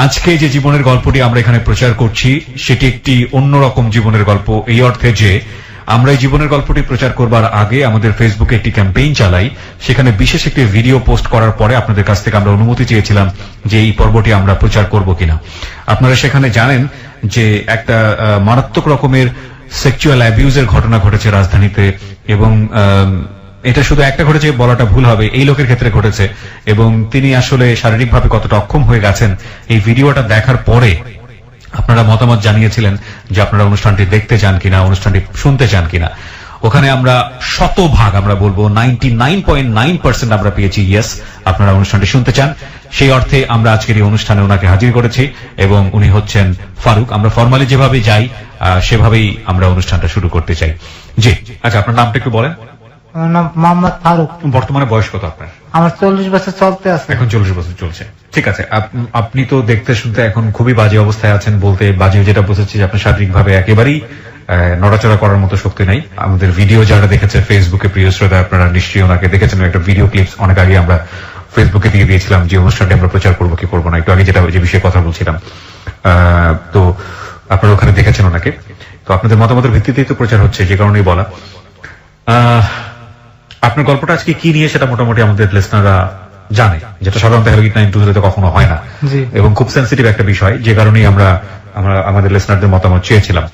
আজকে যে জীবনের গল্পটি আমরা এখানে প্রচার করছি সেটি একটি অন্যরকম জীবনের গল্প, এই অর্থে যে আমরা এই জীবনের গল্পটি প্রচার করবার আগে আমাদের ফেসবুকে একটি ক্যাম্পেইন চালাই। সেখানে বিশেষ একটি ভিডিও পোস্ট করার পরে আপনাদের কাছ থেকে আমরা অনুমতি চেয়েছিলাম যে এই পর্বটি আমরা প্রচার করব কিনা। আপনারা সেখানে জানেন যে একটা মারাত্মক রকমের সেক্সুয়াল অ্যাবিউজের ঘটনা ঘটেছে রাজধানীতে, এবং এটা শুধু একটা ঘটেছে বলাটা ভুল হবে, এই লোকের ক্ষেত্রে ঘটেছে, এবং তিনি আসলে শারীরিকভাবে কতটা অক্ষম হয়ে গেছেন এই ভিডিওটা দেখার পরে আপনারা মতামত জানিয়েছিলেন যে আপনারা অনুষ্ঠানটি দেখতে চান কিনা, অনুষ্ঠানটি শুনতে চান কিনা। ওখানে আমরা শতভাগ আমরা বলবো 99.9% আমরা পেয়েছি ইয়েস, আপনারা অনুষ্ঠানটি শুনতে চান। সেই অর্থে আমরা আজকের এই অনুষ্ঠানে ওনাকে হাজির করেছি এবং উনি হচ্ছেন ফারুক। আমরা ফর্মালি যেভাবে যাই সেভাবেই আমরা অনুষ্ঠানটা শুরু করতে চাই। জি, আচ্ছা, আপনার নামটা একটু বলেন। আমার নাম মোহাম্মদ ফারুক। বর্তমানে বয়স কত আপনার? আমার 40 বছর চলতে আছে। এখন 40 বছর চলছে, ঠিক আছে। আপনি তো দেখতে শুনতে এখন খুবই বাজে অবস্থায় আছেন, বলতে বাজে যেটা বুঝেছি যে আপনার শারীরিকভাবে একেবারেই নড়াচড়া করার মতো শক্তি নাই। আমাদের ভিডিও যারা দেখেছে ফেসবুকে, প্রিয় শ্রোতা আপনারা নিশ্চয়ই ওনাকে দেখেছেন, একটা ভিডিও ক্লিপস অনেক আগে আমরা ফেসবুকে দিয়ে দিয়েছিলাম যে অনুষ্ঠানটি আমরা প্রচার করবো কি করবো না, একটু আগে যেটা যে বিষয়ে কথা বলছিলাম। তো আপনারা ওখানে দেখেছেন ওনাকে, তো আপনাদের মতামতের ভিত্তিতেই তো প্রচার হচ্ছে, যে কারণেই বলা। আপনার গল্পটা আজকে কি নিয়ে সেটা মোটামুটি আমাদের লিসনাররা জানে, যেটা সাধারণত হ্যালোগিট 920 কখনো হয় না, এবং খুব সেন্সিটিভ একটা বিষয়, যে কারণেই আমরা আমাদের লিসনারদের মতামত চেয়েছিলাম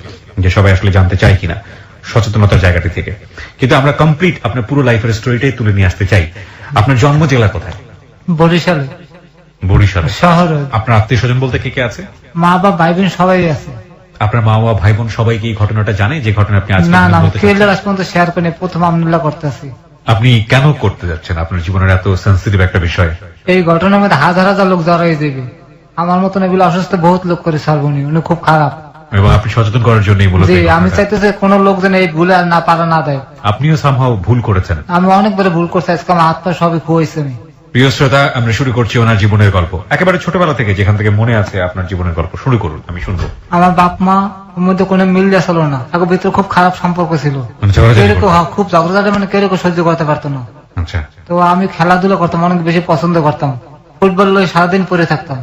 যে সবাই আসলে জানতে চাই কিনা সচেতনতার জায়গাটি থেকে। কিন্তু আমরা কমপ্লিট আপনার পুরো লাইফের স্টোরিটাই তুলে নিয়ে আসতে চাই। আপনার জন্ম জেলা কোথায়? বরিশালে। বরিশালে শহরে। আপনার আত্মীয় স্বজন বলতে কে কে আছে? মা বাবা ভাই বোন সবাই আছে। আপনার মা বাবা ভাই বোন সবাই কি এই ঘটনাটা জানে, যে ঘটনা আপনি আজকে না না বলতে চাচ্ছেন? কেউ আজ পর্যন্ত শেয়ার করেনি, প্রথম আমনুল্লাহ করতেছি। আপনি কেন করতে যাচ্ছেন? আপনার জীবনের এত সেন্সিটিভ একটা বিষয়। এই ঘটনার মধ্যে হাজার হাজার লোক জড়াই যাবে। আমার মতন এগুলো অসুস্থ বহুত লোক করে সর্বনি, উনি খুব খারাপ, এবং আপনি সচেতন করার জন্যই মূলত জি। এই আমি ঘটনাটা। চাইতেছি কোন লোক যেন এই ভুলে আর না পারা না দেয়। আপনিও সামহাও ভুল করেছেন। আমি অনেকবারে ভুল করছি, আজকে আমার হাত পা সবই খুঁয়েছে। আমি প্রিয় শ্রোতা, আমরা শুরু করছি ওনার জীবনের গল্প একেবারে ছোটবেলা থেকে, যেখান থেকে মনে আছে আপনার জীবনের গল্প শুরু করুন, আমি শুনবো। আমার বাপ মা মধ্যে কোনো মিল যাচ্ছিল না, তাকে ভিতরে খুব খারাপ সম্পর্ক ছিল। মানে ঝগড়াঝাটি কেউ করতেন? খুব ঝগড়াঝাটি, মানে কেউ সহ্য করতে পারতো না। আচ্ছা, তো আমি খেলাধুলা করতাম, অনেক বেশি পছন্দ করতাম। ফুটবল লই সারাদিন পরে থাকতাম।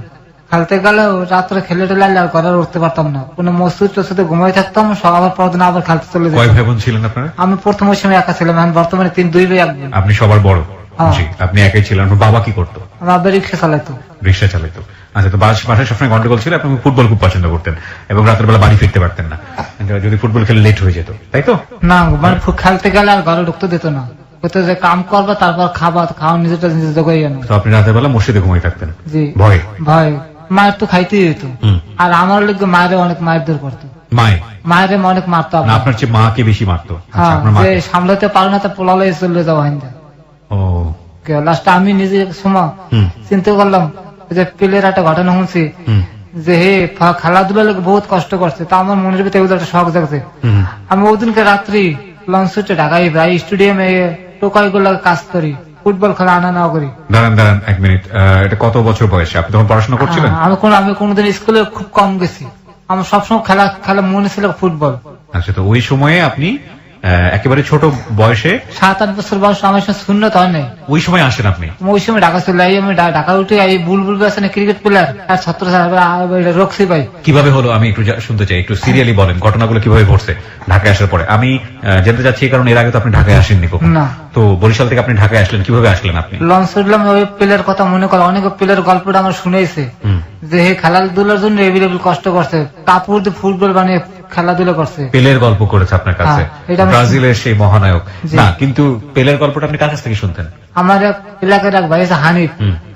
খেলতে গেলে রাত্রে খেলে টেলে আর ঘরে উঠতে পারতাম না, কোনো মসজিদ টসজিদে ঘুমাই থাকতাম, আবার পরদিন আবার খেলতে চলে কয় যেতাম। ভাই বোন ছিলেন আপনারা? আমি প্রথম ওই সময় একা ছিলাম, এখন বর্তমানে 2 ভাই 1 বোন। আপনি সবার বড়? হ্যাঁ। জি, আপনি একাই ছিলেন। আপনার বাবা কি করতো? আমার আব্বা রিক্সা চালাইতো। রিক্সা চালাইতো। আচ্ছা, তো বাসায় সবসময় গন্ডগোল ছিল, আপনি ফুটবল খুব পছন্দ করতেন এবং রাতের বেলা বাড়ি ফিরতে পারতেন না, যদি ফুটবল খেলে লেট হয়ে যেত, তাই তো? না, মানে খেলতে গেলে আর ঘরে ঢুকতে দিত না, বলতো যে কাম করবা, তারপর খাওয়া নিজেটা নিজে জোগাই আনো। তো আপনি রাতের বেলা মসজিদে ঘুমিয়ে থাকতেন? জি। ভয়? ভয়, মায়ের তো খাইতেই দিত। আর আমার লোক মায়ের অনেক মারধর করতো। মায়ের অনেক মারতো। না, আপনার চেয়ে মাকে বেশি মারতো? হ্যাঁ, যে সামলাতে পারো না, তা পোলালে চলে যাওয়া হয়। ও, লাস্টে আমি নিজে সময় চিন্তা করলাম যে প্লেয়ার একটা ঘটনা শুনছি যে হে খেলাধুলা লোক বহুত কষ্ট করছে, তা আমার মনের ভিতরে একটা শখ জাগছে। আমি ওদিনকে রাত্রি লঞ্চ ছুটে ঢাকায় স্টেডিয়ামে টোকাই গুলো কাজ করি, ফুটবল খেলা আনা না করি। দাঁড়ান 1 মিনিট, এটা কত বছর বয়সে? আপনি তখন পড়াশোনা করছিলেন? আমি কোনোদিন স্কুলে খুব কম গেছি, আমার সবসময় খেলা মনে ছিল ফুটবল। আচ্ছা, তো ওই সময়ে আপনি একেবারে ছোট বয়সে 7-8 বছর বয়স, আমার সঙ্গে শূন্যত হয় নাই। ওই সময় আসেন আপনি? ওই সময় ঢাকা চলে যাই, আমি ঢাকা উঠে এই বুলবুল আছে না ক্রিকেট প্লেয়ার, আর ছত্র রক্সি ভাই। কিভাবে হলো আমি একটু শুনতে চাই, একটু সিরিয়ালি বলেন ঘটনাগুলো কিভাবে ঘটছে ঢাকায় আসার পরে। আমি জানতে চাচ্ছি কারণ এর আগে তো আপনি ঢাকায় আসেননি কখনো। না। তো বরিশাল থেকে আপনি ঢাকায় আসলেন, কিভাবে আসলেন আপনি? লঞ্চ উঠলাম, ওই প্লেয়ার কথা মনে করো, অনেক প্লেয়ার গল্পটা আমার শুনেছে যে হে খেলাধুলার জন্য এভেলেবল কষ্ট করছে, কাপড় দিয়ে ফুটবল বানিয়ে খেলাধুলা করছে। পেলের গল্প করেছে আপনার কাছে? ব্রাজিলের সেই মহানায়ক না, কিন্তু পেলের গল্পটা আপনি কার কাছ থেকে শুনতেন? আমার এক এলাকার এক ভাই আছে হানিফ,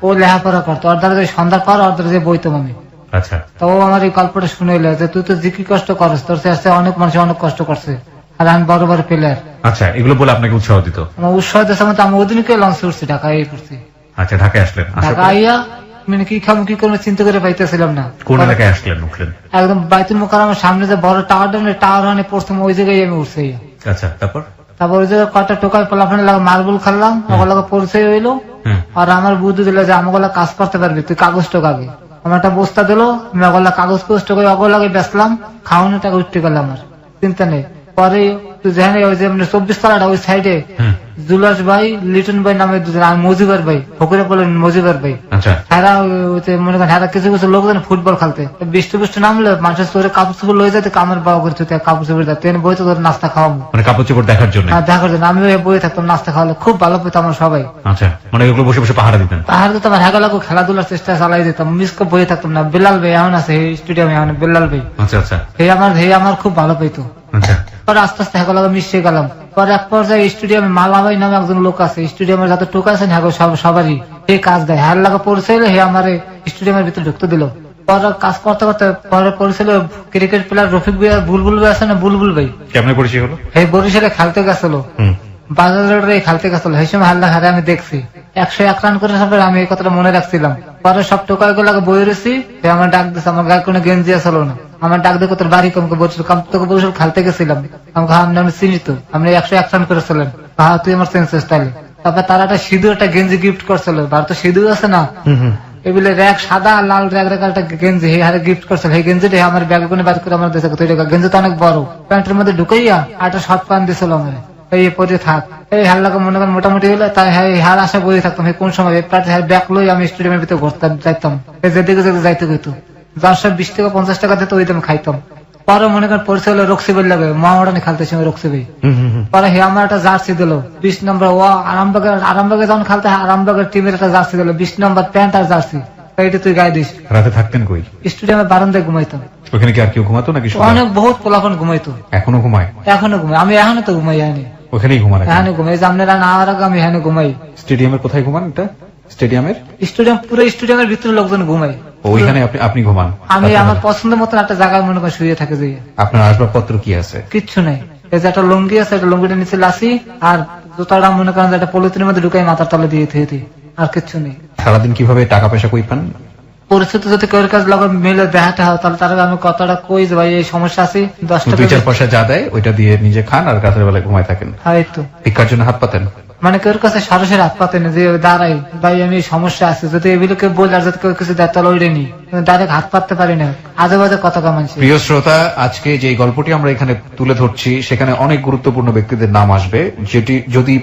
ও লেখাপড়া করতো, অর্ধার সন্ধ্যার পর অর্ধার যে বইতাম আমি। আচ্ছা, তো ও আমার এই গল্পটা শুনেছিল যে তুই তো যে কি কষ্ট করছ, তোর কাছে অনেক মানুষ অনেক কষ্ট করছে, আর আমি বড় বড় প্লেয়ার। আচ্ছা, এগুলো বলে আপনাকে উৎসাহ দিত? আমার উৎসাহ দিচ্ছে, আমি ওদিনকে লঞ্চ উঠছি, ঢাকায় করছি। আচ্ছা, ঢাকায় আসলেন, ঢাকা আইয়া মানে কি খাবো কি করবো চিন্তা করে পাইতেছিলাম না। কোন এলাকায় আসলেন উঠলেন? একদম বাইতুল মোকাররমের সামনে যে বড় টাওয়ার মানে প্রথম ওই জায়গায় আমি উঠছি। আচ্ছা, তারপর ওই জায়গায় কটা টোকায় পোলাফানে লাগে মার্বল খেললাম, ওগুলো পরিচয় হইলো। আর আমার বুদ্ধি দিল যে আমাগুলো কাজ করতে পারবি, তুই কাগজ টোকাবি। আমার একটা বস্তা দিল, আমি ওগুলো কাগজ টোকাই ওগুলোকে বেচলাম, খাওয়ানো টাকা উঠতে গেলাম, আমার চিন্তা নেই। পরে যেখানে ওই যে 24 তলাটা ওই সাইডে জুলাস ভাই, লিটন ভাই নামে দুজন, আর মজিবার ভাই, ফকিরে বলেন মজিবার ভাই। আচ্ছা এরা মনে করেন এরা কিছু কিছু লোকজন ফুটবল খেলতে, বৃষ্টি বৃষ্টি নামলে মানুষের চোরে কাপড় চোপড় লয়ে যেতে, আমার বাবা করতে কাপড় চোপড় দিতে, বইতে ধরে নাস্তা খাওয়াবো, মানে কাপড় চোপড় দেখার জন্য। আর দেখার জন্য আমি বইয়ে থাকতাম, নাস্তা খাওয়ালে খুব ভালো পেতাম আমরা সবাই। আচ্ছা মানে ওগুলো বসে বসে পাহারা দিতেন। পাহাড় দিতাম, আর হেগা লাগো খেলাধুলার চেষ্টা চালাই দিতাম, মিসকে বইয়ে থাকতাম না। বেলাল ভাই এমন আছে স্টেডিয়ামে, এমন বেলাল ভাই, আচ্ছা আচ্ছা হে আমার খুব ভালো পেতো। আচ্ছা পরে আস্তে আস্তে হেগা লাগো মিশিয়ে গেলাম। পরে এক পর্যায়ে স্টেডিয়ামে মালা ভাই নামে একজন লোক আছে, স্টেডিয়ামের যাতে টোক আছে হেগো সবারই এই কাজ দেয়, হার লাগা পরিচয় হে আমার স্টেডিয়ামের ভিতরে ঢুকতে দিল। পরে কাজ করতে করতে পরে পরিচয় ক্রিকেট প্লেয়ার রফিক ভাই আর বুলবুল ভাই আছে না, বুলবুল ভাই, কেমন পরিচয় হলো? এই বরিশালে খেলতে গেছিল, বাজারে খেলতে গেছিল, সেই সময় হাল্লা হারে আমি দেখছি 101 রান করে সবাই, আমি এই কথাটা মনে রাখছিলাম। পরে সব টোকাই গুলো বই রয়েছি, আমার ডাক দিচ্ছে, আমার গায়ে কোনো গেঞ্জি আসল না, আমার ডাক দেখো তোর বাড়ি কমকে বলছিল, তোকে বরিশাল খেলতে গেছিলাম, আমি চিনি তো, আপনি 101 রান করেছিলেন, হ্যাঁ তুই আমার সেন্সেস তাহলে। তারপর তারা একটা সিঁদুর একটা গেঞ্জি গিফট করছিল, ভারত সিঁদুর আছে না, এগুলো র্যাক সাদা লাল র্যাক র্যাক একটা গেঞ্জি হারে গিফট করছিল, এই গেঞ্জিটা আমার ব্যাগে কোনো বাদ করে আমার দেশে গেঞ্জি তো অনেক বড়, প্যান্টের মধ্যে ঢুকাইয়া আর একটা শর্ট প্যান্ট দিয়েছিল আমার, এই পরে থাক এই হাল্লাকে মনে করেন মোটামুটি হলে তাই হার আশা বই থাকতাম। কোন সময় ব্যাগ লই আমি স্টেডিয়ামের ভিতরে ঘুরতাম, যাইতাম, যেদিকে যেতে যাইতে হইতো, যার সব 20 টাকা 50 টাকা দিতে ওই আমি খাইতাম। পরে মনে করেন পরিচয় হলো রক্সি বই লাগে, মহামডানি খেলতে সময় রক্সি বই। পরে হে আমার একটা জার্সি দিল 20 নম্বর, ও আরামবাগে যখন খেলতে আরামবাগের টিমের একটা জার্সি দিল 20 নম্বর প্যান্ট আর জার্সি, এইটা তুই গায়ে দিস। রাতে থাকতেন কই? স্টেডিয়ামের বারান্দায় ঘুমাইতাম। ওখানে কি আর কেউ ঘুমাতো নাকি? অনেক বহুত পোলাপন ঘুমাইতো। এখনো ঘুমায়? এখনো ঘুমাই, আমি এখনো তো ঘুমাই, এখানে ওখানেই ঘুমান? এখানে ঘুমাই, আপনারা না হওয়ার আগে আমি এখানে ঘুমাই। স্টেডিয়ামের কোথায় ঘুমান? এটা স্টেডিয়ামের স্টেডিয়াম, পুরো স্টেডিয়ামের ভিতরে লোকজন ঘুমাই, ওইখানে আপনি ঘুমান? আমি আমার পছন্দের মতন একটা জায়গায় মনে করে শুয়ে থাকে। যে আপনার আসবাবপত্র কি আছে? কিচ্ছু নাই, এই যে একটা লুঙ্গি আছে, একটা লুঙ্গিটা নিচে লাসি, আর জুতাটা মনে করেন একটা পলিথিনের মধ্যে ঢুকাই মাথার তলে দিয়ে দিই, আর কিচ্ছু নেই। সারাদিন কিভাবে টাকা পয়সা কই পান? পরিস্থিতি যদি কেউ কাজ লাগে মিলে দেখাতে হয়, তাহলে তার আমি কতটা কই যে ভাই এই সমস্যা আছে, 10 টাকা 2-4 পয়সা যা দেয় ওইটা দিয়ে নিজে খান আর রাতের বেলায় ঘুমায় থাকেন? হয় তো। ভিক্ষার জন্য হাত পাতেন? মানে কেউ কাছে সরাসরি হাত পাতে না, যে দাঁড়াই ভাই আমি সমস্যা আছে, যদি এগুলো কেউ বলে আর যদি কেউ কিছু দেয় তাহলে ওইটাই নি, ডাইরেক্ট হাত পাততে পারি না, আজে বাজে কথা কামাচ্ছি। প্রিয় শ্রোতা, আজকে যে গল্পটি আমরা এখানে তুলে ধরছি সেখানে অনেক গুরুত্বপূর্ণ ব্যক্তিদের নাম আসবে, যেটি যদি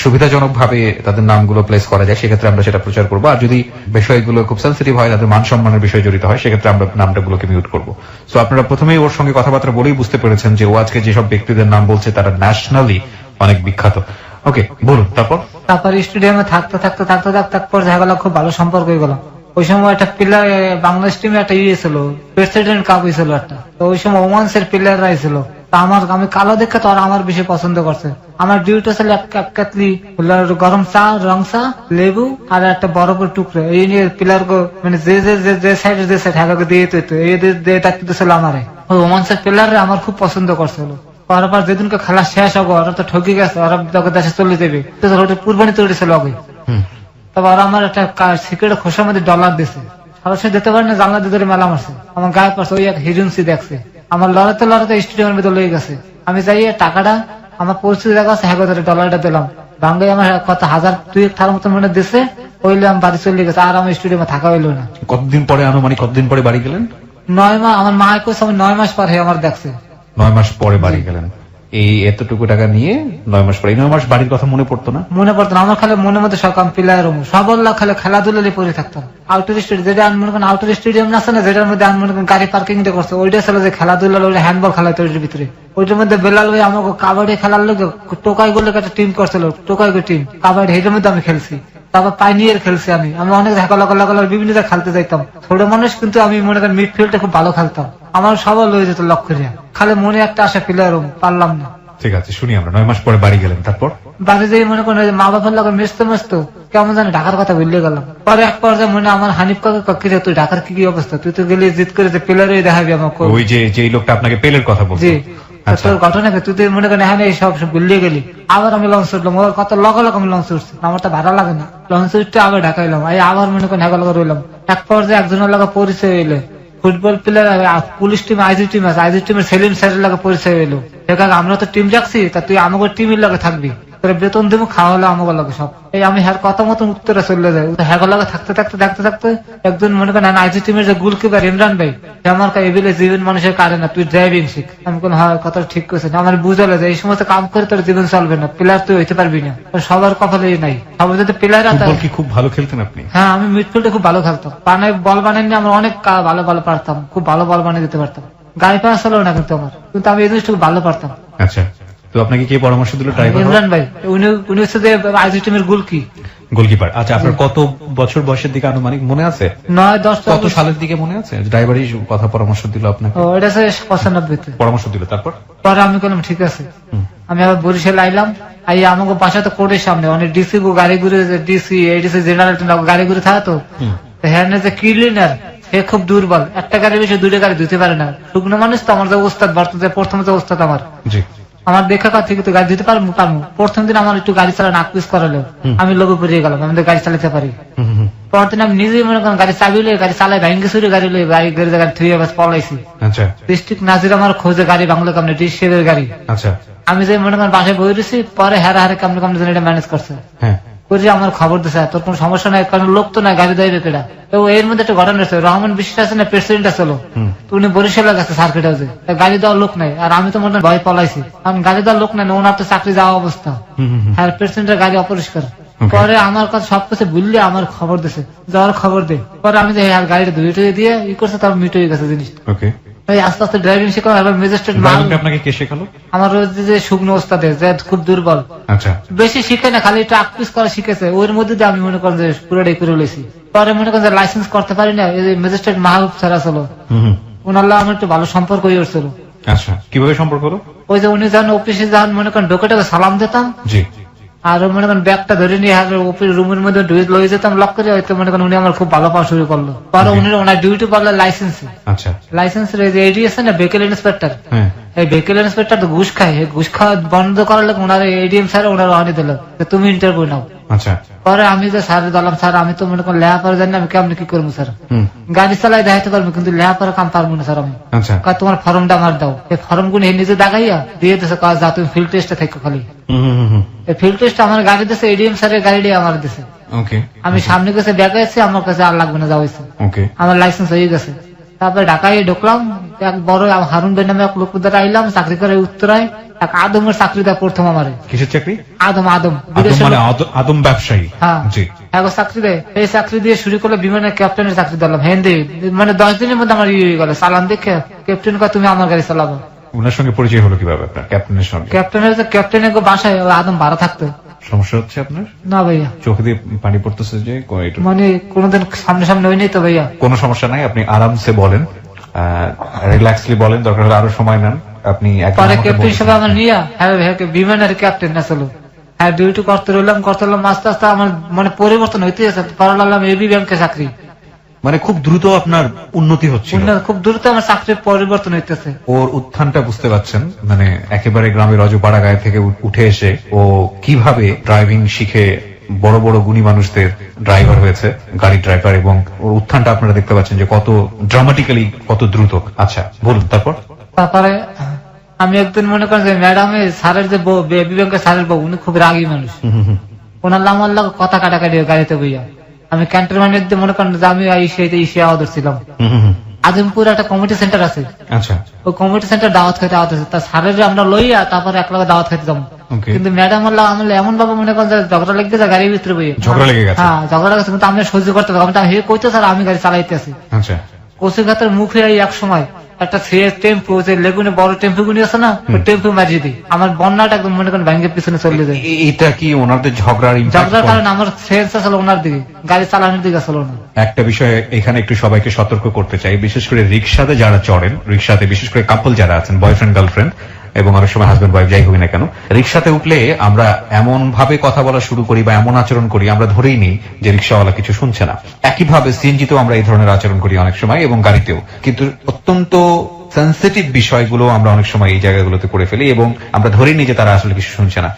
সুবিধাজনক ভাবে তাদের নামগুলো প্লেস করা যায় সেক্ষেত্রে আমরা সেটা প্রচার করবো, আর যদি বিষয়গুলো খুব সেন্সিটিভ হয়, তাদের মান সম্মানের বিষয় জড়িত হয়, সেক্ষেত্রে আমরা নামটাগুলোকে মিউট করবো। সো আপনারা প্রথমেই ওর সঙ্গে কথাবার্তা বলেই বুঝতে পেরেছেন যে ও আজকে যেসব ব্যক্তিদের নাম বলছে তারা ন্যাশনালি অনেক বিখ্যাত। ওকে, বলুন তারপর। তারপর স্টেডিয়ামে থাকতে থাকতে থাকতে থাকতে পর দেখা গেল খুব ভালো সম্পর্ক হয়ে গেল। ওই সময় একটা প্লেয়ার বাংলাদেশ টিমে একটা ছিল, প্রেসিডেন্ট কাপ হয়েছিল একটা, তো ওই সময় ওমান্সের প্লেয়াররা ছিল, তা আমি কালো দেখে তো আমার বেশি পছন্দ করছে। আমার ডিউটি ছিল এক কাতলি গরম চা, রং চা, লেবু আর একটা বরফের টুকরো, এই নিয়ে প্লেয়ার মানে যে সাইডে যে সাইড হাগাকে দিয়ে তো এই দিয়ে ডাকতে ছিল আমারে। ওই ওমান্সের প্লেয়াররা আমার খুব পছন্দ করছিল। পর যেদিনকে খেলা শেষ হবে ওরা তো ঠকে গেছে, ওরা দেশে চলে যাবে, কুরবানি তৈরি ছিল আগে। তবে ওরা আমার একটা সিক্রেট খোসার মধ্যে ডলার দিছে, সরাসরি দিতে পারে না, জানলা দিয়ে মেলা মারছে, আমার গায়ে পারছে, ওই এক হিজুন্সি দেখছে, আমার লড়াতে লড়াতে স্টেডিয়ামের ভিতরে লয়ে গেছে। আমি যাই টাকাটা আমার পরিস্থিতি দেখা আছে, 1000 ডলারটা দিলাম, বাংলায় আমার কত 1000-2 থার মতো মনে দিচ্ছে, ওইলে আমি বাড়ি চলে গেছে, আর আমার স্টেডিয়ামে থাকা হইলো না। কতদিন পরে আনুমানিক কতদিন পরে বাড়ি গেলেন? 9 মাস। আমার মা কইছে আমি 9 মাস পরে আমার দেখছে। 9 মাস পরে বাড়ি গেলেন, এই এতটুকু টাকা নিয়ে 9 মাস পরে। 9 মাস বাড়ির কথা মনে পড়তো না? মনে পড়তো না আমার, খালি মনের মধ্যে সব প্লেয়ার সবল্লা খালি খেলাধুলা পড়ে থাকতাম। আউটডোর স্টেডিয়াম, যেটা আমি মনে করেন আউটডোর স্টেডিয়াম না আছে না, যেটার মধ্যে আমি মনে করেন গাড়ি পার্কিং করছে, ওইটা ছিল যে খেলাধুলা, ওইটা হ্যান্ডবল খেলা ওইটার ভিতরে। ওইটার মধ্যে বেলাল ভাই আমাকে কাবাডি খেলার লোক টোকাই গুলো একটা টিম করছিল, টোকাই টিম কাবাডি, এটার মধ্যে আমি খেলছি। তারপর পাইনিয়ার খেলছি, আমি অনেক লাগালাগ বিভিন্ন জায়গায় খেলতে যাইতাম। ছোট মানুষ কিন্তু আমি মনে করেন মিডফিল্ডে খুব ভালো খেলতাম, আমার সবাই লয়ে যেত লক্ষ্য নিয়ে, খালি মনে একটা আশা প্লেয়ার পারলাম না। ঠিক আছে, শুনি আমরা। 9 মাস পরে বাড়ি গেলেন, তারপর? বাড়ি যেয়ে মনে করেন মা বাবার লোক মিশতে মিশতো কেমন জানি ঢাকার কথা ভুলে গেলাম। পরে এক পর্যায়ে মনে আমার হানিফ কাকে তুই ঢাকার কি অবস্থা, তুই তো গেলে জিত করে প্লেয়ারই দেখাবি আমাকে। ওই যে লোকটা আপনাকে পেলের কথা বলছে? জি। তোর ঘটনা তুই তো মনে করেন হ্যাঁ সব ভুলিয়ে গেলি। আবার আমি লঞ্চ উঠলাম, ওর কত লগালগ আমি লঞ্চ উঠছি, আমার তো ভাড়া লাগে না, লঞ্চ উঠতে আবার ঢাকা এলাম, আবার মনে করেন ঢাকা লগা রইলাম। এক পর্যায়ে একজনের লাগা পরিচয় হইলে football player, police team, IG team আছে, আইজি টিমের সেলিম স্যারের লাগে পরিচয় হইলো। আমরা তো টিম রাখছি, তা তুই আমাকে টিমের লাগে থাকবি। তোরা বেতন দেবো, খাওয়া হলো আমাকে লাগে সব। এই আমি হ্যার কথা মতন উত্তরে চলে যাই, হ্যাঁ লাগে থাকতে থাকতে থাকতে থাকতে একজন মনে করেন আইজি টিমের যে গোলকিপার ইমরান ভাই, সে আমার এবিলে জীবন মানুষের কারে না, তুই ড্রাইভিং শিখ। আমি কোন হয় কথা ঠিক করছে, আমার বুঝালো যে এই সমস্ত কাম করে তোর জীবন চলবে না, প্লেয়ার তুই হইতে পারবি না, সবার কপালেই নাই। সবাই যদি প্লেয়ার ফুটবল কি খুব ভালো খেলতেন আপনি? হ্যাঁ, আমি মিডফিল্ডে খুব ভালো খেলতাম, বানায় বল বানাইনি, আমরা অনেক ভালো ভালো পারতাম, খুব ভালো বল বানিয়ে দিতে পারতাম। গাড়ি পাওয়া ছিল না কিন্তু আমার, কিন্তু আমি এই জিনিসটা খুব ভালো পারতাম। আচ্ছা, তো আপনাকে কে পরামর্শ দিল ড্রাইভার? ইমরান ভাই, উনি হচ্ছে যে আইজি টিমের গোলকিপার। আচ্ছা, আপনার কত বছর বয়সের দিকে আনুমানিক মনে আছে? 9-10 কত সালের দিকে মনে আছে ড্রাইভারই কথা পরামর্শ দিল আপনাকে? এটা 95-তে পরামর্শ দিল, তারপর পরে আমি বললাম ঠিক আছে। আমি আবার বরিশাল আইলাম, আই আমাকে বাসা তো কোর্টের সামনে অনেক ডিসি গাড়ি ঘুরে, ডিসি এডিসি জেনারেল গাড়ি ঘুরে থাকে তো হ্যাঁ, যে ক্লিনার সে খুব দুর্বল, একটা গাড়ি বেশি 2টা গাড়ি ধুতে পারে না, শুকনো মানুষ তো। আমার যে ওস্তাদ বর্তমানে প্রথম যে ওস্তাদ আমার দেখা কথা ঠিক গাড়ি দিতে পারবো। প্রথম দিন আমার একটু গাড়ি চালানো আকপিস করালো, আমি লোভে পড়িয়ে গেলাম, আমি তো গাড়ি চালাতে পারি। পরের দিন আমি নিজেই মনে করেন গাড়ি চাবি লই, গাড়ি চালাই ভাঙ্গে চুরি গাড়ি লই, গাড়ি ধুয়ে বাস পলাইছি। ডিস্ট্রিক্ট নাজির আমার খোঁজে গাড়ি বাংলা কামনে ডিস্ট্রিক্টের গাড়ি। আমি যে মনে করেন বাসায় বই রয়েছি, পরে হারে কামনে কামনে এটা ম্যানেজ করছে করে আমার খবর দিছে, তোর কোন সমস্যা নাই, কারণ লোক তো নাই, গাড়ি দেবে কেটা। তো এর মধ্যে একটা ঘটনা হচ্ছে, রহমান বিশ্বাস আছে না, প্রেসিডেন্ট আছে, উনি বরিশালে গেছে সার্কিট হাউসে, গাড়ি দেওয়ার লোক নাই, আর আমি তো মনে হয় ভয় পলাইছি, কারণ গাড়ি দেওয়ার লোক নাই, ওনার তো চাকরি যাওয়া অবস্থা, আর প্রেসিডেন্টের গাড়ি অপরিষ্কার। পরে আমার কাছে সবকিছু বুঝলে আমার খবর দিছে, যাওয়ার খবর দে। পরে আমি গাড়িটা ধুয়ে টুয়ে দিয়ে ই করছে, তার মিট হয়ে গেছে জিনিসটা। আস্তে আস্তে ড্রাইভিং শেখানো, ম্যাজিস্ট্রেট আপনাকে কে শেখালো? আমার যে শুকনো ওস্তাদে, যে খুব দুর্বল, বেশি শিখে না, খালি একটু আকপিস করা শিখেছে, ওর মধ্যে দিয়ে আমি মনে করেন যে পুরোটাই করে লইছি। পরে মনে করেন যে লাইসেন্স করতে পারি না, এই যে ম্যাজিস্ট্রেট মাহবুব স্যার ছিল, ওনার আমার একটু ভালো সম্পর্ক হয়েছিল। আচ্ছা, কিভাবে সম্পর্ক হলো? ওই যে উনি যখন অফিসে যান মনে করেন ঢোকেটাকে সালাম দিতাম, আর মনে করেন ব্যাগটা ধরে নিয়ে রুমের মধ্যে ঢুয়ে লয়ে যেতাম লক করে, হয়তো মনে করেন উনি আমার খুব ভালো পাওয়া শুরু করলো। পরে উনি ওনার ডিউটি পড়লো লাইসেন্সের এই যে এডি আছে না, ভেহিকেল ইন্সপেক্টর, এই ভেহিকেল ইন্সপেক্টর তো ঘুষ খায়, ঘুষ খাওয়া বন্ধ করার লোক ওনার এডিএম স্যার ওনার ওখানে দিল, তুমি ইন্টারভিউ নাও। পরে আমি যে স্যার দিলাম, স্যার আমি তো মনে করেন লেহাপড়া জানি, আমি কেমন কি করবো স্যার, গাড়ি চালাই দেখাতে পারবো কিন্তু লেহাপড়া কাম পারবো না স্যার আমি। তোমার ফর্মটা আমার দাও, এই ফর্ম গুলো নিজে দেখাইয়া দিয়ে দিছে, কাজ যা তুমি ফিল্ড টেস্টে থেকে খালি এই ফিল্ড টেস্ট আমার গাড়ি দিছে, এডিএম স্যারের গাড়ি আমার দিছে। আমি সামনে গেছে দেখাইছি, আমার কাছে আর লাগবে না, যা হয়েছে আমার লাইসেন্স হয়ে গেছে। তারপরে ঢাকায় ঢুকলাম, এক বড় হারুন ভাই নামে এক লোক দ্বারা আইলাম, চাকরি করে উত্তরায়, এক আদমের চাকরি দেয় প্রথম আমার। কিসের চাকরি? আদম আদম ব্যবসায়ী। হ্যাঁ, চাকরি দেয়, এই চাকরি দিয়ে শুরু করলে বিমানের ক্যাপ্টেনের চাকরি দিলাম হেন্দে, মানে 10 দিনের মধ্যে আমার ইয়ে হয়ে গেল। চালান দেখে ক্যাপ্টেন কয় তুমি আমার গাড়ি চালাবো। ওনার সঙ্গে পরিচয় হলো কিভাবে আপনার ক্যাপ্টেনের সঙ্গে? ক্যাপ্টেনের বাসায় আদম ভাড়া থাকতো। সমস্যা হচ্ছে আপনার? না ভাইয়া, চোখে দিয়ে পানি পড়তেছে যে, মানে কোনোদিন সামনে সামনে হয়নি তো ভাইয়া। কোনো সমস্যা নাই, আপনি আরামসে বলেন, রিল্যাক্সলি বলেন, দরকার হলে আরো সময় নেন। আপনি ক্যাপ্টেন হিসেবে আমার নিয়ে বিমানের ক্যাপ্টেন আসলো, হ্যাঁ ডিউটি করতে রইলাম আস্তে আস্তে আমার মানে পরিবর্তন হইতে আছে। পরে লাগলাম এবি ব্যাংকে চাকরি, মানে খুব দ্রুত আপনার উন্নতি হচ্ছে, খুব দ্রুত আমার চাকরির পরিবর্তন হইতেছে। ওর উত্থানটা বুঝতে পারছেন, মানে একেবারে গ্রামের রজপাড়া গায়ে থেকে উঠে এসে ও কিভাবে ড্রাইভিং শিখে বড় বড় গুণী মানুষদের ড্রাইভার হয়েছে, গাড়ি ড্রাইভার, এবং ওর উত্থানটা আপনারা দেখতে পাচ্ছেন যে কত ড্রামাটিক্যালি, কত দ্রুত। আচ্ছা বলুন তারপর। তারপরে আমি একদিন মনে করেন যে ম্যাডামের স্যারের যে বউ, এবি ব্যাংকের স্যারের বউ, উনি খুব রাগী মানুষ, ওনার আমার কথা কাটাকাটি গাড়িতে বইয়া। আমি ক্যান্টনমেন্টের দিয়ে মনে করেন যে আমি ইসে আওয়াজ ছিলাম, আজমপুর একটা কমিটি সেন্টার আছে, ওই কমিটি সেন্টার দাওয়াত খাইতে আওয়াজ আছে, তার স্যারের আমরা লইয়া তারপরে এক লগে দাওয়াত খাইতে যাবো। কিন্তু ম্যাডাম আমার এমন ভাবে মনে করেন ঝগড়া লেগে গেছে গাড়ির ভিতরে বইয়ে, ঝগড়া লেগে গেছে, কিন্তু আমি সহ্য করতে পারবো, হে কইতে স্যার আমি গাড়ি চালাইতে আছি। কচুঘাতের মুখে এক সময় একটা টেম্পু, যে লেগুনে বড় টেম্পু গুলি আছে না, ওই টেম্পু মারিয়ে দিই, আমার বন্যাটা একদম মনে করেন ব্যাংকের পিছনে চলে যায়। এটা কি ওনাদের ঝগড়ার কারণে আমার সেন্স আসলে ওনার দিকে, গাড়ি চালানোর দিকে আসলে না। একটা বিষয় এখানে একটু সবাইকে সতর্ক করতে চাই, বিশেষ করে রিক্সাতে যারা চড়েন, রিক্সাতে বিশেষ করে কাপল যারা আছেন, বয়ফ্রেন্ড গার্লফ্রেন্ড এবং অনেক সময় হাজবেন্ড ওয়াইফ, যাই হোক না কেন, রিক্সাতে উঠলে আমরা এমন ভাবে কথা বলা শুরু করি বা এমন আচরণ করি, আমরা ধরেই নিই যে রিক্সাওয়ালা কিছু শুনছে না। একইভাবে সিএনজিতেও আমরা এই ধরনের আচরণ করি অনেক সময়, এবং গাড়িতেও, কিন্তু অত্যন্ত সেন্সিটিভ বিষয়গুলো আমরা অনেক সময় এই জায়গাগুলোতে করে ফেলি এবং আমরা ধরেই নিই যে তারা আসলে কিছু শুনছে না,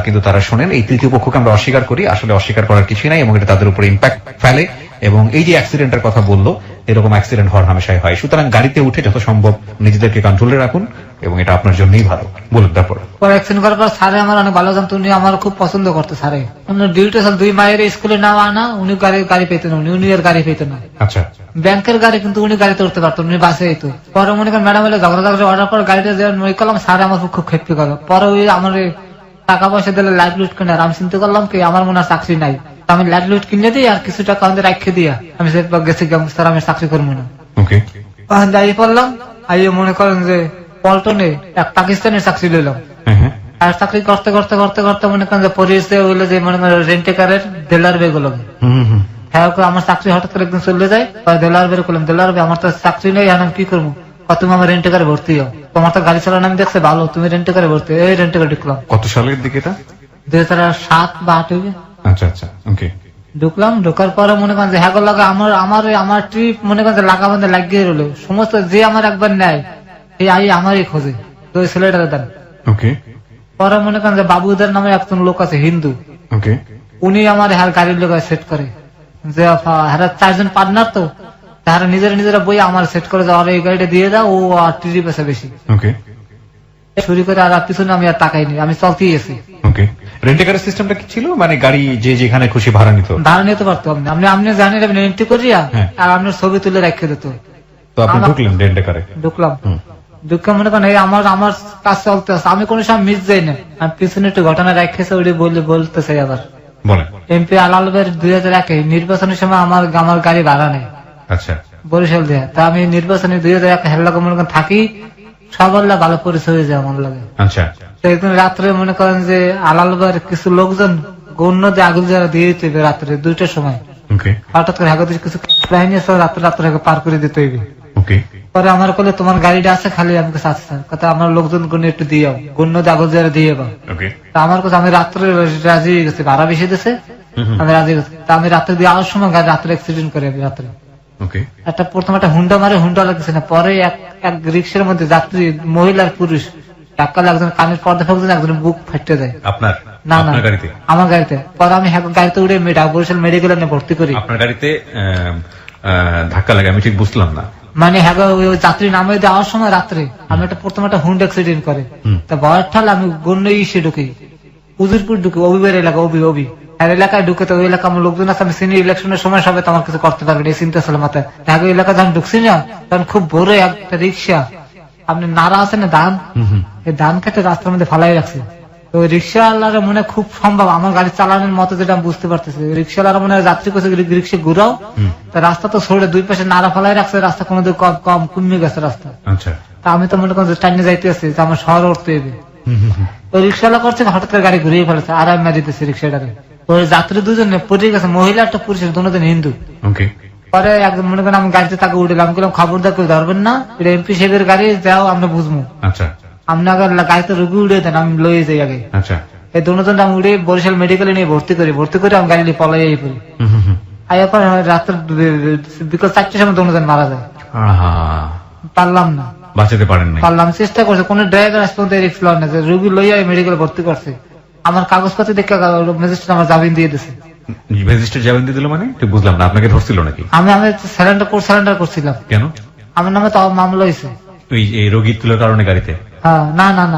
কিন্তু তারা শোনেন। এই তৃতীয় পক্ষকে আমরা অস্বীকার করি, আসলে অস্বীকার করার কিছুই নাই, এবং এটা তাদের উপরে ইম্প্যাক্ট ফেলে। এবং এই যে অ্যাক্সিডেন্টের কথা বললো, এরকম অ্যাক্সিডেন্ট হওয়ার হামেশাই হয়। সুতরাং গাড়িতে উঠে যত সম্ভব নিজেদেরকে কন্ট্রোলে রাখুন, এবং এটা আপনার জন্যই ভালো। বলুন তারপরে। পরে অ্যাক্সিডেন্ট করার পর স্যারে আমার অনেক ভালো জানতো, উনি আমার খুব পছন্দ করতো। স্যারে ডিউটি ছিল 2 মায়ের স্কুলে না আনা, উনি গাড়ি পেতেন, উনি এর গাড়ি পেতেন না, আচ্ছা ব্যাংকের গাড়ি, কিন্তু উনি গাড়িতে উঠতে পারতো, উনি বাসে যেত। পরে মনে করেন ম্যাডাম এলে ঝগড়া অর্ডার পর গাড়িটা মই করলাম, স্যার আমার খুব ক্ষেপি করলো। পরে ওই আমার টাকা পয়সা দিলে লাইট লুট কিনে, আর আমি চিন্তা করলাম কি আমার মনে হয় চাকরি নাই, তো আমি লাইট লুট কিনে দিই আর কিছু টাকা আমাদের রাখে দিয়া আমি গেছি, স্যার আমি চাকরি করবো না। ওকে। যাই পড়লাম, আইয়ে মনে করেন যে পল্টনে এক পাকিস্তানের চাকরি লইলাম। আর চাকরি করতে করতে করতে করতে মনে করেন যে পরিচে হইলো যে মনে করেন রেন্টেকারের দেলার বেগুলো। হ্যাঁ, আমার চাকরি হঠাৎ করে একদিন চলে যায়, দেলার বের করলাম, দেলার বে আমার তো চাকরি নেই, আমি কি করবো, তুমি আমার রেন্টেকারে ভর্তি হও, তোমার তো গাড়ি চালানো আমি দেখছি ভালো, তুমি রেন্টেকারে ভর্তি। এই রেন্টেকারে ঢুকলাম। কত সালের দিকে এটা? 2007 বা 8 হইবে। আচ্ছা আচ্ছা, ওকে। ঢুকলাম, ঢোকার পরে মনে করেন যে হ্যাঁ লাগা আমার ট্রিপ মনে করেন যে লাগা বান্ধে লাগিয়ে রইলো, সমস্ত যে আমার একবার নেয় এই আমারই খোঁজে, তো ওই ছেলেটা দেন। ওকে। পরে মনে করেন যে বাবুদের নামে একজন লোক আছে হিন্দু, ওকে। উনি আমার হ্যার গাড়ির লোক সেট করে, যে হ্যাঁ 4 জন পার্টনার, তো তারা নিজেরা বই আমার সেট করে যে এই গাড়িটা দিয়ে দাও, ও আর ট্রিপ আছে বেশি। ওকে। শুরু করে আর পিছনে আমি আর তাকাইনি, আমি চলতেই গেছি। ওকে। রেন্টেকারের সিস্টেমটা কি ছিল? মানে গাড়ি যে যেখানে খুশি ভাড়া নিত? ভাড়া নিতে পারতো আপনি জানেন, আপনি এন্ট্রি করিয়া আর আপনার ছবি তুলে রেখে দিত। তো আপনি ঢুকলেন রেন্টেকারে? ঢুকলাম, ঢুকে মনে করেন আমার কাজ চলতে আছে, আমি কোনো সময় মিস যাই না, আমি পিছনে একটু ঘটনা রেখেছে ওই বলতে চাই। আবার বলেন। এমপি আলালবের 2001 নির্বাচনের সময় আমার গাড়ি ভাড়া নেই। আচ্ছা। বরিশাল দিয়ে, তা আমি নির্বাচনে 2001 হেল্লা মনে করেন থাকি, সবার ভালো পরিচয় হয়ে যায় আমার লাগে। আচ্ছা। একদিন রাত্রে মনে করেন যে আলালবের কিছু লোকজন গণ্য দিয়ে আগুন যারা দিয়ে দিতে রাত্রে 2টার সময়, হঠাৎ করে হাগা কিছু বাহিনী আছে, রাত্রে পার করে দিতে হইবে। পরে আমার কলে তোমার গাড়িটা আছে খালি, আমি কাছে আছে স্যার, কথা আমার লোকজন গণ্য একটু দিয়ে গণ্য দিয়ে আগুন যারা দিয়ে আমার কাছে, আমি রাত্রে রাজি হয়ে গেছি, ভাড়া বেশি দিছে, আমি রাজি গেছি। তা আমি রাত্রে দিয়ে আসার সময় গাড়ি রাত্রে অ্যাক্সিডেন্ট করে, আমি রাত্রে প্রথম একটা হুন্ডা মারে, হুন্ডা লাগছে না, পরে এক রিক্সার মধ্যে যাত্রী মহিলার পুরুষ ধাক্কা একজন কানের পর্দা ফাঁকছেন, একজন বুক ফাটতে যায়। আপনার? না না, আমার গাড়িতে। পরে আমি গাড়িতে উঠে বরিশাল মেডিকেল ভর্তি করি। আপনার গাড়িতে ধাক্কা লাগে? আমি ঠিক বুঝলাম না। মানে যাত্রী নামে দেওয়ার সময় রাত্রে আমি প্রথম একটা হুন্ডা অ্যাক্সিডেন্ট করে, তা ভয়ের ঠাল আমি গণ্য ইসে ঢুকি, উজিরপুর ঢুকি, অবিবের এলাকা, অবি আর এলাকায় ঢুকে, তো ওই এলাকা আমার লোকজন আছে, আমি সিনিয়র ইলেকশনের সময় সবাই তো আমার কিছু করতে পারবে, এই চিন্তা ছিল মাথায়। ঢাকা এলাকা যখন ঢুকছি না, তখন খুব ভোরে একটা রিক্সা, আপনি নাড়া আছে না ধান, এই ধান খেতে রাস্তার মধ্যে ফালাই রাখছে। তো ওই রিক্সাওয়ালারা মনে খুব সম্ভব আমার গাড়ি চালানোর মতো, যেটা আমি বুঝতে পারতেছি, রিক্সাওয়ালারা মনে যাত্রী করছে রিক্সা ঘুরাও, তা রাস্তা তো সরে 2 পাশে নাড়া ফালাই রাখছে, রাস্তা কোনো কম কমে গেছে রাস্তা। তা আমি তো মনে করেন টাইনে যাইতে আসছি, আমার শহর উঠতে হবে। ওই রিক্সাওয়ালা করছে, হঠাৎ করে গাড়ি ঘুরিয়ে ফেলেছে, আর আমি মারি দিতেছি রিক্সাটাকে। ওই যাত্রী 2 জন পড়ে গেছে, মহিলা একটা পুরুষ, দুজন হিন্দু। পরে একদম মনে করেন আমি গাড়িতে তাকে উঠলাম, খবরদার কেউ ধরবেন না, এটা এমপি সাহেবের গাড়ি, যাও আমরা বুঝবো, আপনি আগে গাড়িতে রুগী উড়ে দেন, আমি লয়ে যাই আগে। এই দুজন আমি উড়ে বরিশাল মেডিকেলে নিয়ে ভর্তি করে আমি গাড়ি পলাই পড়ি। আয়ার রাত্রে বিকেল 4টার সময় দুজন মারা যায়। পারলাম না, বাঁচাতে পারেন না? পারলাম, চেষ্টা করছে, কোন ড্রাইভার আসতে রিক্স লয় না, যে রুগী লইয়া মেডিকেলে ভর্তি করছে। আমার কাগজপত্র দেখে ম্যাজিস্ট্রেট আমার জামিন দিয়ে দিছে। ম্যাজিস্ট্রেট জামিন দিয়ে দিল মানে? ঠিক বুঝলাম না, আপনাকে ধরছিল নাকি? আমি সারেন্ডার করছিলাম। কেন? আমার নামে তো মামলা হয়েছে এই রোগী তুলার কারণে গাড়িতে? হ্যাঁ, না না না,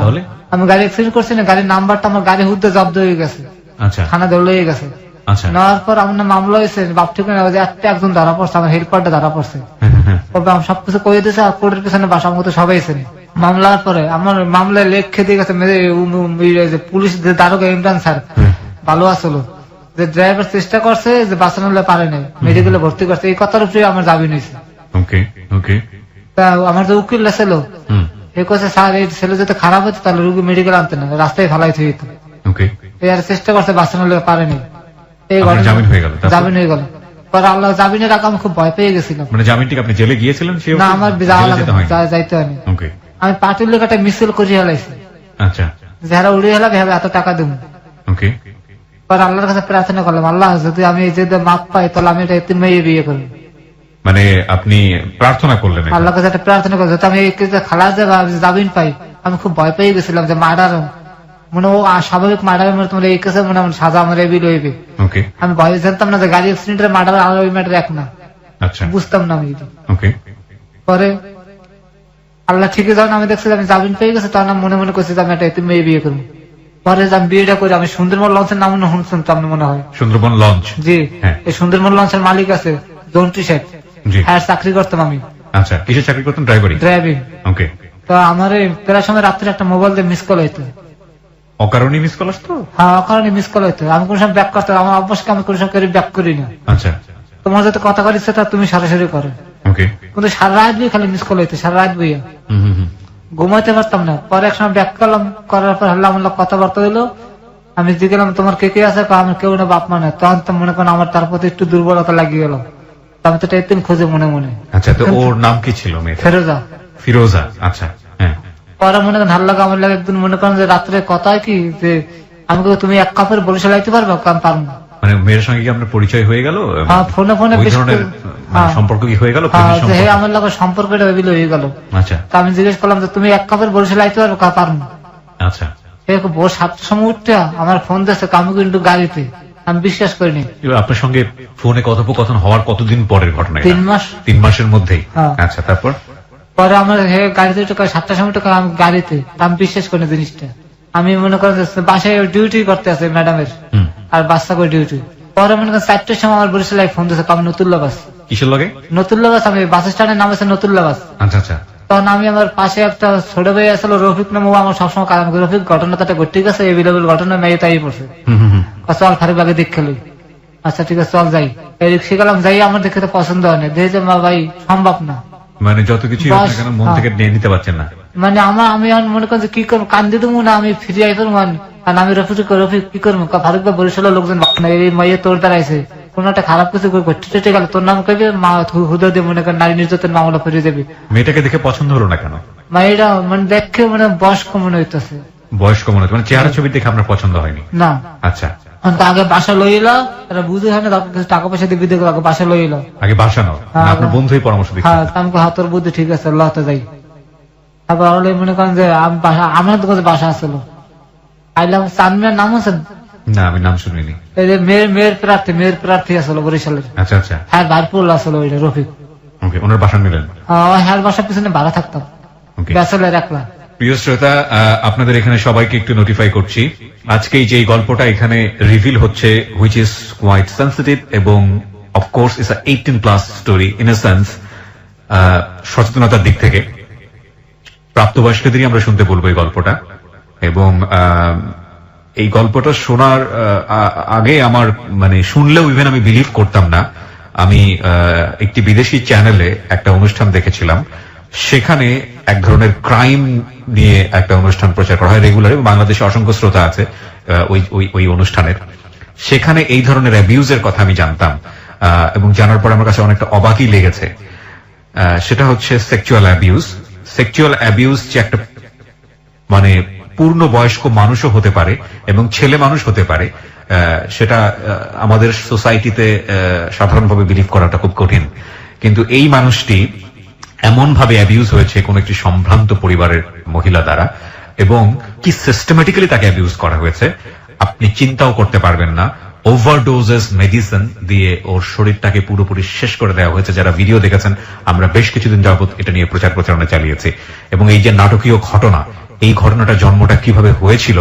আমি গাড়ি অ্যাক্সিডেন্ট করছি না, গাড়ির নাম্বারটা আমার গাড়ি হুদ্দে জব্দ হয়ে গেছে, থানা ধরে লয়ে গেছে। নেওয়ার পর আমার মামলা হয়েছে, বাপ ঠিক একজন ধরা পড়ছে, আমার হেডকোয়ার্টার ধরা পড়ছে, আমি সবকিছু করে দিয়েছে, আর কোর্টের পিছনে বাসার মতো সবাই এসেনি। মামলার পরে আমার মামলায় লেখে দিয়ে গেছে পুলিশ দারোগা ইমরান স্যার, ভালো আসলো, যে ড্রাইভার চেষ্টা করছে, যে বাঁচানোর পারে নাই, মেডিকেলে ভর্তি করছে, এই কথার উপরে আমার জামিন হয়েছে। তা আমার যে উকিল ছিল, এ কথা স্যার এই ছেলে যদি খারাপ হতো তাহলে রুগী মেডিকেল আনতে না, রাস্তায় ফেলাই থুই দিত, চেষ্টা করছে, বাঁচানোর পারেনি, এই জামিন হয়ে গেল। পরে আল্লাহ জামিনের আগে আমি খুব ভয় পেয়ে গেছিলাম। মানে জামিন ঠিক আপনি জেলে গিয়েছিলেন? না, আমার যাইতে হয়নি, আমি পার্টির লোক একটা মিছিল করিয়ে হেলাইছি, যারা উড়িয়ে হেলাবে এত টাকা দেবো। পরে আল্লাহর কাছে প্রার্থনা করলাম, আল্লাহ যদি আমি এই যে মাপ পাই তাহলে আমি এটা 3 মেয়ে বিয়ে করবো। মানে আপনি প্রার্থনা করলেন? আল্লাহর কাছে একটা প্রার্থনা করলাম, যাতে আমি খালাস জামিন পাই। আমি খুব ভয় পেয়ে গেছিলাম যে মার্ডার মানে ও স্বাভাবিক মার্ডারের মধ্যে তোমার এই কেসে মনে আমার সাজা আমার এবিল হইবে। আমি ভয় জানতাম না যে গাড়ি অ্যাক্সিডেন্টের মার্ডার আর ওই ম্যাটার এক না, বুঝতাম না আমি। পরে আল্লাহ ঠিকই যখন আমি দেখছি যে আমি জামিন পেয়ে গেছে, তখন আমি মনে মনে করছি যে আমি একটা এতিম মেয়ে বিয়ে করবো। পরে যে আমি বিয়েটা করি, আমি সুন্দরবন লঞ্চের নাম শুনছেন তো আপনি মনে হয়? সুন্দরবন লঞ্চ, জি। হ্যাঁ। এই সুন্দরবন লঞ্চের মালিক আছে জন্টু শেখ, জি। হ্যাঁ চাকরি করতাম আমি। আচ্ছা, কিসের চাকরি করতেন? ড্রাইভিং। ওকে। তো আমার এই প্রায় সময় রাত্রে একটা মোবাইল দিয়ে মিস কল হইতো। অকারণে মিস কল আসতো? হ্যাঁ, অকারণে মিস কল হইতো। আমি কোন সময় ব্যাক করতাম, আমার অবশ্যই আমি কোন সময় ব্যাক করি না। আচ্ছা। তোমার যাতে কথা করিস তা তুমি সরাসরি করো। ওকে। কিন্তু সারা রাত বই খালি মিস কল হইতো, সারা রাত বইয়া ঘুমাইতে পারতাম না। পরে এক সময় ব্যাক করলাম, করার পর হাল্লা মাল্লা কথাবার্তা হইলো। আমি জিজ্ঞাসলাম তোমার কে কে আছে? আমার কেউ না, বাপ মা না। তখন তো মনে করেন আমার তার প্রতি একটু দুর্বলতা লাগিয়ে গেল। আমি তো এতিম খুঁজে মনে মনে। আচ্ছা, তো ওর নাম কি ছিল? ফেরোজা। ফিরোজা, আচ্ছা, হ্যাঁ। পরে মনে করেন হাল্লা আমার লাগে একদিন মনে করেন যে রাত্রে কথা হয় কি যে আমি তুমি এক কাপের বরিশাল লাইতে পারবো? আমি পারবো না। মানে মেয়ের সঙ্গে কি আপনার পরিচয় হয়ে গেল? হ্যাঁ, ফোনে ফোনে ওই ধরনের সম্পর্ক কি হয়ে গেল? আমার লাগে সম্পর্কটা হয়ে গেল। আচ্ছা। তা আমি জিজ্ঞেস করলাম যে তুমি এক কাপের বরিশাল লাইতে পারবো? পারবো না। আচ্ছা। ভোর 7টার সময় উঠতে আমার ফোন দিচ্ছে আমি কিন্তু গাড়িতে। আমি বিশ্বাস করিনি। আপনার সঙ্গে ফোনে কথোপকথন হওয়ার কতদিন পরের ঘটনা? 3 মাস। 3 মাসের মধ্যেই? হ্যাঁ। আচ্ছা, তারপর? পরে আমার গাড়িতে 7টার সময় আমি গাড়িতে, আমি বিশ্বাস করিনি জিনিসটা। আমি মনে করেন বাসায় ডিউটি করতে আছে ম্যাডামের, আর বাচ্চা করে ডিউটি। পরে মনে করেন 4টার সময় আমার বরিশাল ফোন দিচ্ছে আমি নতুল্লা বাস। কিসের লগে? নতুল্লা বাস। আমি বাস স্ট্যান্ডের নাম আছে নতুল্লা বাস। আচ্ছা আচ্ছা। তখন আমি আমার পাশে একটা ছোট ভাই আসলো রফিক নাম, আমার সবসময় কারণ রফিক ঘটনাটা ঠিক আছে, এভেলেবল ঘটনা মেয়ে তাই পড়ছে। চল ফারুক আগে দেখে লই। আচ্ছা ঠিক আছে চল যাই। এই রিক্সা গেলাম, যাই আমার দেখে তো পছন্দ হয় না, দেখে যে মা ভাই সম্ভব না। মানে যত কিছু মন থেকে নিয়ে নিতে পারছেন না? মানে আমি মনে করি কি করবো, কান্দি দেবো না, আমি ফিরে আইব মানে। আর আমি রফিক কি করবো, ফারুক ভাই বরিশালের লোকজন এই মাইয়ে তোর দাঁড়াইছে, কোন একটা খারাপ কিছু ঘটে গেল, তোর নাম কইবে মা হুদা দিয়ে মনে করেন নারী নির্যাতন মামলা করে দেবে। মেয়েটাকে দেখে পছন্দ হলো না কেন? মেয়েটা মানে দেখে মানে বয়স্ক মনে হইতেছে। বয়স্ক মনে হচ্ছে, মানে চেহারা ছবি দেখে আপনার পছন্দ হয়নি? না। আচ্ছা। আগে বাসা লইলা, তারা বুঝে হয় না, টাকা পয়সা দিয়ে বিদে আগে বাসা লইলা। আগে বাসা নাও, আপনার বন্ধুই পরামর্শ দিচ্ছে? হ্যাঁ, আমি হাতের বুদ্ধি ঠিক আছে, লতে যাই। তারপর মনে করেন যে আমার দোকানে বাসা আসলো, আইলাম। চানমিয়ার নাম আছে? না, আমি নাম শুনিনি। এই যে মেয়ের প্রার্থী আসলো বরিশালের। আচ্ছা আচ্ছা। হ্যাঁ, ভারপুর আসলো ওইটা রফিক। ওকে, ওনার বাসা নিলেন? হ্যাঁ, বাসার পিছনে ভাড়া থাকতাম, ব্যাচেলর একলা। প্রিয় শ্রোতা, আপনাদের এখানে সবাইকে একটু নোটিফাই করছি, আজকেই যে গল্পটা এখানে রিভিল হচ্ছে, হুইচ ইজ কোয়াইট সেন্সিটিভ এবং of course it's 18+ story in a sense. সচেতনতার দিক থেকে প্রাপ্তবয়স্কদেরই আমরা শুনতে বলবো এই গল্পটা। এবং এই গল্পটা শোনার আগে আমার মানে শুনলেও ইভেন আমি বিলিভ করতাম না। আমি একটি বিদেশি চ্যানেলে একটা অনুষ্ঠান দেখেছিলাম, সেখানে এক ধরনের ক্রাইম নিয়ে একটা অনুষ্ঠান প্রচার করা হয় রেগুলার, এবং বাংলাদেশে অসংখ্য শ্রোতা আছে ওই অনুষ্ঠানের। সেখানে এই ধরনের অ্যাবিউজের কথা আমি জানতাম, এবং জানার পর আমার কাছে অনেকটা অবাকই লেগেছে। সেটা হচ্ছে সেক্সুয়াল অ্যাবিউজ। সেক্সুয়াল অ্যাবিউজ যে একটা মানে পূর্ণ বয়স্ক মানুষও হতে পারে এবং ছেলে মানুষ হতে পারে, সেটা আমাদের সোসাইটিতে সাধারণভাবে বিলিভ করাটা খুব কঠিন। কিন্তু এই মানুষটি এমন ভাবে অ্যাবিউজ হয়েছে কোন একটি সম্ভ্রান্ত পরিবারের মহিলা দ্বারা, এবং কি সিস্টেমেটিক্যালি তাকে অ্যাবিউজ করা হয়েছে আপনি চিন্তাও করতে পারবেন না। ওভারডোজেস মেডিসিন দিয়ে ওর শরীরটাকে পুরোপুরি শেষ করে দেওয়া হয়েছে। যারা ভিডিও দেখেছেন, আমরা বেশ কিছুদিন যাবত এটা নিয়ে প্রচারণা চালিয়েছি। এবং এই যে নাটকীয় ঘটনা, এই ঘটনাটা জন্মটা কিভাবে হয়েছিল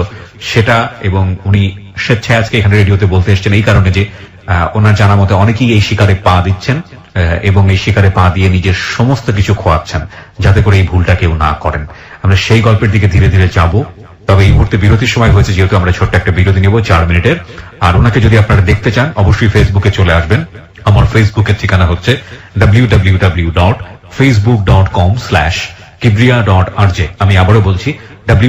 সেটা, এবং উনি স্বেচ্ছায় আজকে এখানে রেডিওতে বলতে এসেছেন এই কারণে যে ওনার জানা মতে অনেকেই এই শিকারে পা দিচ্ছেন, এবং এই শিকারে পা দিয়ে নিজের সমস্ত কিছু খোয়াচ্ছেন, যাতে করে এই ভুলটা কেউ না করেন। আমরা সেই গল্পের দিকে ধীরে ধীরে যাব। তবে এই মুহূর্তে বিরতির সময় হয়েছে, যেহেতু আমরা ছোট্ট একটা বিরতি নেব 4 মিনিটের। আর ওনাকে যদি আপনারা দেখতে চান, অবশ্যই ফেসবুকে চলে আসবেন। আমার ফেসবুকের ঠিকানা হচ্ছে www.facebook.com/kibriya.rj। আমি আবারও বলছি,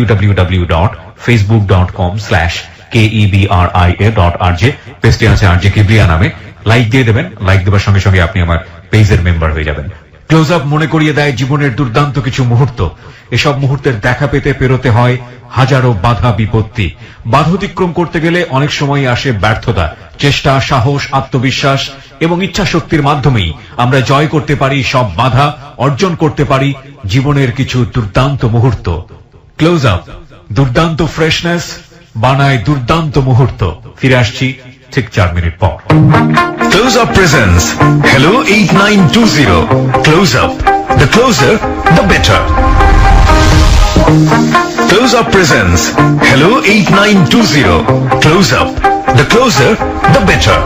www.facebook.com/KEBRIA.RJ। পেজটি আছে RJ কিবরিয়া নামে। লাইক দিয়ে দেবেন, লাইক দেওয়ার সঙ্গে সঙ্গে আপনি আমার পেজের মেম্বার হয়ে যাবেন। ক্লোজ আপ মনে করিয়ে দেয় জীবনের দুর্দান্ত কিছু মুহূর্ত। এসব মুহূর্তের দেখা পেতে পেরোতে হয় হাজারো বাধা বিপত্তি। বাধা অতিক্রম করতে গেলে অনেক সময় আসে ব্যর্থতা। চেষ্টা, সাহস, আত্মবিশ্বাস এবং ইচ্ছা শক্তির মাধ্যমেই আমরা জয় করতে পারি সব বাধা, অর্জন করতে পারি জীবনের কিছু দুর্দান্ত মুহূর্ত। ক্লোজ আপ দুর্দান্ত ফ্রেশনেস বানায় দুর্দান্ত মুহূর্ত। ফিরে আসছি ঠিক 4 মিনিট পর। Close Up presents Hello 8920. Close Up. The closer, the better. Close Up presents Hello 8920. Close Up. The closer, the better.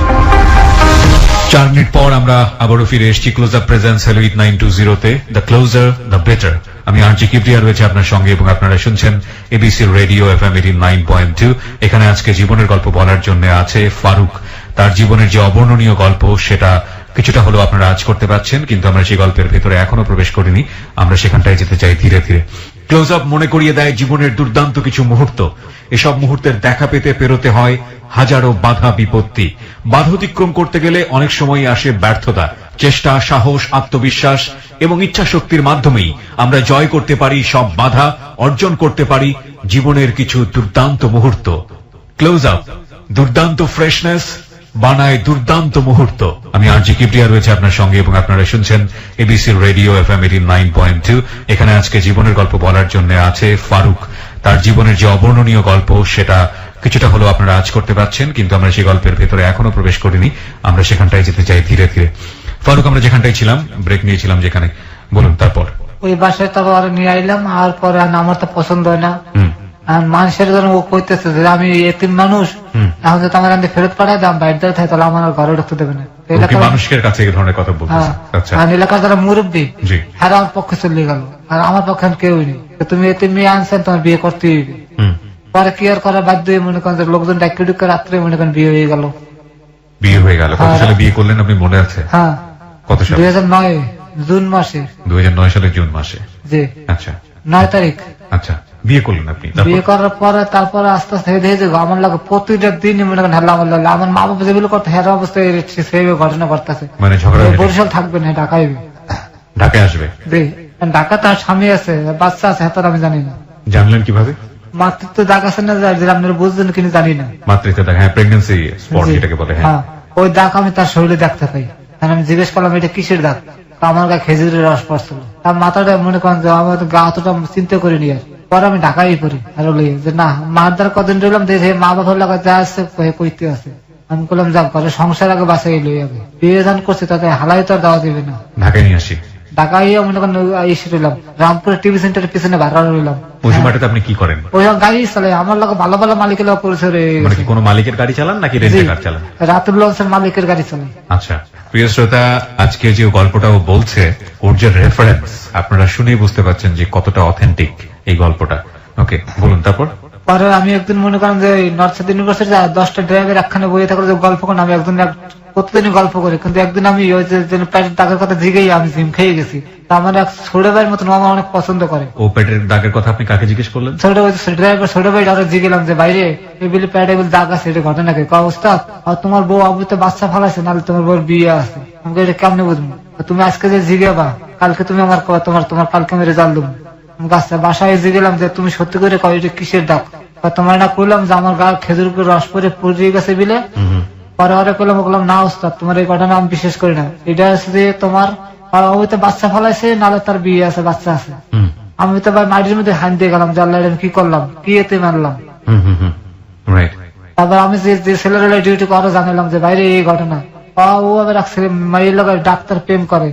4 minute পর আমরা আবারও ফিরে এসেছি ক্লোজ আপ প্রেজেন্স হ্যালো 8920 তে দ্য ক্লোজার দ্য বেটার। আমি আরজি কিবরিয়া রয়েছে আপনার সঙ্গে এবং আপনারা শুনছেন এবিসি রেডিও এফএম 89.2। এখানে আজকে জীবনের গল্প বলার জন্য আছে ফারুক। তার জীবনের যে অবর্ণনীয় গল্প সেটা কিছুটা হলেও আপনারা আজ করতে পারছেন, কিন্তু আমরা সেই গল্পের ভেতরে এখনো প্রবেশ করিনি। আমরা সেখানটায় যেতে চাই ধীরে ধীরে। ক্লোজ আপ মনে করিয়ে দেয় জীবনের দুর্দান্ত কিছু মুহূর্ত। এসব মুহূর্তের দেখা পেতে পেরোতে হয় হাজারো বাধা বিপত্তি। বাধা অতিক্রম করতে গেলে অনেক সময় আসে ব্যর্থতা। চেষ্টা, সাহস, আত্মবিশ্বাস এবং ইচ্ছা শক্তির মাধ্যমেই আমরা জয় করতে পারি সব বাধা, অর্জন করতে পারি জীবনের কিছু দুর্দান্ত মুহূর্ত। ক্লোজ আপ দুর্দান্ত ফ্রেশনেস বানায় দুর্দান্ত মুহূর্ত। আমি আরজি কিবরিয়া রয়েছে আপনার সঙ্গে এবং আপনারা শুনছেন এবিসি রেডিও এফএম 89.2। এখানে আজকে জীবনের গল্প বলার জন্য আছে ফারুক। তার জীবনের যে অবর্ণনীয় গল্প সেটা কিছুটা হলেও আপনারা আজ করতে পারছেন, কিন্তু আমরা সেই গল্পের ভেতরে এখনো প্রবেশ করিনি। আমরা সেখানটায় যেতে চাই ধীরে ধীরে। ফারুক, আমরা যেখানটায় ছিলাম, ব্রেক নিয়েছিলাম যেখানে, বলুন তারপর। ওই বাসায় তারপর নিয়ে আইলাম, আর পরে আমার তো পছন্দ হয় না। আর মানুষের জন্য ও কইতেছে যে আমি এতিম মানুষ, এখন যদি আমার কাছে ফেরত পাঠায় দাম বাইরে দেওয়া থাকে তাহলে আমার আর ঘরে ঢুকতে দেবে না। মানুষের কাছে এই ধরনের কথা বলতেছে। আচ্ছা, আর এলাকার যারা মুরব্বী জি, হ্যাঁ আমার পক্ষে চলে গেল, আর আমার পক্ষে কেউই নেই। তুমি এতিম মেয়ে আনছেন, তোমার বিয়ে করতে হইবে। পরে কি আর করা বাধ্য হয়ে মনে করেন লোকজন ডাকি ঢুকে রাত্রে মনে করেন বিয়ে হয়ে গেল। বিয়ে হয়ে গেল? কত সালে বিয়ে করলেন আপনি মনে আছে? হ্যাঁ, কত সালে? 2009 জুন মাসে। 2009 সালের জুন মাসে? জি। আচ্ছা, 9 তারিখ আচ্ছা, বিয়ে করলেন আপনি? বিয়ে করার পরে তারপরে আস্তে আস্তে দেখে আমার লাগে প্রতিটা দিন মনে করেন হেলা আমার লাগে। আমার মা বাবা যেগুলো করতে হেরা অবস্থায় সেইভাবে ঘটনা করতেছে। মানে ঝগড়া? বরিশাল থাকবে না, ঢাকায় ঢাকায় আসবে? জি, ঢাকা তার স্বামী আছে, বাচ্চা আছে, হেতার আমি জানি না। জানলেন কিভাবে? মাতৃত্ব দাগ আছে না, যে আপনারা বুঝছেন কিনা জানি না। মাতৃত্ব দাগ, হ্যাঁ, প্রেগন্যান্সি স্পট যেটাকে বলে। হ্যাঁ, ওই দাগ আমি তার শরীরে দেখতে পাই। আমি জিজ্ঞেস করলাম এটা কিসের দাগ, আমার গায়ে খেজুরের রস পড়ছিল। তার মাথাটা মনে করেন যে আমার গা অতটা চিন্তা করিনি। আর পরে আমি ঢাকায় পড়ি আর যে না মার দ্বারা কদিন রইলাম, দেখে মা বাবার লাগা যা আছে কইতে আছে। আমি বললাম যাক ঘরে সংসার আগে বাঁচাই লই, আগে বিয়ে দান করছে তাতে হালাই তো আর দেওয়া দিবে না। ঢাকায় নিয়ে আসি। ঢাকায় মনে করেন এসে রইলাম, রামপুরের টিভি সেন্টারের পিছনে ভাড়া রইলাম। ওই সময়টাতে আপনি কি করেন? ওই গাড়ি চালাই, আমার লাগে ভালো ভালো মালিকের লোক পরিচয় রয়ে মানে গেছে। কি কোনো মালিকের গাড়ি চালান নাকি রেন্টের কার চালান? রাতুল লঞ্চের মালিকের গাড়ি চালাই। আচ্ছা, প্রিয় শ্রোতা, আজকে যে গল্পটা ও বলছে ওর যে রেফারেন্স আপনারা শুনেই বুঝতে পারছেন যে কতটা অথেন্টিক এই গল্পটা। ওকে, বলুন তারপর। পরে আমি একদিন মনে করেন যে নর্থ সাউথ ইউনিভার্সিটি 10টা ড্রাইভের একখানে বইয়ে থাকলে যে গল্প করেন, আমি একদিন প্রতিদিনই গল্প করি। কিন্তু একদিন আমি ওই যে পেটের দাগের কথা জিগেই আমি জিম খেয়ে গেছি। তা আমার এক ছোট ভাইয়ের মতন আমার অনেক পছন্দ করে। ও পেটের দাগের কথা আপনি কাকে জিজ্ঞেস করলেন? ছোট ড্রাইভার ছোট ভাই আরো জিগেলাম যে বাইরে এই বিলে পেটে দাগ আছে, এটা ঘটনা কি অবস্থা? আর তোমার বউ আবুতে বাচ্চা ফালাইছে, নাহলে তোমার বউর বিয়ে আছে। আমাকে এটা কেমনে বুঝবো? তুমি আজকে যে জিগেবা, কালকে তুমি আমার তোমার কালকে আমি রেজাল্ট দেবো। গাছটা বাসায় জিগেলাম যে তুমি সত্যি করে কয় এটা কিসের দাগ? তোমার না করলাম যে আমার গা খেজুর রস পরে পুড়িয়ে গেছে বিলে। পরে ওরা করলাম না ওস্তাদ, তোমার এই ঘটনা আমি বিশ্বাস করি না। এটা হচ্ছে যে তোমার হয়তো বাচ্চা ফলাইছে, নাহলে তার বিয়ে আছে, বাচ্চা আছে। আমি তো ভাই মাটির মধ্যে হান দিয়ে গেলাম, জানলা কি করলাম, কি এতে মারলাম। তারপর আমি যে ছেলের ডিউটি করে জানালাম যে বাইরে এই ঘটনা। ও আবার এক ছেলে মায়ের লোক ডাক্তার প্রেম করে।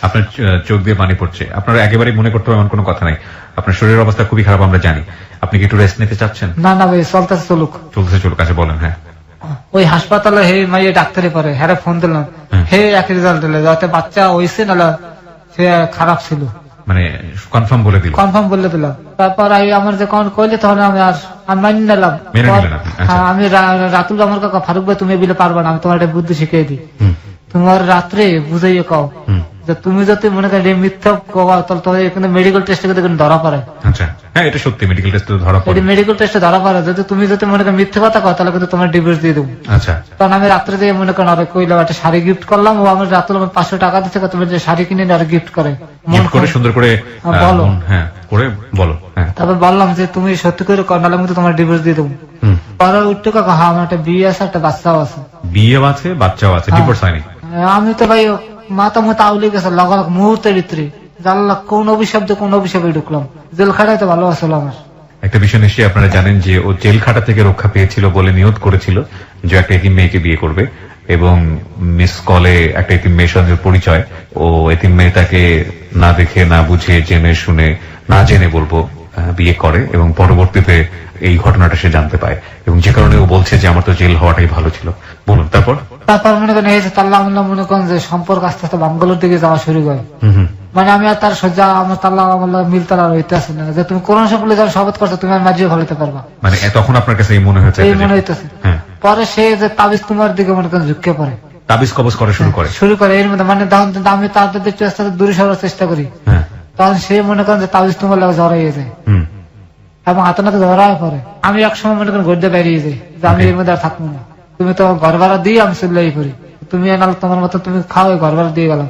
আপনার চোখ দিয়ে পানি পড়ছে। আপনারা একেবারেই মনে করতে এমন কোনো কথা নাই। আপনার শরীরের অবস্থা খুবই খারাপ, আমরা জানি। আপনি কি একটু রেস্ট নিতে চাচ্ছেন? না না ভাই, চলতেছে চলুক। চলতেছে চলুক, কাছে বলেন। হ্যাঁ, ওই হাসপাতালে হে মাইয়ে ডাক্তারি পরে, হ্যাঁ ফোন দিলাম, হে এক রেজাল্ট দিলে যাতে বাচ্চা হয়েছে, নাহলে সে খারাপ ছিল। মানে কনফার্ম বলে দিল? কনফার্ম বলে দিলাম। তারপর আমার যখন কইলে তখন আমি আর মানি নিলাম। আমি রাতুল আমার কাকা ফারুক ভাই তুমি বিলে পারবা না, আমি তোমার একটা বুদ্ধি শিখিয়ে দিই। তোমার রাত্রে বুঝাইয়ে কও যে তুমি যদি মনে করেন মিথ্যা তাহলে তোমার এখানে মেডিকেল টেস্টে ধরা পড়ে। আচ্ছা, হ্যাঁ, এটা সত্যি, মেডিকেল টেস্টে ধরা পড়ে। মেডিকেল টেস্টে ধরা পড়ে যদি তুমি যদি মনে করেন মিথ্যা কথা কও, তাহলে কিন্তু তোমার ডিভোর্স দিয়ে দেবো। আচ্ছা, তখন আমি রাত্রে দিয়ে মনে করেন আরে কইলাম একটা শাড়ি গিফট করলাম। ও আমার রাতুল আমার 500 টাকা দিচ্ছে, তুমি যে শাড়ি কিনে আর গিফট করে সুন্দর করে বলো। হ্যাঁ, করে বলো। তারপর বললাম যে তুমি সত্যি করে কর, নাহলে কিন্তু তোমার ডিভোর্স দিয়ে দেবো। পরে উঠতে কাকা হ্যাঁ আমার একটা বিয়ে আছে, একটা বাচ্চাও আছে। বিয়ে আছে, বাচ্চাও আছে, ডিভোর্স হয়নি? আমি তো ভাই মাথা মতো আউলে গেছে লগা মুহূর্তের ভিতরে। জানলা কোন অভিশাপে ঢুকলাম। জেল খাটাই তো ভালো আসলো আমার। একটা বিষয় নিশ্চয়ই আপনারা জানেন যে ও জেল খাটা থেকে রক্ষা পেয়েছিল বলে নিয়ত করেছিল যে একটা এতিম মেয়েকে বিয়ে করবে, এবং মিস কলে একটা এতিম মেয়ের সঙ্গে পরিচয়। ও এতিম মেয়েটাকে না দেখে না বুঝে জেনে শুনে না জেনে বলবো বিয়ে করে এবং পরবর্তীতে এই ঘটনাটা সে জানতে পায় এবং যে কারণে ও বলছে যে আমার তো জেল হওয়াটাই ভালো ছিল। বলুন তারপর। তারপর মনে করেন এই যে তাল্লা আমল্লা মনে করেন যে সম্পর্ক আস্তে আস্তে বাঙ্গালোর দিকে যাওয়া শুরু করে। মানে আমি আর তার সজ্জা আমার তাল্লা আমল্লা মিল তালা হইতে আসে না যে তুমি কোরআন সকলে যারা শপথ করছো তুমি আর মাঝিয়ে ফেলতে পারবা, মানে তখন আপনার কাছে এই মনে হয়েছে? এই মনে হইতেছে। পরে সে যে তাবিজ তোমার দিকে মনে করেন ঝুঁকে পড়ে, তাবিজ কবজ করে শুরু করে এর মধ্যে মানে আমি তাদের একটু আস্তে আস্তে দূরে সরার চেষ্টা করি, তখন সে মনে করেন যে তাবিজ তোমার লাগে জড়াইয়ে যায় এবং হাতে নাতে ধরায় পরে। আমি একসময় মনে করেন গড়িয়ে বেরিয়ে যাই যে আমি এর মধ্যে আর থাকবো না, তুমি তো ঘর ভাড়া দিয়ে আমি চলে পড়ি, তুমি এনাল তোমার মতো তুমি খাও, ঘর ভাড়া দিয়ে গেলাম।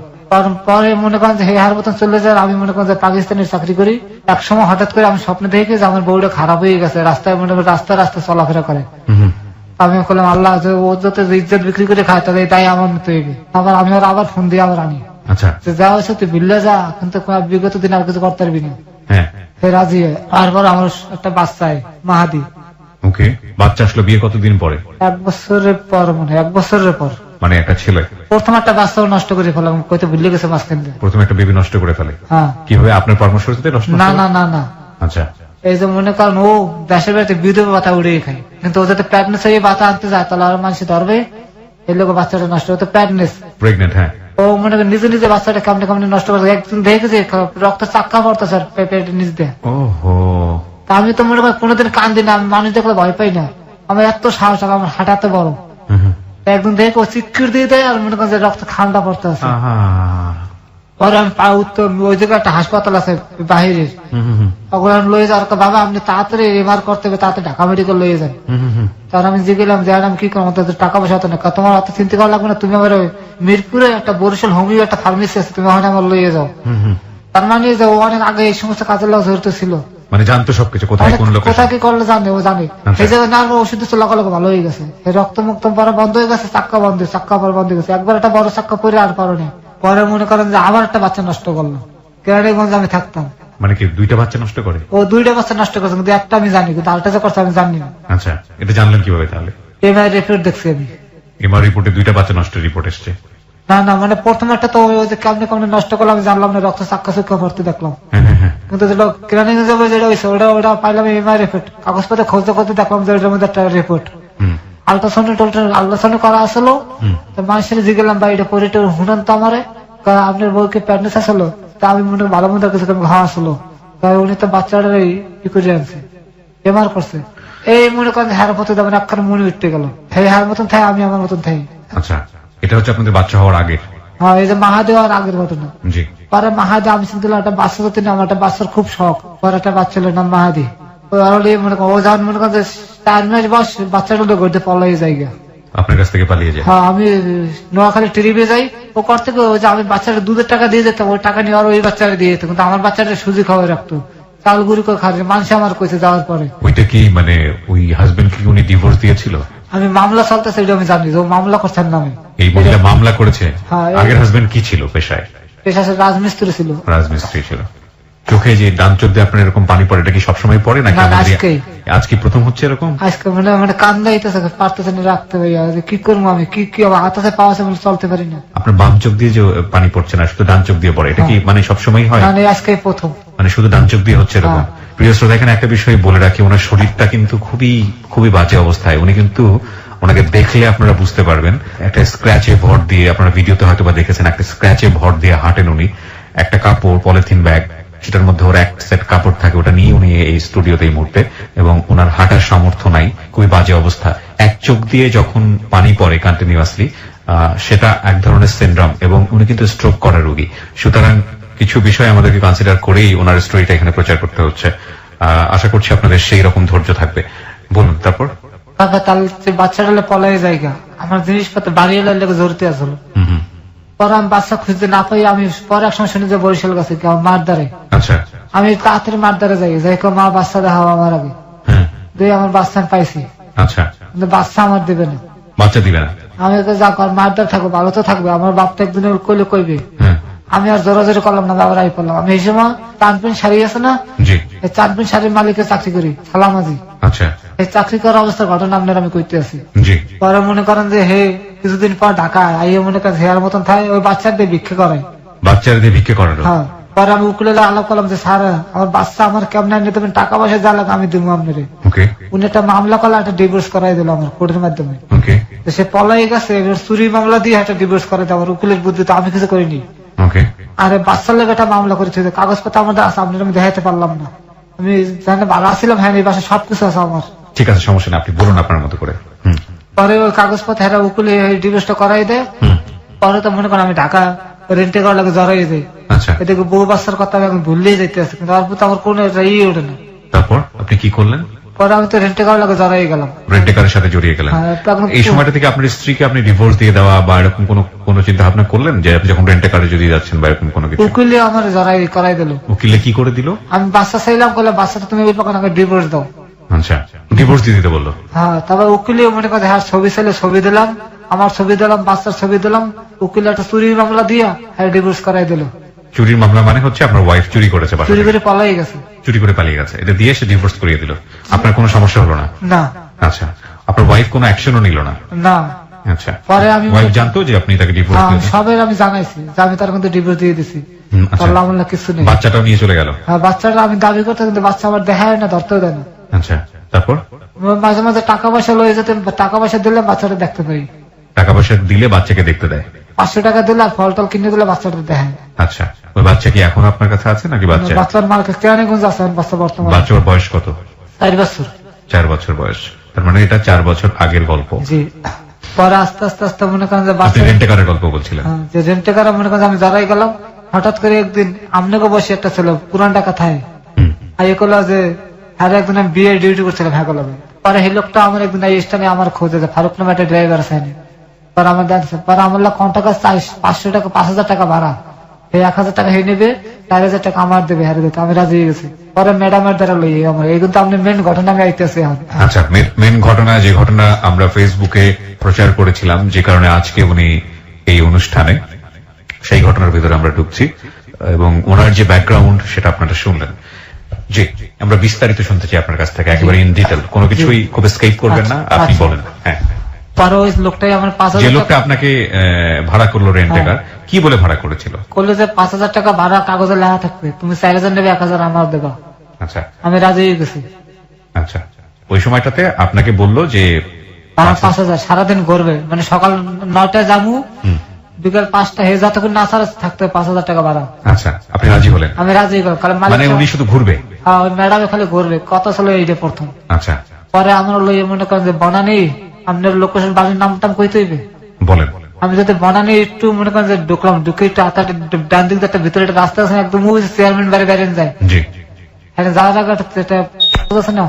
পরে মনে করেন যে হার মতন চলে যায়। আমি মনে করেন যে পাকিস্তানের চাকরি করি, একসময় হঠাৎ করে আমি স্বপ্নে দেখি যে আমার বউটা খারাপ হয়ে গেছে, রাস্তায় মনে করেন রাস্তায় রাস্তায় চলাফেরা করে। আমি বললাম আল্লাহ ও যাতে ইজ্জত বিক্রি করে খায় তাহলে তাই আমার মতো হইবে। আমি আবার ফোন দিয়ে আবার আনি, যা হয়েছে তুই বিল্লে যা, কিন্তু বিগত দিন আর কিছু করতে পারবি না। রাজি হয়। তারপর আমার একটা বাচ্চা মাহাদি। ওকে, বাচ্চা আসলো বিয়ে কতদিন পরে? 1 বছরের পর, মনে 1 বছরের পর। মানে একটা ছেলে প্রথম একটা বাচ্চাও নষ্ট করে ফেলাম, কইতে ভুলে গেছে মাঝখান দিয়ে। প্রথম একটা বেবি নষ্ট করে ফেলে? হ্যাঁ। কিভাবে? আপনার পরামর্শতে নষ্ট? না না না না। আচ্ছা। এই যে মনে করেন ও দেশের বাড়িতে বিধবা বাতা উড়িয়ে খায়, কিন্তু ও যাতে প্যাডনেস হয়ে বাতা আনতে যায় তাহলে আর মানুষ ধরবে, এই লোক বাচ্চাটা নষ্ট হতো প্যাডনেস প্রেগনেন্ট। হ্যাঁ। ও মনে করেন নিজে নিজে বাচ্চাটা কামড়ে কামড়ে নষ্ট করে। একদিন দেখেছি রক্ত চাক্কা পড়তো স্যার পেটের নিচ দিয়ে। ওহো। তা আমি তো মনে করি কোনোদিন কান্দি না, আমি মানুষ দেখলে ভয় পাই না, আমার এত সাহস, আমার হাঁটা এত বড়। একদিন দেখে ও চিৎকার দিয়ে দেয় আর মনে করেন যে রক্ত ঠান্ডা পড়তে আছে। পরে আমি পা উত্তর ওই জায়গায় একটা হাসপাতাল আছে বাহিরের, ওগুলো আমি লয়ে যাওয়ার বাবা আপনি তাড়াতাড়ি এমআর করতে হবে, তাড়াতাড়ি ঢাকা মেডিকেল লয়ে যান। তখন আমি জিগেলাম যে আমি কি করবো, টাকা পয়সা হতো না, তোমার অত চিন্তা করা লাগবে না, তুমি আমার মিরপুরে একটা বরিশাল হোমিও একটা ফার্মেসি আছে, তুমি ওখানে আমার লইয়ে যাও। তার মানে যে ও অনেক আগে এই সমস্ত কাজের লোক জড়িত ছিল, মানে জানতো সবকিছু, কোথায় কোন লোক কোথায় কি করলে জানে, ও জানে। সেই জায়গায় না ওষুধ লগালগ ভালো হয়ে গেছে, রক্ত মুক্ত পরে বন্ধ হয়ে গেছে, চাক্কা বন্ধ, চাক্কা পরে বন্ধ হয়ে গেছে। একবার একটা বড় চাক্কা পরে আর পারো না। পরে মনে করেন যে আবার একটা বাচ্চা নষ্ট করলো, কেরানীগঞ্জে আমি থাকতাম। মানে কি 2টা বাচ্চা নষ্ট করে? ও 2টা বাচ্চা নষ্ট করেছে, কিন্তু একটা আমি জানি, কিন্তু আরেকটা যে করছে আমি জানি না। আচ্ছা, এটা জানলেন কিভাবে তাহলে? এমআই রিপোর্ট দেখছি আমি, এমআর রিপোর্টে 2টা বাচ্চা নষ্টের রিপোর্ট এসছে। না না, মানে প্রথম একটা তো ওই যে কেমনে কেমনে নষ্ট করলাম আমি জানলাম না, রক্ত চাক্কা চুক্কা ভর্তি দেখলাম। কিন্তু যেটা কেরানীগঞ্জে যেটা হয়েছে ওটা পাইলাম এমআই রিপোর্ট, কাগজপত্রে খুঁজতে খুঁজতে দেখলাম যে ওটার মধ্যে একটা রিপোর্ট। আল্ট্রাসাউন্ড করা আসলো, মানুষের জিগেলাম বা এটা পরে হুনান তো আমারে, আপনার বউকে প্যাডনেস আসলো, তা আমি মনে ভালো মতো কিছু ঘাওয়া আসলো, তাই উনি তো বাচ্চাটার ই করে আনছে, এমআর করছে। এই মনে করেন হার মতো যেমন একখানে মনে উঠতে গেল, এই হার মতন থাই আমি আমার মতন থাই। আচ্ছা, এটা হচ্ছে আপনাদের বাচ্চা হওয়ার আগে? হ্যাঁ, এই যে মাহাদেব আর আগের ঘটনা। জি। পরে মাহাদি আমি চিন্তা করলাম একটা বাচ্চা তো আমার একটা বাচ্চার খুব শখ, পরে একটা বাচ্চা ছিল নাম মাহাদি। মনে করেন ও যখন মনে করেন 4 মাস বয়স বাচ্চাটা গড়তে পলাই জায়গা আপনার কাছ থেকে পালিয়ে যায়। হ্যাঁ, আমি নোয়াখালী ট্রিপে যাই, ও করতে যে আমি বাচ্চাটা দুধের টাকা দিয়ে যেতাম, ওই টাকা নিয়ে আর ওই বাচ্চাটা দিয়ে যেত, কিন্তু আমার বাচ্চাটা সুজি খাওয়াই রাখতো, চাল গুড়ি করে খাওয়া। মানুষ আমার কইছে যাওয়ার পরে। ওইটা কি মানে ওই হাজবেন্ড কি উনি ডিভোর্স দিয়েছিল? আমি মামলা চলতেছে এটা আমি জানি, ও মামলা করছেন নামে। এই মহিলা মামলা করেছে? হ্যাঁ। আগের হাজবেন্ড কি ছিল পেশায়? পেশায় রাজমিস্ত্রি ছিল। রাজমিস্ত্রি ছিল। চোখে যে ডান চোখ দিয়ে আপনার এরকম পানি পড়ে, এটা কি সবসময় পড়ে নাকি আজকে প্রথম হচ্ছে এরকম? আজকে মানে কান্দাইতেছে, পারতেছে না রাখতে, ভাইয়া কি করবো আমি, কি হাতে পাওয়া আছে চলতে পারি না। আপনার বাম চোখ দিয়ে যে পানি পড়ছে না, শুধু ডান চোখ দিয়ে পড়ে, এটা কি মানে সবসময় হয়? আজকে প্রথম, মানে শুধু ডান চোখ দিয়ে হচ্ছে এরকম? প্রিয় শ্রোতা, এখানে একটা বিষয় বলে রাখি, ওনার শরীরটা কিন্তু খুবই খুবই বাজে অবস্থায়। উনি কিন্তু, ওনাকে দেখলে আপনারা বুঝতে পারবেন, একটা স্ক্র্যাচে ভর দিয়ে, আপনারা ভিডিওতে হয়তো বা দেখেছেন, একটা স্ক্র্যাচে ভর দিয়ে হাঁটেন উনি। একটা কাপড়, পলিথিন ব্যাগ, সেটার মধ্যে ওর এক সেট কাপড় থাকে, ওটা নিয়ে উনি এই স্টুডিওতে এই মুহূর্তে, এবং ওনার হাঁটার সামর্থ্য নাই, খুবই বাজে অবস্থা। এক চোখ দিয়ে যখন পানি পড়ে কন্টিনিউয়াসলি, সেটা এক ধরনের সিনড্রোম, এবং উনি কিন্তু স্ট্রোক করা রোগী। সুতরাং কিছু বিষয় আমাদেরকে কনসিডার করেই ওনার স্টোরিটা এখানে প্রচার করতে হচ্ছে। আশা করছি আপনাদের সেই রকম ধৈর্য থাকবে। বলুন তারপর। বাচ্চাটা পলাই জায়গা, আমার জিনিসপত্র বাড়ি এলে জড়তে আসলো। পরে আমি বাচ্চা খুঁজতে না পাই, আমি পরে এক সময় শুনি যে বরিশাল গেছে মার দ্বারে। আচ্ছা। আমি তাড়াতাড়ি মার দ্বারে যাই, মা বাচ্চা দেখাও আমার আগে, আমার বাচ্চা পাইছি। আচ্ছা। কিন্তু বাচ্চা আমার দিবে না। বাচ্চা দিবে না? আমি যা কর মার দ্বার থাকবো, ভালো তো থাকবে, আমার বাপটা একদিন কইলে কইবে। আমি আর জোরাজোরি করলাম না, বাবার আই করলাম। আমি এই সময় চানপিন শাড়ি আছে না, এই চানপিন শাড়ির মালিকের চাকরি করি, সালামাজি। আচ্ছা। এই চাকরি করার অবস্থার ঘটনা আপনার আমি কইতে আছি। পরে মনে করেন যে হে কিছুদিন পর ঢাকা আইয়ে মনে করেন হেয়ার মতন থাকে, ওই বাচ্চার দিয়ে ভিক্ষা করায়। বাচ্চার দিয়ে ভিক্ষা করানো? হ্যাঁ। পরে আমি উকিলের আলাপ করলাম যে স্যার আমার বাচ্চা আমার কেমন নিয়ে দেবেন, টাকা পয়সা যা লাগে আমি দিব আপনারে। ওকে উনি একটা মামলা করলে একটা ডিভোর্স করাই দিল আমার কোর্টের মাধ্যমে। ওকে তো সে পলাই গেছে, এবার চুরি মামলা দিয়ে একটা ডিভোর্স করে দেয়। আমার উকিলের বুদ্ধি তো আমি কিছু করিনি। ওকে আরে বাচ্চার লোক একটা মামলা করেছে, কাগজপত্র আমাদের আছে, আপনার আমি দেখাইতে পারলাম না। আমি জানি ভালো আসছিলাম, হ্যাঁ এই বাসায় সবকিছু আছে আমার। ঠিক আছে, সমস্যা নেই, আপনি বলুন আপনার মতো করে। পরে ওই কাগজপত্র হ্যাঁ উকিলে ডিভোর্সটা করাই দেয়। পরে তো মনে করেন আমি ঢাকা রেন্টে করার লাগে জড়াই যাই। আচ্ছা, এদিকে বউ বাচ্চার কথা আমি এখন ভুললেই যাইতে আছি, কিন্তু তারপর তো আমার কোনো ইয়ে ওঠে না। তারপর আপনি কি করলেন? পরে আমি তো রেন্টে করার লাগে জড়াই গেলাম। রেন্টেকারের সাথে জড়িয়ে গেলেন। হ্যাঁ, তখন এই সময়টা থেকে আপনার স্ত্রীকে আপনি ডিভোর্স দিয়ে দেওয়া বা এরকম কোনো চিন্তা ভাবনা করলেন যে আপনি যখন রেন্টেকারে যদি যাচ্ছেন বা এরকম কোনো কিছু? উকিলে আমার জড়াই করাই দিল। উকিলে কি করে দিল? আমি বাচ্চা চাইলাম, করলে বাচ্চাটা তুমি বলবো কেন ডিভোর্স দাও। আচ্ছা, ডিভোর্স দিয়ে দিতে বললো। হ্যাঁ, তারপর উকিলে মনে করে হ্যাঁ ছবি চাইলে ছবি দিলাম, আমার ছবি দিলাম, বাচ্চার ছবি দিলাম। উকিল একটা চুরির মামলা দিয়া হ্যাঁ ডিভোর্স করাই দিল। চুরির মামলা মানে হচ্ছে আপনার ওয়াইফ চুরি করেছে, বাসা চুরি থেকে। করে পালাই গেছে। চুরি করে পালিয়ে গেছে, এটা দিয়ে সে ডিভোর্স করিয়ে দিল। আপনার কোনো সমস্যা হলো না? না আচ্ছা, আপনার ওয়াইফ কোনো অ্যাকশনও নিল না? না। আচ্ছা, পরে আমি ওয়াইফ জানতো যে আপনি তাকে ডিভোর্স হ্যাঁ, দিয়েছেন? সবের আমি জানাইছি যে আমি তার কিন্তু ডিভোর্স দিয়ে দিছি। আচ্ছা, বললাম না কিছু নেই। বাচ্চাটাও নিয়ে চলে গেল? হ্যাঁ, বাচ্চাটা আমি দাবি করতে, কিন্তু বাচ্চা আমার দেখায় না, ধরতেও দেয় না। আচ্ছা, তারপর? মাঝে মাঝে টাকা পয়সা লয়ে যেতে, টাকা পয়সা দিলে বাচ্চাটা দেখতে পাই। টাকা পয়সা দিলে বাচ্চাকে দেখতে দেয়? 500 টাকা দিলে আর ফল টল কিনে দিলে বাচ্চাটা দেখায়। আচ্ছা, ওই বাচ্চা কি এখন আপনার কাছে আছে নাকি? বাচ্চা বাচ্চার মার্কেট কেরানীগঞ্জ আছে বাচ্চা বর্তমানে। বাচ্চার বয়স কত? 4 বছর। 4 বছর বয়স, তার মানে এটা 4 বছর আগের গল্প। জি। পরে আস্তে আস্তে আস্তে মনে করেন যে আপনি বাচ্চা রেন্টেকারের গল্প বলছিলেন। যে রেন্টে করা মনে করেন আমি দাঁড়াই গেলাম। হঠাৎ করে একদিন আমনেকে বসে একটা ছিল পুরান টাকা থায় আই করলো যে আর একদিন আমি বিয়ে ডিউটি করছিলাম হ্যাঁ করলাম। পরে এই লোকটা আমার একদিন এই স্থানে আমার খোঁজে যে ফারুক নামে একটা ড্রাইভার আছে। পরে আমার দেখছে, পরে আমার লোক কন্টাক্ট 500 টাকা 5000 টাকা ভাড়া, এই 1000 টাকা হয়ে নেবে, 4000 টাকা আমার দেবে হারে দিতে। আমি রাজি হয়ে গেছি। পরে ম্যাডামের দ্বারা লই আমার এই কিন্তু আপনি মেন ঘটনা আমি আইতেছি এখন। আচ্ছা, মেন ঘটনা, যে ঘটনা আমরা ফেসবুকে প্রচার করেছিলাম, যে কারণে আজকে উনি এই অনুষ্ঠানে, সেই ঘটনার ভিতরে আমরা ঢুকছি এবং ওনার যে ব্যাকগ্রাউন্ড সেটা আপনারা শুনলেন। জি, আমরা বিস্তারিত শুনতে চাই আপনার কাছ থেকে, একেবারে ইন ডিটেল, কোনো কিছুই খুব স্কেপ করবেন না, আপনি আচ্ছা। বলেন। হ্যাঁ, পরে ওই লোকটাই আমার যে 5000 লোকটা আপনাকে ভাড়া করলো, রেন্টেকার, কি বলে ভাড়া করেছিল? করলো যে 5000 টাকা ভাড়া কাগজে লেখা থাকবে, তুমি 4000 নেবে, 1000 আমার দেবা। আচ্ছা আমি রাজি হয়ে গেছি। আচ্ছা, ওই সময়টাতে আপনাকে বললো যে আমার 5000 সারাদিন ঘুরবে, মানে সকাল 9টায় যাবো, বিকাল 5টা হয়ে যতক্ষণ না ছাড়া থাকতে 5000 টাকা ভাড়া। আচ্ছা, আপনি রাজি হলেন? আমি রাজি হয়ে গেলাম। কারণ মানে মালিক উনি শুধু ঘুরবে? হ্যাঁ, ওই ম্যাডামে খালি ঘুরবে, কত ছিল এইটা প্রথম। আচ্ছা, পরে আমরা লইয়ে মনে করেন যে বনানি আপনার লোকেশন বাড়ির নামটাম কইতে হইবে। বলেন। আমি যদি বনানি একটু মনে করেন যে ঢুকলাম, ঢুকে একটু ডান দিক দিয়ে একটা ভিতরে একটা রাস্তা আছে, একদম চেয়ারম্যান বাড়ি বেরিয়ে যায়। জি, এখানে যাওয়ার আগে একটা আছে না,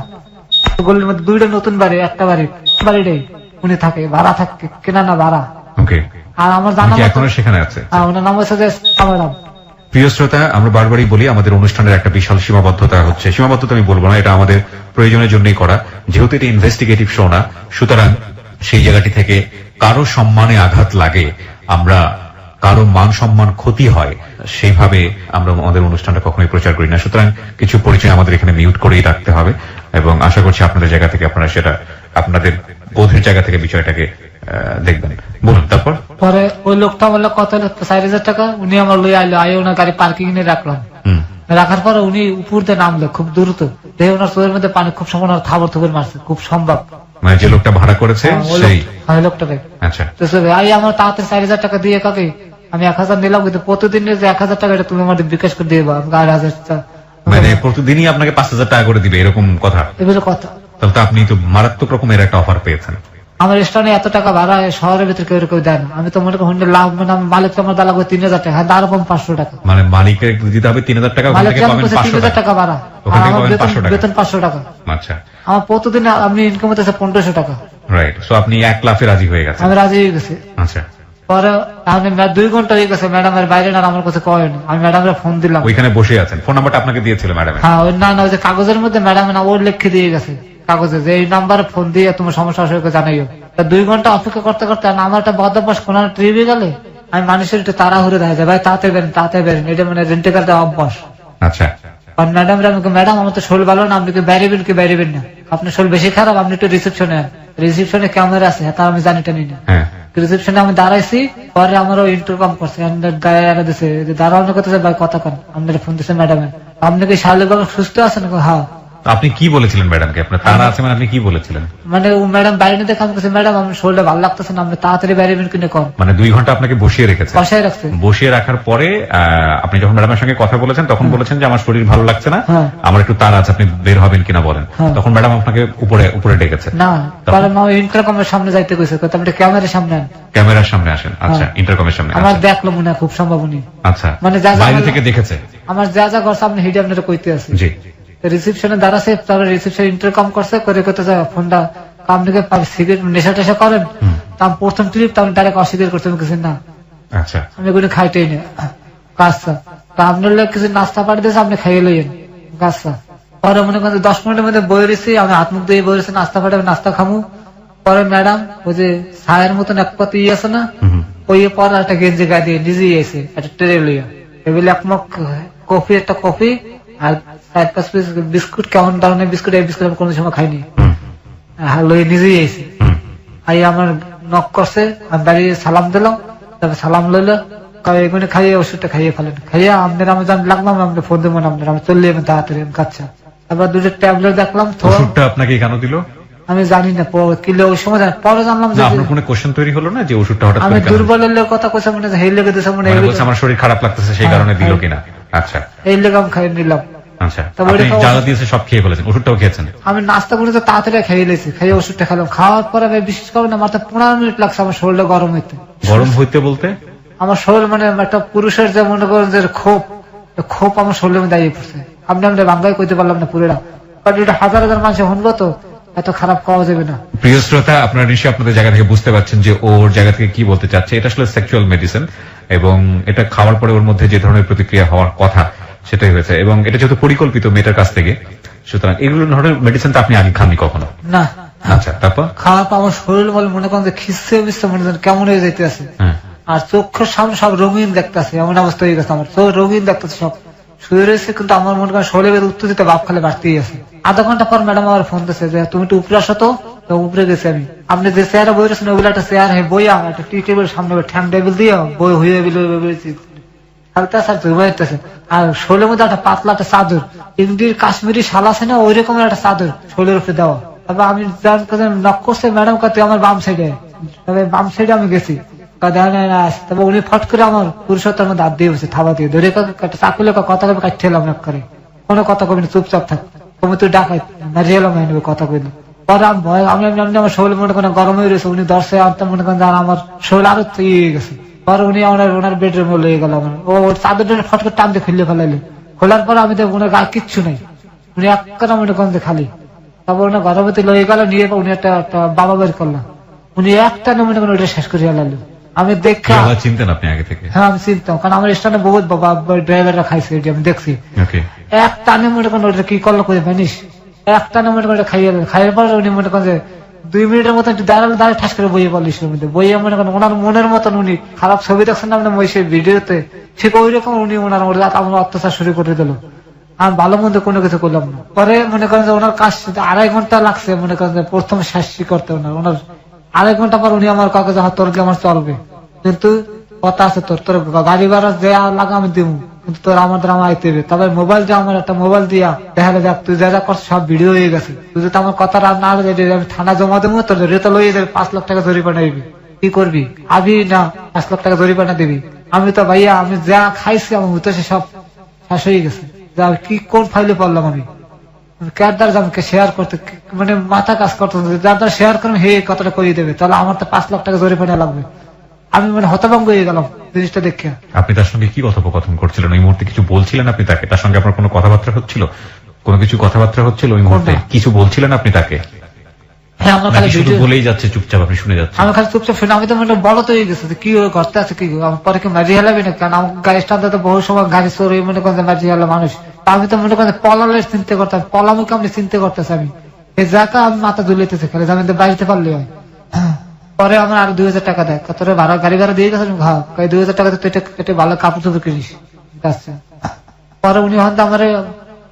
গলির মধ্যে 2টা নতুন বাড়ি, একটা বাড়িটাই উনি থাকে, ভাড়া থাকে, কেনা না ভাড়া। ওকে, আর আমার জানা কি মতো এখনো সেখানে আছে? ওনার নাম হচ্ছে যে ম্যাডাম। প্রিয় শ্রোতা, আমরা বারবারই বলি আমাদের অনুষ্ঠানের একটা বিশাল সীমাবদ্ধতা হচ্ছে, সীমাবদ্ধতা আমি বলবো না, এটা আমাদের প্রয়োজনের জন্যই করা, যেহেতু এটা ইনভেস্টিগেটিভ শো না, সুতরাং সেই জায়গাটি থেকে কারো সম্মানে আঘাত লাগে, আমরা কারো মান সম্মান ক্ষতি হয়, সেইভাবে আমরা আমাদের অনুষ্ঠানটা কখনোই প্রচার করি না। সুতরাং কিছু পরিচয় আমাদের এখানে মিউট করেই রাখতে হবে এবং আশা করছি আপনাদের জায়গা থেকে আপনারা সেটা আপনাদের বোধের জায়গা থেকে বিষয়টাকে দেখবেন। বলুন তারপর। পরে ওই লোকটা বললো কত হলো, 4000 টাকা। উনি আমার লই আইলো, আই ওনার গাড়ি পার্কিং এ রাখলাম। রাখার পরে উনি উপর দিয়ে নামলো খুব দ্রুত, দেখে ওনার চোখের মধ্যে পানি খুব সম্ভব থাবর থুবর মারছে, খুব সম্ভব। মানে যে লোকটা ভাড়া করেছে সেই? হ্যাঁ, লোকটাকে। আচ্ছা, তো আই আমার তাড়াতাড়ি 4000 টাকা দিয়ে কাকে আমি 1000 নিলাম, কিন্তু প্রতিদিনের যে 1000 টাকা এটা তুমি আমাদের বিকাশ করে দিয়ে 8,000 মানে প্রতিদিনই আপনাকে 5000 টাকা করে দিবে, এরকম কথা? এগুলো কথা। তাহলে তো আপনি তো মারাত্মক রকমের একটা অফার পেয়েছেন। আমার স্টানে এত টাকা ভাড়া শহরের ভিতরে কেউ দেয় না। আমি তো মনে করি লাভ, মানে মালিক আমার দালা 3000 টাকা, হ্যাঁ আরো কম 500 টাকা। মানে মালিকের দিতে হবে 3000 টাকা, ওখান মালিক থেকে পাবেন 500 3000 টাকা ভাড়া, ওখান আর থেকে আমার পাবেন 500 টাকা বেতন 500 টাকা। আচ্ছা, আমার প্রতিদিন আমি ইনকাম হতেছে 1500 টাকা। রাইট, সো আপনি 1 লাফে রাজি হয়ে গেছেন? আমি রাজি হয়ে গেছি। আচ্ছা, পরে আমি 2 ঘন্টা হয়ে গেছে ম্যাডামের বাইরে না, আমার কাছে কয়েন। আমি ম্যাডামের ফোন দিলাম। ওইখানে বসে আছেন, ফোন নাম্বারটা আপনাকে দিয়েছিল ম্যাডাম? হ্যাঁ, ওই না ওই যে কাগজের মধ্যে ম্যাডাম না ওর লিখে দিয়ে গেছে কাগজে যে এই নাম্বারে ফোন দিয়ে তোমার সমস্যা আসলে জানাইও। 2 ঘন্টা অপেক্ষা করতে করতে আমার একটা বদভ্যাস, কোন ট্রিপে গেলে আমি মানুষের একটু তাড়াহুড়ো দেখা যায়, ভাই তাতে বেরেন, এটা মানে রেন্টেকার দেওয়া অভ্যাস। আচ্ছা, আর ম্যাডাম আমার তো শোল ভালো না, আপনি কি বাইরেবেন না, আপনার শোল বেশি খারাপ, আপনি একটু রিসেপশনে ক্যামেরা আছে, তা আমি জানি টানি না। হ্যাঁ, রিসেপশনে আমি দাঁড়াইছি, পরে আমারও ইন্টারকম করছে, গায়ে এনে দিছে যে দাঁড়ানো করতেছে, ভাই কথা কন, আপনার ফোন দিচ্ছে ম্যাডামে, আপনি কি শারীরিকভাবে সুস্থ আছেন? হ্যাঁ। আপনি কি বলেছিলেন ম্যাডামকে? আপনার তারা আছে মানে আপনি কি বলেছিলেন? মানে ও ম্যাডাম বাইরে দেখে আমি বলছি, ম্যাডাম আমার শরীরটা ভালো লাগতেছে না, আপনি তাড়াতাড়ি বাইরে বের কিনে কম। মানে 2 ঘন্টা আপনাকে বসিয়ে রেখেছে? বসায় রাখছে। বসিয়ে রাখার পরে আপনি যখন ম্যাডামের সঙ্গে কথা বলেছেন তখন বলেছেন যে আমার শরীর ভালো লাগছে না, হ্যাঁ। আমার একটু তাড়া আছে, আপনি বের হবেন কিনা বলেন। হ্যাঁ। তখন ম্যাডাম আপনাকে উপরে উপরে ডেকেছে? না, পরে ইন্টারকমের সামনে যাইতে কইছে, কইতে আপনি ক্যামেরার সামনে আন। ক্যামেরার সামনে আসেন? আচ্ছা, হ্যাঁ। ইন্টারকমের সামনে আমার আসেন। দেখলো মনে হয় খুব সম্ভব উনি। আচ্ছা, মানে যা যা বাইরে আমার- থেকে দেখেছে? আমার যা যা করছে আপনি হিডে আপনারা কইতে আছে। জি। রিসেপশনে দাঁড়াছে, তারপরে রিসেপশনে ইন্টারকম করছে, করে করতে যায় ফোনটা, আপনি কি সিগারেট নেশা টেশা করেন? তা আমি প্রথম ট্রিপ তো আমি ডাইরেক্ট অস্বীকার করতে কিছু না, আচ্ছা, আমি কোনো খাইতেই না কাজটা। তা আপনার লোক কিছু নাস্তা পাঠিয়ে দিয়েছে, আপনি খাইয়ে লইয়েন কাজটা। পরে মনে করেন 10 মিনিটের মধ্যে বই রয়েছি, আমি হাত মুখ দিয়ে বই রয়েছি, নাস্তা পাঠাবে, নাস্তা খামু। পরে ম্যাডাম ওই যে ছায়ের মতন এক পাতি আছে না, ওই পরে একটা গেঞ্জি গায়ে দিয়ে নিজেই এসে একটা ট্রে লইয়া এগুলি এক মগ কফি, একটা কফি আর 4-5 পিস বিস্কুট, কেমন ধরনের বিস্কুট, এই বিস্কুট আমি কোনো সময় খাইনি, লই নিজেই এসে আই আমার নক করছে, আমি দাঁড়িয়ে সালাম দিলাম, তারপর সালাম লইলো, এগুলো খাইয়ে ওষুধটা খাইয়ে ফেলেন, খাইয়ে আপনার আমি লাগলাম, আপনি ফোন দেবেন আপনার, আমি চললে তাড়াতাড়ি কাচ্ছা। তারপর 2টা ট্যাবলেট দেখলাম, ওষুধটা আপনাকে কেন দিল? আমি জানি না, কিলো ওই সময় পরে জানলাম যে আপনার কোনো কোশ্চেন তৈরি হলো না যে ওষুধটা হঠাৎ আমি করে কেন? দুর্বলের লোক কথা কইছে, মনে হেই লেগে দিছে, মনে মানে বলছে আমার শরীর খারাপ লাগতেছে সেই কারণে দিল কিনা? আচ্ছা, এই লেগে আমি খাই নিলাম। আচ্ছা, তারপরে আপনি এটা যা যা দিয়েছে সব খেয়ে ফেলেছেন, ওষুধটাও খেয়েছেন? আমি নাস্তা করে তো তাড়াতাড়ি খেয়ে নিয়েছি, খাইয়ে ওষুধটা খেলাম, খাওয়ার পরে আমি বিশেষ করে না মাত্র 15 মিনিট লাগছে আমার শরীরটা গরম হইতে। গরম হইতে বলতে? আমার শরীর মানে একটা পুরুষের যে মনে করেন যে ক্ষোভ আমার শরীরে দাঁড়িয়ে পড়ছে, আপনি আমরা বাংলায় কইতে পারলাম না পুরোটা, কারণ এটা হাজার হাজার মানুষ শুনবো তো, এত খারাপ খাওয়া যাবে না। প্রিয় শ্রোতা, আপনারা নিশ্চয়ই আপনাদের জায়গা থেকে বুঝতে পারছেন যে ওর জায়গা থেকে কি বলতে চাচ্ছে। এটা আসলে সেক্সুয়াল মেডিসিন এবং এটা খাওয়ার পরে ওর মধ্যে যে ধরনের প্রতিক্রিয়া হওয়ার কথা সেটাই হয়েছে, এবং এটা যেহেতু পরিকল্পিত মেয়েটার কাছ থেকে, সুতরাং এগুলো ধরনের মেডিসিন তো আপনি আগে খাননি কখনো? না। আচ্ছা, তারপর? খাওয়ার পর আমার শরীর বলে মনে করেন যে খিসছে মিশছে, মনে করেন কেমন হয়ে যাইতে আছে, হ্যাঁ। আর চোখের সামনে সব রঙিন দেখতেছে, এমন অবস্থা হয়ে গেছে আমার, চোখ রঙিন দেখতেছে, সব শুয়ে রয়েছে, কিন্তু আমার মনে করেন শরীরের উত্তেজিত ভাব খালে বাড়তেই আছে। আধা ঘন্টা পর ম্যাডাম আমার ফোন দিচ্ছে যে তুমি একটু উপরে আসো তো, উপরে গেছি আমি। আপনি যে চেয়ারে বই রয়েছেন ওগুলো একটা চেয়ার বইয়া একটা টি টেবিল সামনে ঠ্যাং টেবিল দিয়ে বই হয়ে হালতেছে, আর শরীরের মধ্যে একটা পাতলা একটা চাদর, ইন্ডির কাশ্মীরি শাল আছে না, ওই রকমের একটা চাদর শরীরের উপরে দেওয়া। তারপর আমি নক করছে, ম্যাডাম কাতে আমার বাম সাইডে, তবে বাম সাইডে আমি গেছি, তবে উনি ফট করে আমার পুরুষত্বের মধ্যে হাত দিয়ে বসে থাবা দিয়ে ধরে চাকুলে কথা কবে কাটতে এলাম এক করে, কোনো কথা কবি না, চুপচাপ থাক, তুমি তুই ডাকাই মারিয়ে এলাম কথা কইল। পরে আমি আমার শরীর মনে করেন গরম হয়ে রয়েছে, উনি দর্শে আনতে মনে করেন আমার শরীর আরো ইয়ে গেছে। পরে উনি ওনার বেডরুমে লয়ে গেল, ও চাদরটা ফট করে টান দিয়ে খুললে ফেলাইলো, খোলার পরে আমি ওনার গায়ে কিচ্ছু নাই, উনি এক কথা মনে করেন খালি। তারপর ওনার গর্ভবতী লয়ে গেল, নিয়ে উনি একটা বাবা বের করলাম, উনি একটা মনে করেন ওইটা শেষ করিয়া লালো। আমি দেখা চিনতেন আপনি আগে থেকে? হ্যাঁ, আমি চিনতাম, কারণ আমার স্থানে বহুত ড্রাইভাররা খাইছে, আমি দেখছি। এক টানে মনে করেন ওটা কি করলো করে জানিস, এক টানে মনে করেন খাইয়ার পর উনি মনে করেন যে 2 মিনিটের মতো দাঁড়ালে ঠাস করে বইয়ে পড়লিস মধ্যে, বইয়ে মনে করেন ওনার মনের মতন উনি খারাপ ছবি দেখছেন না আপনার সেই ভিডিওতে, ঠিক ওই রকম উনি ওনার আমার অত্যাচার শুরু করে দিল। আমি ভালো মন্দ কোনো কিছু করলাম না। পরে মনে করেন যে ওনার কাজ 2.5 ঘন্টা লাগছে মনে করেন যে প্রথম শাস্তি করতে, ওনার 2.5 ঘন্টা পর উনি আমার কাগজে হাত তোর আমার চলবে, কিন্তু কথা আছে তোর গাড়ি ভাড়া দেওয়া লাগা আমি দিব, কিন্তু তোর আমাদের আইতে হবে। তবে মোবাইল যে আমার একটা মোবাইল দিয়া দেখা দেখ তুই যা যা করছিস সব ভিডিও হয়ে গেছে, তুই যদি আমার কথা না আমি থানা জমা দেবো, তোর রেতা লইয়ে যাবে, 5 লাখ টাকা জরিমানা দিবি, কি করবি? আবি না 5 লাখ টাকা জরিমানা দিবি। আমি তো ভাইয়া আমি যা খাইছি আমার উঠেছে সব শেষ হয়ে গেছে, যা কি কোন ফাইলে পড়লাম আমি কারদার আমাকে শেয়ার করতে মানে মাথা কাজ করতে, যার দ্বারা শেয়ার করবেন হে কথাটা করিয়ে দেবে, তাহলে আমার তো 5 লাখ টাকা জরিমানা লাগবে। আমি মানে হতভম্ব হয়ে গেলাম জিনিসটা দেখে। আপনি তার সঙ্গে কি কথোপকথন করছিলেন ওই মুহূর্তে? কিছু বলছিলেন আপনি তাকে? তার সঙ্গে আপনার কোনো কথাবার্তা হচ্ছিল? কোনো কিছু কথাবার্তা হচ্ছিল ওই মুহূর্তে? কিছু বলছিলেন আপনি তাকে? হ্যাঁ, আমার খালি শুধু বলেই যাচ্ছে চুপচাপ, আপনি শুনে যাচ্ছেন? আমি খালি চুপচাপ শুনে, আমি তো মনে বলো তো হয়ে গেছে কি ঘরতে আছে, কি আমার পরে কি মারি হেলাবি না, কারণ আমার গাড়ি স্টান্ডে তো বহু সময় গাড়ি চোর মনে করেন মারি হেলা মানুষ, আমি তো মনে করেন পলালের চিন্তা করতাম, পলামুকে আমি চিন্তা করতেছি, আমি এই জায়গা আমি মাথা দুলাইতেছি খালি, আমি তো বাড়িতে পারলে হয়। পরে আমার আরো 2000 টাকা দেয়, কত ভাড়া গাড়ি ভাড়া দিয়ে গেছে, 2000 টাকা তুই এটা ভালো কাপড় চোপড় কিনিস। পরে উনি হন আমার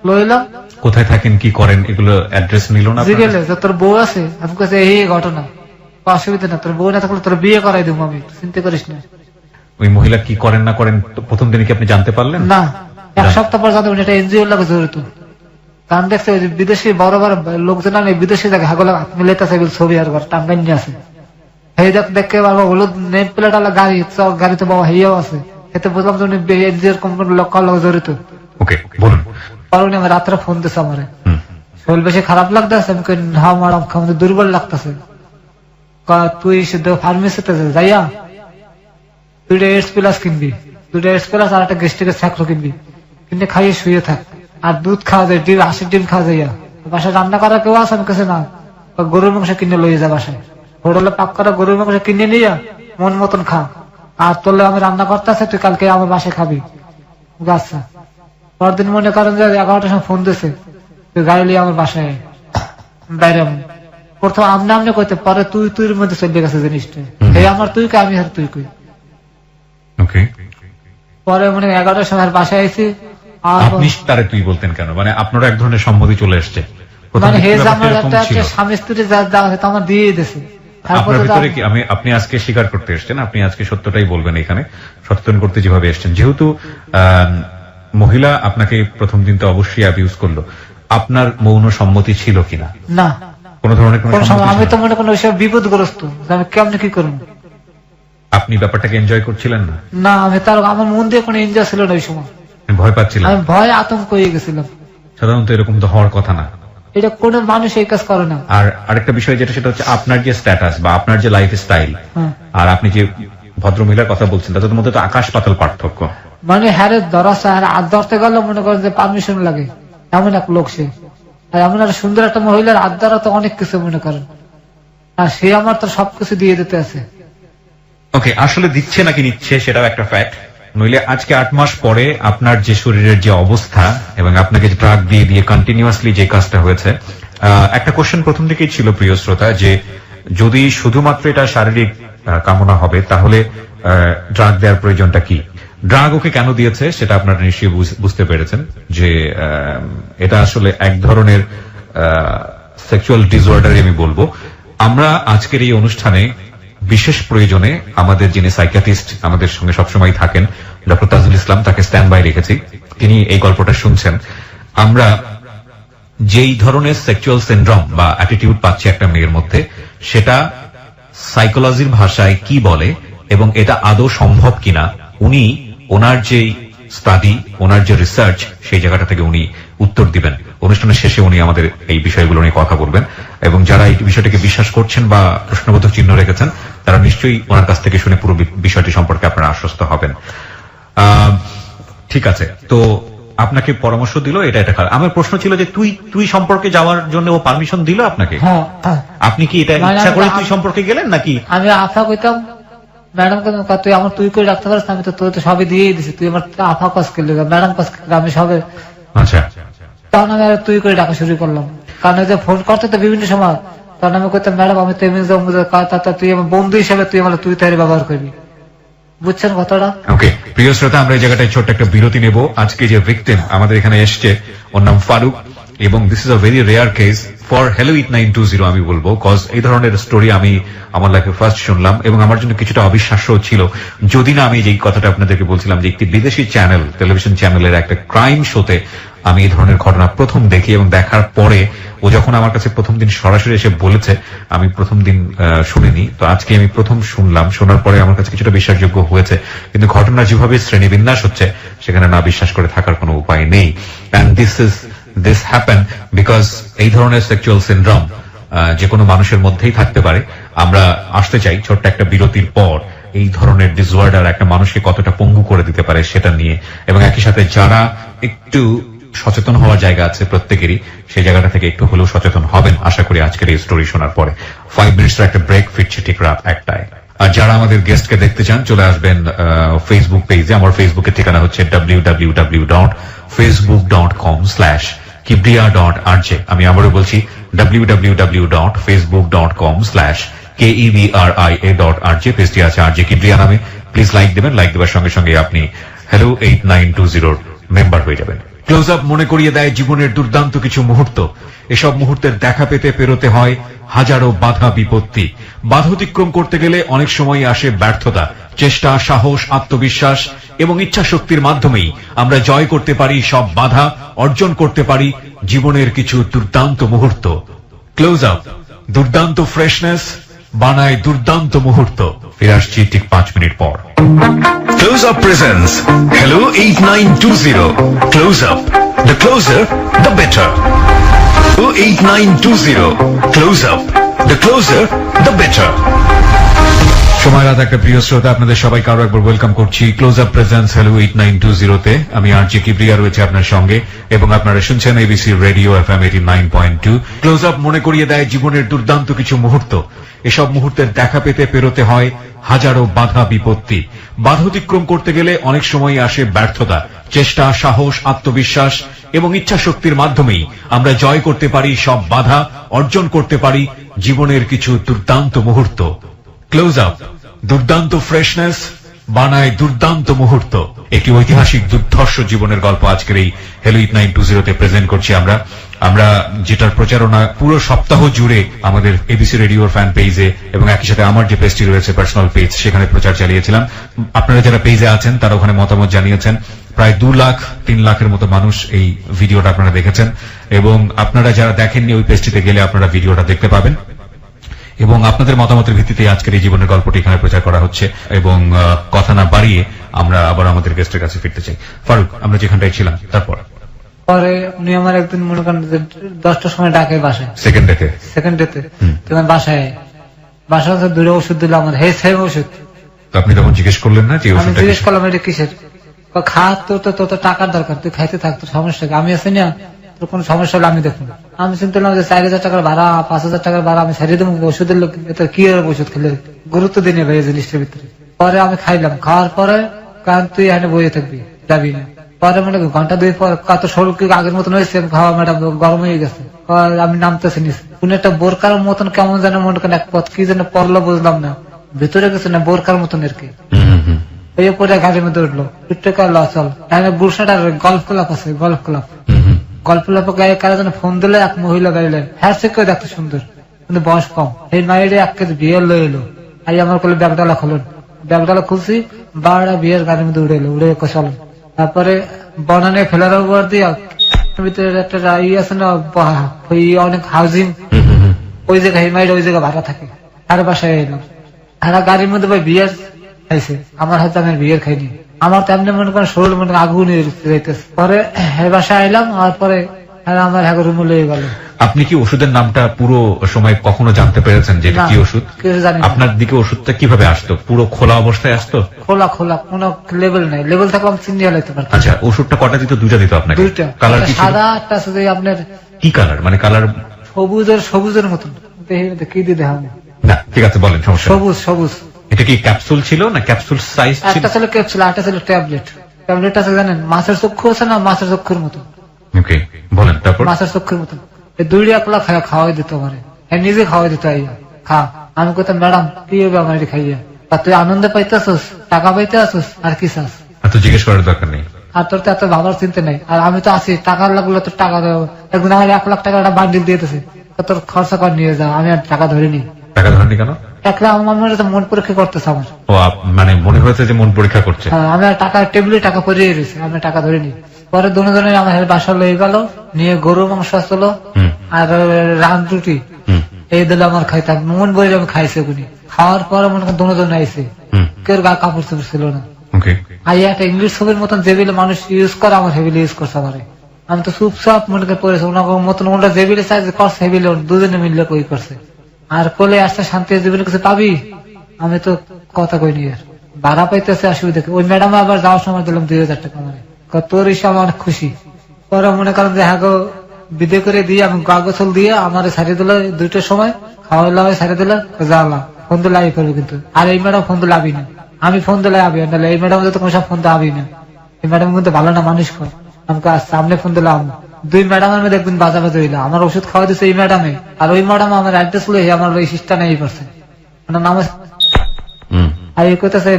লইলাম, কোথায় থাকেন কি করেন এগুলো অ্যাড্রেস নিল না? জিগেলে যে তোর বউ আছে, আমি কাছে এই ঘটনা অসুবিধা না, তোর বউ না থাকলে তোর বিয়ে করাই দেবো আমি, চিন্তা করিস না। ওই মহিলা কি করেন না করেন তো প্রথম দিনে কি আপনি জানতে পারলেন? না, এক সপ্তাহ পর জানতে পারি এটা এনজিওর লাগে জড়িত। কারণ দেখছে ওই যে বিদেশি বড় বড় লোকজন আনে বিদেশি জায়গায় হাগলা মিলেতেছে ছবি আর টাঙ্গাই নিয়ে আসে। এই দেখে বাবা হলুদ নেম প্লেট আলা গাড়ি, গাড়িতে বাবা হেয়াও আছে। এতে বুঝলাম যে উনি এনজিওর কোম্পানির লোক জড়িত। ওকে, বলুন। পরে উনি আমার রাত্রে ফোন দিছে আমারে, শরীর বেশি খারাপ লাগতেছে। আমি কই হ্যাঁ ম্যাডাম, আমাদের দুর্বল লাগতেছে। তুই ফার্মেসিতে যাইয়া 2টা এইডস প্লাস কিনবি, 2টা এইডস প্লাস আর একটা গ্যাস্ট্রিকের ছাকরো কিনবি, কিনে খাইয়ে শুয়ে থাক। আর দুধ খাওয়া যায়, ডিম, হাঁসের ডিম খাওয়া যাইয়া। বাসায় রান্না করা কেউ আছে? আমি কাছে না, গরুর মাংস কিনে লইয়ে যা বাসায়। হোটেলে পাক করা গরুর মাংস কিনে নিয়ে মন মতন খা। আর তোলে আমি রান্না করতে আছে, তুই কালকে আমার বাসায় খাবি। আচ্ছা। পরদিন মনে করেন যে 11টার সময় ফোন দিছে, তুই গাড়ি লিয়ে আমার বাসায় বাইরে। প্রথম আমনে আমনে কইতে, পরে তুই তুইর মধ্যে চলে গেছে জিনিসটা। এই আমার তুই কে, আমি আর তুই কই। ওকে, পরে মনে 11টার সময় বাসায় আইছি। আপনি তারে তুই বলতেন কেন? মানে আপনারও এক ধরনের সম্মতি চলে এসছে। মানে হেজ আমার একটা স্বামী স্ত্রী যা দেওয়া হয়তো আমার দিয়ে দিয়েছে। আপনার ভিতরে কি আপনি আজকে স্বীকার করতে এসছেন, আপনি আজকে সত্যটাই বলবেন এখানে, সচেতন করতে যেভাবে এসছেন। যেহেতু মহিলা আপনাকে প্রথম দিন তো অবশ্যই অ্যাবিউজ করলো, আপনার মৌন সম্মতি ছিল কিনা? না, কোন ধরনের কোনো সম্মতি আমি ছিল তো না? মনে কোনো বিষয় বিপদগ্রস্ত, আমি কেমনে কি করবো। আপনি ব্যাপারটাকে এনজয় করছিলেন না? না, আমি তার আমার মন দিয়ে কোনো এনজয় ছিল না ওই সময়। ভয় পাচ্ছিলেন? আমি ভয় আতঙ্ক হয়ে গেছিলাম। সাধারণত এরকম তো হওয়ার কথা না। এটা কোন মানুষ এই কাজ করে না। আর আরেকটা বিষয় যেটা, সেটা হচ্ছে আপনার যে স্ট্যাটাস বা আপনার যে লাইফ স্টাইল আর আপনি যে ভদ্রমহিলার কথা বলছেন, তাদের মধ্যে তো আকাশ পাতাল পার্থক্য। মানে হ্যারে ধরা আর হাত ধরতে গেলে মনে করেন যে পারমিশন লাগে, এমন এক লোক সে। আর এমন একটা সুন্দর একটা মহিলার হাত ধরা তো অনেক কিছু মনে করেন, আর সে আমার তো সবকিছু দিয়ে দিতে আছে। ওকে, আসলে দিচ্ছে নাকি নিচ্ছে সেটাও একটা ফ্যাক্ট। নইলে আজকে 8 মাস পরে আপনার যে শরীরের যে অবস্থা এবং আপনাকে ড্রাগ দিয়ে দিয়ে কন্টিনিউয়াসলি যে কাজটা হয়েছে, একটা কোশ্চেন প্রথম থেকেই ছিল প্রিয় শ্রোতা, যে যদি শুধুমাত্র এটা শারীরিক কামনা হবে তাহলে ড্রাগ দেওয়ার প্রয়োজনটা কি? ড্রাগ ওকে কেন দিয়েছে সেটা আপনারা নিশ্চয়ই বুঝতে পেরেছেন, যে এটা আসলে এক ধরনের সেক্সুয়াল ডিসঅর্ডার আমি বলবো। আমরা আজকের এই অনুষ্ঠানে বিশেষ প্রয়োজনে আমাদের যিনি সাইকিয়াট্রিস্ট আমাদের সঙ্গে সবসময় থাকেন, ডক্টর তাজুল ইসলাম, তাকে স্ট্যান্ড বাই রেখেছি। তিনি এই গল্পটা শুনছেন। আমরা যেই ধরনের সেক্সুয়াল সিনড্রোম বা অ্যাটিটিউড পাচ্ছি একটা মেয়ের মধ্যে, সেটা সাইকোলজির ভাষায় কি বলে এবং এটা আদৌ সম্ভব কিনা, উনি ওনার যে স্টাডি, ওনার যে রিসার্চ, সেই জায়গাটা থেকে উনি উত্তর দিবেন। অনুষ্ঠানের শেষে উনি আমাদের এই বিষয়গুলো নিয়ে কথা বলবেন, এবং যারা এই বিষয়টাকে বিশ্বাস করছেন বা প্রশ্নবোধক চিহ্ন রেখেছেন, তারা নিশ্চয়ই ওনার কাছ থেকে শুনে পুরো বিষয়টি সম্পর্কে আপনারা আশ্বস্ত হবেন। ঠিক আছে, তো আপনাকে পরামর্শ দিল এটা খারাপ। আমার প্রশ্ন ছিল যে তুই সম্পর্কে যাওয়ার জন্য ও পারমিশন দিল আপনাকে? আপনি কি এটা ইচ্ছা করে তুই সম্পর্কে গেলেন নাকি? আমি আফা কইতাম ম্যাডাম, তুই আমার তুই করে রাখতে পারিস, আমি তো তোর তো সবই দিয়েই দিছি, তুই আমার আফা কাজ করলি, ম্যাডাম কাজ করলি, আমি সবে। আচ্ছা, তখন আমি আর তুই করে ডাকা শুরু করলাম, কারণ ওই যে ফোন করতে তো বিভিন্ন সময়, তখন আমি কইতাম ম্যাডাম আমি তো এমনি তুই আমার বন্ধু হিসেবে তুই আমার তুই তাই ব্যবহার করবি। বুঝছেন কথাটা? ওকে, প্রিয় শ্রোতা, আমরা এই জায়গাটায় ছোট্ট একটা বিরতি নেব। আজকে যে ভিকটিম আমাদের এখানে এসছে, ওর নাম ফারুক, এবং this is a very rare case for hello 8920 আমি বলবো, কজ এই ধরনের স্টোরি আমি আমার লাইফে ফার্স্ট শুনলাম এবং আমার জন্য কিছুটা অবিশ্বাস্য ছিল, যদি না আমি যে কথাটা আপনাদেরকে বলছিলাম যে একটি বিদেশি চ্যানেল, টেলিভিশন চ্যানেলের একটা ক্রাইম শোতে আমি এই ধরনের ঘটনা প্রথম দেখি, এবং দেখার পরে ও যখন আমার কাছে প্রথম দিন সরাসরি এসে বলেছে, আমি প্রথম দিন শুনিনি, তো আজকে আমি প্রথম শুনলাম। শোনার পরে আমার কাছে কিছুটা বিশ্বাসযোগ্য হয়েছে, কিন্তু ঘটনা যেভাবে শ্রেণীবিন্যাস হচ্ছে সেখানে না বিশ্বাস করে থাকার কোনো উপায় নেই। অ্যান্ড দিস হ্যাপেন বিকজ এই ধরনের সেক্সুয়াল সিনড্রোম যে কোনো মানুষের মধ্যেই থাকতে পারে। আমরা আসতে চাই ছোট্ট একটা বিরতির পর এই ধরনের ডিসঅর্ডার একটা মানুষকে কতটা পঙ্গু করে দিতে পারে সেটা নিয়ে, এবং একই সাথে যারা একটু সচেতন হওয়ার জায়গা আছে প্রত্যেকেরই, সেই জায়গাটা থেকে একটু হলেও সচেতন হবেন আশা করি আজকের এই স্টোরি শোনার পরে। 5 মিনিটের একটা ব্রেক, ফিরছে ঠিক রাত 1টায়। আর যারা আমাদের গেস্টকে দেখতে চান চলে আসবেন ফেসবুক পেজে। আমার ফেসবুকের ঠিকানা হচ্ছে www.facebook.com/kibriya.rj। আমি আবারও বলছি www.facebook.com/KEBRIA.RJ। পেজটি আছে RJ কিবরিয়া নামে। প্লিজ লাইক দেবেন, লাইক দেওয়ার সঙ্গে সঙ্গে আপনি হ্যালো 8920 মেম্বার হয়ে যাবেন। ক্লোজ আপ মনে করিয়ে দেয় জীবনের দুর্দান্ত কিছু মুহূর্ত। এসব মুহূর্তের দেখা পেতে পেরোতে হয় হাজারো বাধা বিপত্তি। বাধা অতিক্রম করতে গেলে অনেক সময় আসে ব্যর্থতা। চেষ্টা, সাহস, আত্মবিশ্বাস এবং ইচ্ছা শক্তির মাধ্যমেই আমরা জয় করতে পারি সব বাধা, অর্জন করতে পারি জীবনের কিছু দুর্দান্ত মুহূর্ত। ক্লোজ আপ, দুর্দান্ত ফ্রেশনেস বানায় দুর্দান্ত মুহূর্ত। ফিরে আসছি ঠিক 5 মিনিট পর। Close Up presents Hello 8920. Close Up. The closer, the better. 8920. Close Up. The closer, the better. সময় রাত একটা প্রিয় শ্রোতা, আপনাদের সবাইকে আরো একবার ওয়েলকাম করছি ক্লোজ আপ প্রেজেন্টস হ্যালো 8920 তে। আমি আরজি কিবরিয়া রয়েছে আপনার সঙ্গে এবং আপনারা শুনছেন ABC radio FM 89.2। Close up মনে করিয়ে দেয় জীবনের দুর্দান্ত কিছু মুহূর্ত। এসব মুহূর্তের দেখা পেতে পেরোতে হয় হাজারো বাধা বিপত্তি। বাধা অতিক্রম করতে গেলে অনেক সময় আসে ব্যর্থতা। চেষ্টা, সাহস, আত্মবিশ্বাস এবং ইচ্ছা শক্তির মাধ্যমেই আমরা জয় করতে পারি সব বাধা, অর্জন করতে পারি জীবনের কিছু দুর্দান্ত মুহূর্ত। ক্লোজ আপ, দুর্দান্ত ফ্রেশনেস বানায় দুর্দান্ত মুহূর্ত। একটি ঐতিহাসিক দুর্ধর্ষ জীবনের গল্প আজকের এই হেলো 8920 তে প্রেজেন্ট করছি আমরা যেটার প্রচারণা পুরো সপ্তাহ জুড়ে আমাদের এবিসি রেডিওর ফ্যান পেজে এবং একই সাথে আমার যে পেজটি রয়েছে পার্সোনাল পেজ, সেখানে প্রচার চালিয়েছিলাম। আপনারা যারা পেজে আছেন তারা ওখানে মতামত জানিয়েছেন। প্রায় 2 লাখ 3 লাখের মতো মানুষ এই ভিডিওটা আপনারা দেখেছেন এবং আপনারা যারা দেখেননি ওই পেজটিতে গেলে আপনারা ভিডিওটা দেখতে পাবেন এবং আপনাদের মতামতের ভিত্তিতে আজকের এই জীবনের গল্পটি এখানে প্রচার করা হচ্ছে। এবং কথা না বাড়িয়ে আমরা আবার আমাদের গেস্টের কাছে ফিরতে চাই। ফারুক, আমরা যেখানটায় ছিলাম তারপর পরে উনি আমার একদিন মনে করেন 10টার সময় ডাকে বাসায়, সেকেন্ড ডেতে তখন বাসায় দূরে ওষুধ দিল আমার, হে সেম ওষুধ। তো আপনি তখন জিজ্ঞেস করলেন না যে আমি ওষুধটা জিজ্ঞেস করলাম এটা কিসের? খা, তোর টাকার দরকার, তুই খাইতে থাক, তোর সমস্যা কি? আমি আছি না, তোর কোন সমস্যা হলে আমি দেখুন। আমি চিন্তা করলাম যে 4000 টাকার ভাড়া, 5000 টাকার ভাড়া আমি ছাড়িয়ে দেবো ওষুধের লোক, এটা কি ওষুধ খেলে গুরুত্ব দিনে ভাই এই জিনিসটার ভিতরে। পরে আমি খাইলাম, খাওয়ার পরে কারণ তুই এখানে বইয়ে থাকবি, যাবি না। পরে মনে ঘন্টা 2 পর কত শরীর কি আগের মতন হয়েছে, খাওয়া ম্যাডাম গরম হয়ে গেছে, আমি নামতেছি নিচ্ছি। কোন একটা বোরকার মতন কেমন যেন মনে করেন এক পথ কি যেন পড়লো বুঝলাম না, ভিতরে গেছে না বোরকার মতন আর কি। এই পরে গাড়ির মধ্যে উঠলো, উঠতে কালো চল গুলশাটার গল্ফ ক্লাব আছে, গল্ফ ক্লাব গায়ে কারা যেন ফোন দিলে এক মহিলা গাড়িলেন, হ্যাঁ সে কেউ দেখতে সুন্দর কিন্তু বয়স কম। এই মায়ের এক কেজি বিয়ে লয়ে এলো, আই আমার কোলে ব্যাগডালা খুলুন, ব্যাগডালা খুলছি, 12টা বিয়ের গাড়ির মধ্যে উড়ে এলো, উড়ে চলেন। তারপরে বনানে ফেলার উপর দিয়ে ভিতরে একটা ই আছে না, ওই অনেক হাউজিং, ওই জায়গায় মায়ের ওই জায়গায় ভাড়া থাকে, আর বাসায় এলাম। আর গাড়ির মধ্যে ভাই বিয়ার খাইছে, আমার হাতে আমি বিয়ার খাইনি। আমার তো এমনি মনে করেন শরীর মনে আগুন যাইতেছে। পরে বাসায় এলাম, আর পরে আমার রুমে লয়ে গেল। আপনি কি ওষুধের নামটা পুরো সময় কখনো জানতে পেরেছেন যে এটা কি ওষুধ? আপনার দিকে ওষুধটা কিভাবে আসতো? পুরো খোলা অবস্থায় আসতো? খোলা কোনো লেবেল নাই, লেবেল থাকলে আমি চিনি হলাইতে পারতাম। আচ্ছা, ওষুধটা কটা দিত? 2টা দিত আপনাকে? 2টা। কালার কি? সাদা একটা আছে আপনার। কি কালার? মানে কালার সবুজের মতন, কি দিয়ে দেখা না। ঠিক আছে, বলেন, সমস্যা। সবুজ। এটা কি ক্যাপসুল ছিল না ক্যাপসুল সাইজ ছিল? একটা ছিল ক্যাপসুল, একটা ছিল ট্যাবলেট আছে জানেন, মাছের চক্ষু আছে না, মাছের চক্ষুর মতো। ওকে, বলেন তারপর। মাছের চক্ষুর মতো এই 2টা একলা খাওয়াই দিত আমার, নিজে খাওয়াই দিত, খা। আমি কইতাম ম্যাডাম কি হবে আমার এটা খাইয়া? তুই আনন্দ পাইতে আসস, টাকা পাইতে আসস, আর কি চাস? তো জিজ্ঞেস করার দরকার নেই। আর তোর তো এত ভাবার চিন্তা নেই, আর আমি তো আছি, টাকা লাগলো তোর টাকা দেবো। একদিন আমার 1 লাখ টাকা একটা বান্ডিল দিয়েছে, তোর খরচা কর নিয়ে যা, আমি আর টাকা ধরিনি। টাকা ধরেনি কেন? একলা আমার মন পরীক্ষা করতেছে আমার। ও, মানে মনে হয়েছে যে মন পরীক্ষা করছে। আমি আর টাকা টেবিলে টাকা পরিয়ে রয়েছে, আমি টাকা ধরিনি। পরে দুজনে আমার বাসা লয়ে গেল, নিয়ে গরু মাংস আসলো আর রান রুটি এই দিলে আমার খাইতাম, মন বলে আমি খাইছে গুনি। খাওয়ার পরে মনে করেন দুজন আইসে, কেউ গা কাপড় চোপড় ছিল না। আই একটা ইংলিশ ছবির মতন যেগুলো মানুষ ইউজ করে, আমার হেবিলি ইউজ করছে আমারে। আমি তো চুপচাপ মনে করে পড়েছি, ওনার মতন ওটা যেবিলে সাইজ করছে হেবিলি দুজনে মিললে কই করছে। আর কোলে আসতে শান্তি জীবনে কিছু পাবি, আমি তো কথা কইনি। আর ভাড়া পাইতেছে অসুবিধা। ওই ম্যাডাম আবার যাওয়ার সময় দিলাম 2000 টাকা, মানে তোর হিসাবে অনেক খুশি। পরে মনে করেন যে হ্যাঁ বিদে করে দিয়ে আমি গা গোসল দিয়ে আমার ছাড়িয়ে দিল 2টার সময়, খাওয়া দাওয়া ছাড়িয়ে দিল, জ্বালা ফোন দিলে আবি করবো কিন্তু। আর এই ম্যাডাম ফোন দিলে আবি না, আমি ফোন দিলে আবি না, এই ম্যাডাম তো কোনো সব ফোন দিলে আবি না। এই ম্যাডাম কিন্তু ভালো না মানুষ কর, আমাকে সামনে ফোন দিলাম। 2 ম্যাডামের মধ্যে একদিন বাজাবাজি হইলো, আমার ওষুধ খাওয়া দিচ্ছে এই ম্যাডামে, আর ওই ম্যাডাম আমার অ্যাড্রেস লই আমার ওই সিস্টা নেই করছে। নাম আর এই কোথাছে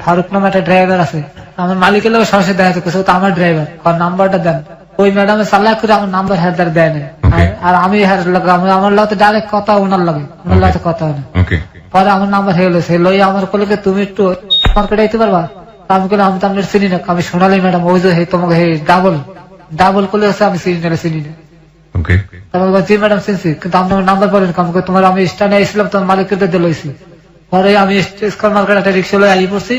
ফারুক নামে একটা ড্রাইভার আছে, আমার মালিক এলে সরাসরি দেখা যাচ্ছে তো আমার ড্রাইভার, আর নাম্বারটা দেন। ওই ম্যাডামের চাল্লা করে আমার নাম্বার হেদার দেয় না। Okay. আর আমি আমার লাগে ডাইরেক্ট কথা ওনার লাগে, ওনার লাগে কথা হয় না। ওকে, পরে আমার নাম্বার হয়ে গেছে, লই আমার কলে তুমি একটু মার্কেটে আইতে পারবা? আমি বললাম আমি তো আপনার চিনি না, আমি সোনালি ম্যাডাম, ওই যে তোমাকে ডাবল করলে হচ্ছে আমি চিনি না। ওকে, তারপর জি ম্যাডাম চিনছি, কিন্তু আপনার নাম্বার পড়েন, আমাকে তোমার আমি স্ট্যান্ডে এসেছিলাম, তোমার মালিককে দিয়েছি। পরে আমি স্কোয়ার মার্কেট একটা রিক্সা লয়ে আই পড়ছি,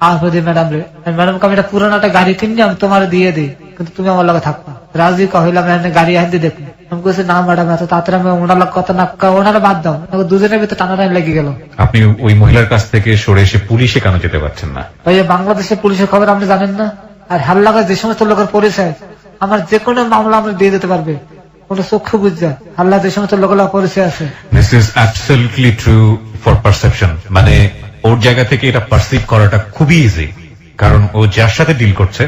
আর ম্যাডাম রে, ম্যাডামকে আমি একটা পুরানো একটা গাড়ি কিনে আমি তোমার দিয়ে দিই, কিন্তু তুমি আমার লগে থাকবা। রাজি কহিলাম গাড়ি হাতে দেখি, আমি বলছি না ম্যাডাম এত তাড়াতাড়ি আমি ওনার লগে কথা না, ওনারা বাদ দাও, দুজনের ভিতরে টানা লেগে গেল। আপনি ওই মহিলার কাছ থেকে সরে এসে পুলিশে কেন যেতে পারছেন না? ওই যে বাংলাদেশের পুলিশের খবর আপনি জানেন না, আর হাল্লাগা যে সমস্ত লোকের পরিচয়, আমার যে কোনো মামলা আমরা দিয়ে দিতে পারবে, কোনো চক্ষু বুঝা হাল্লা যে সমস্ত লোকের পরিচয় আছে। This is absolutely true for perception, মানে ওর জায়গা থেকে এটা পারসিভ করাটা খুবই ইজি, কারণ ও যার সাথে ডিল করছে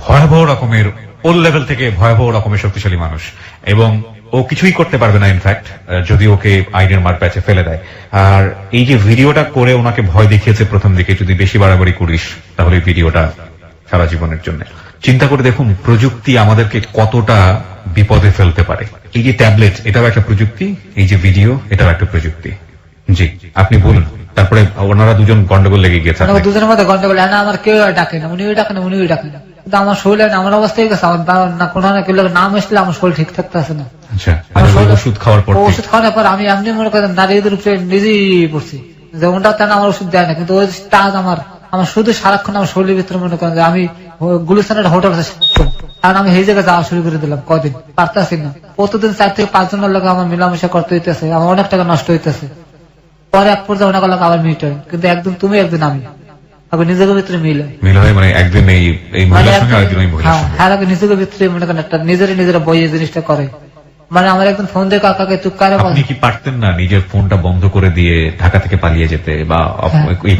ভয়াবহ রকমের, ওর লেভেল থেকে ভয়াবহ রকমের শক্তিশালী মানুষ, এবং ও কিছুই করতে পারবে না ইনফ্যাক্ট যদি ওকে আইনের মার প্যাচে ফেলে দেয়। আর এই যে ভিডিওটা করে ওনাকে ভয় দেখিয়েছে প্রথম দিকে, যদি বেশি বাড়াবাড়ি করিস তাহলে এই ভিডিওটা সারা জীবনের জন্য। চিন্তা করে দেখুন প্রযুক্তি আমাদেরকে কতটা বিপদে ফেলতে পারে। এই যে ট্যাবলেট, এটাও একটা প্রযুক্তি, এই যে ভিডিও, এটাও একটা প্রযুক্তি। জি, আপনি বলুন। তারপরে ওনারা দুজন গন্ডগোল লেগে গেছে। দুজনের মধ্যে গন্ডগোল, না আমার কেউ ডাকে না, উনিও ডাকে না উনিও ডাকে না, কিন্তু আমার শরীরে আমার অবস্থা হয়ে গেছে, আমার না কোনো না কেউ নাম আসলে আমার শরীর ঠিক থাকতে আছে না। আচ্ছা, ওষুধ খাওয়ার পর, ওষুধ খাওয়ানোর পর আমি এমনি মনে করেন নারীদের উপরে নিজেই পড়ছি, যেমনটা তেন আমার ওষুধ দেয় না, কিন্তু ওই টাচ আমার শুধু সারাক্ষণ আমার শরীরের ভিতরে মনে করেন যে আমি গুলিস্তানের হোটেল আছে, কারণ আমি এই জায়গায় যাওয়া শুরু করে দিলাম, কদিন পারতেছি না, প্রতিদিন 4 থেকে 5 জনের লোক আমার মেলামেশা করতে হইতেছে, আমার অনেক টাকা নষ্ট হইতেছে। পরে এক পর্যায়ে অনেক লোক আবার মিট হয়, কিন্তু একদিন তুমি একদিন আমি, আবার নিজেদের ভিতরে মিল হয়, মানে একদিন এই মহিলার সঙ্গে আরেকদিন ওই মহিলার সঙ্গে। হ্যাঁ, নিজেদের ভিতরে মনে করেন একটা নিজেরা বইয়ে জিনিসটা করে। মানে আমার একদম ফোন দিয়ে কাকাকে তুই কারে, আপনি কি পারতেন না নিজের ফোনটা বন্ধ করে দিয়ে ঢাকা থেকে পালিয়ে যেতে? বা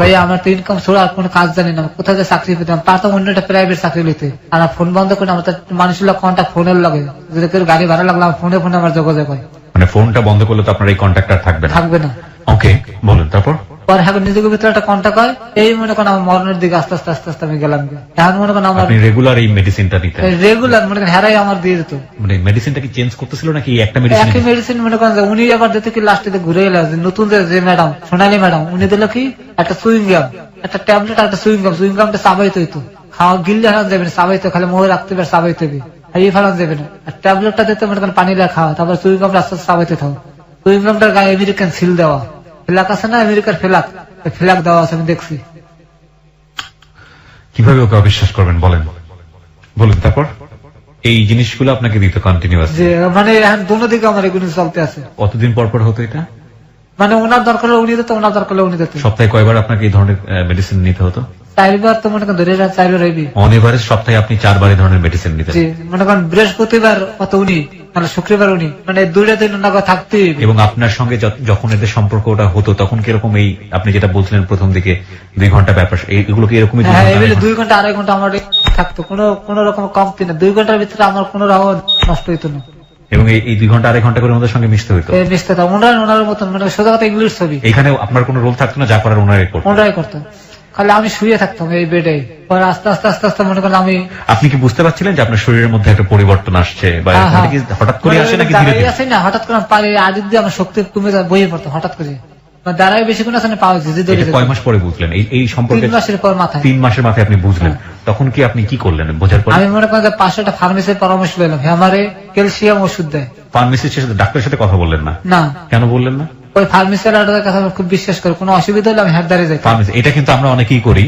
ভাই আমার তো ইনকাম ছাড়া আর কোনো কাজ জানি না, কোথায় যে চাকরি পেতাম, পারতাম অন্য একটা প্রাইভেট চাকরি নিতে, আর ফোন বন্ধ করে আমার মানুষের কন্ট্যাক্ট ফোনের লাগে, যদি কেউ গাড়ি ভাড়া লাগলো আমার ফোনে আমার যোগাযোগ হয়। মানে ফোনটা বন্ধ করলে তো আপনার এই কন্ট্যাক্টর থাকবে না। ওকে, বলুন তারপর। পরে এখন নিজেকে ভিতরে একটা কন্ট্যাক্ট হয়, এই মনে করেন আমার মরণের দিকে আস্তে আস্তে আমি গেলাম। এখন মনে করেন আমার রেগুলার এই মেডিসিনটা নিতে, রেগুলার মনে করেন হেরাই আমার দিয়ে দিত। মানে মেডিসিনটা কি চেঞ্জ করতেছিল নাকি একটা একই মেডিসিন মনে করেন উনি আবার দিতে কি লাস্টে ঘুরে এলো, নতুন যে ম্যাডাম সোনালী ম্যাডাম, উনি দিল কি একটা সুইং গাম, একটা ট্যাবলেট, একটা সুইং গামটা চাবাইতে হইতো, খাওয়া গিললে হারান যাবে না, চাবাইতে খালি মোহে রাখতে পারে, চাবাইতে হবে, আর এই ফেলান যাবে না। আর ট্যাবলেটটা দিতে মনে করেন পানি লাগে খাওয়া, তারপর সুইং গামটা আস্তে আস্তে চাবাইতে থাকো। সুইং গামটার গায়ে আমেরিকান সিল দেওয়া, ফ্ল্যাগ আছে না, আমেরিকার ফ্ল্যাগ দেওয়া আছে, আমি দেখছি। কিভাবে ওকে অবিশ্বাস করবেন বলুন তারপর। এই জিনিসগুলো আপনাকে দিতে কন্টিনিউয়াস, যে মানে এখন দুনো দিকে আমার এগুলো চলতে আছে। কতদিন পর হতো এটা? মানে ওনার দরকার উনি দিত, ওনার দরকার উনি দিত। সপ্তাহে কয়বার আপনাকে এই ধরনের মেডিসিন নিতে হতো? 4বার তো মনে করেন ধরে 4বার হইবি। অন এভারেজ সপ্তাহে আপনি 4 বার এই ধরনের মেডিসিন নিতেন? জি, মনে করেন বৃহস্পতিবার কত উনি, মানে শুক্রবার উনি, মানে 2টা দিন ওনাকে থাকতে। এবং আপনার সঙ্গে যখন এদের সম্পর্কটা হতো তখন কিরকম, এই আপনি যেটা বলছিলেন প্রথম দিকে 2 ঘন্টা ব্যাপার, এগুলো কি এরকমই? হ্যাঁ, এগুলো 2 ঘন্টা 2.5 ঘন্টা আমার থাকতো, কোনো রকম কমতি না। 2 ঘন্টার ভিতরে আমার কোনো রকম নষ্ট হইতো না। এবং এই 2 ঘন্টা 2.5 ঘন্টা করে ওনাদের সঙ্গে মিশতে হইতো? মিশতে থাকতো, ওনার মতন, মানে সোজা কথা ইংলিশ ছবি। এখানে আপনার কোনো রোল থাকতো না, যা করার ওনারাই করতো, খালি আমি শুয়ে থাকতাম এই বেডে। পরে আস্তে আস্তে মনে করেন আপনি কি বুঝতে পারছিলেন যে আপনার শরীরের মধ্যে একটা পরিবর্তন আসছে, বা হঠাৎ করে আসে নাকি ধীরে ধীরে আসে? না, হঠাৎ করে পায়ে আদিত দিয়ে আমার শক্তি কমে যায়, বইয়ে পড়তো হঠাৎ করে, দাঁড়ায় বেশিক্ষণ আসে না, পাওয়া যায়। কয় মাস পরে বুঝলেন এই সম্পর্কে? 3 মাসের পর মাথায়। 3 মাসের মাথায় আপনি বুঝলেন, তখন কি আপনি কি করলেন বোঝার পর? আমি মনে করেন 500টা ফার্মেসির পরামর্শ পেলাম, আমারে ক্যালসিয়াম ওষুধ দেয়। ফার্মেসিস্টের সাথে, ডাক্তারের সাথে কথা বললেন না? না। কেন বললেন না? ওই ফার্মেসির কথা খুব বিশ্বাস করে, কোনো অসুবিধা হলে আমি হাটদারে যাই। ফার্মেসি, এটা কিন্তু আমরা অনেকেই করি,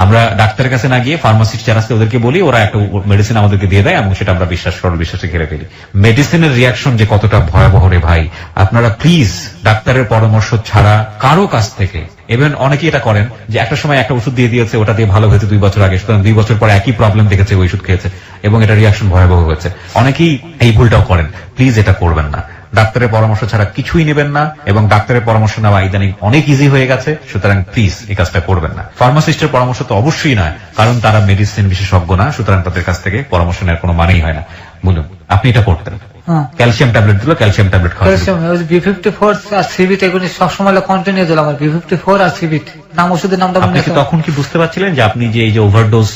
আমরা ডাক্তারের কাছে না গিয়ে ফার্মাসিস্ট যারা আছে ওদেরকে বলি, ওরা একটা মেডিসিন আমাদেরকে দিয়ে দেয় এবং সেটা আমরা বিশ্বাসে ঘিরে ফেলি। মেডিসিনের রিয়াকশন যে কতটা ভয়াবহ রে ভাই, আপনারা প্লিজ ডাক্তারের পরামর্শ ছাড়া কারো কাছ থেকে, ইভেন অনেকেই এটা করেন যে একটা সময় একটা ওষুধ দিয়ে দিয়েছে, ওটা দিয়ে ভালো হয়েছে 2 বছর আগে, সুতরাং 2 বছর পরে একই প্রবলেম দেখেছে, ওই ওষুধ খেয়েছে এবং এটা রিয়াকশন ভয়াবহ হয়েছে। অনেকেই এই ভুলটাও করেন, প্লিজ এটা করবেন না। ডাক্তারের পরামর্শ ছাড়া কিছুই নেবেন না, এবং ডাক্তারের পরামর্শ নেওয়া ইদানিং অনেক ইজি হয়ে গেছে, সুতরাং প্লিজ এই কাজটা করবেন না। ফার্মাসিস্টের পরামর্শ তো অবশ্যই নয়, কারণ তারা মেডিসিন বিশেষজ্ঞ না, সুতরাং তাদের কাছ থেকে পরামর্শ নেওয়ার কোনো মানেই হয় না। বলুন, আপনি এটা করতেন? হ্যাঁ। ক্যালসিয়াম ট্যাবলেট দিল, ক্যালসিয়াম ট্যাবলেট খাওয়া শুরু ক্যালসিয়াম ওই B54 আর সিবিট এগুলি সবসময় কন্টিনিউ দিল আমার, B54 আর সিবিট নাম, ওষুধের নামটা মনে আপনি কি আছে। তখন কি বুঝতে পারছিলেন যে আপনি যে এই যে ওভারডোজ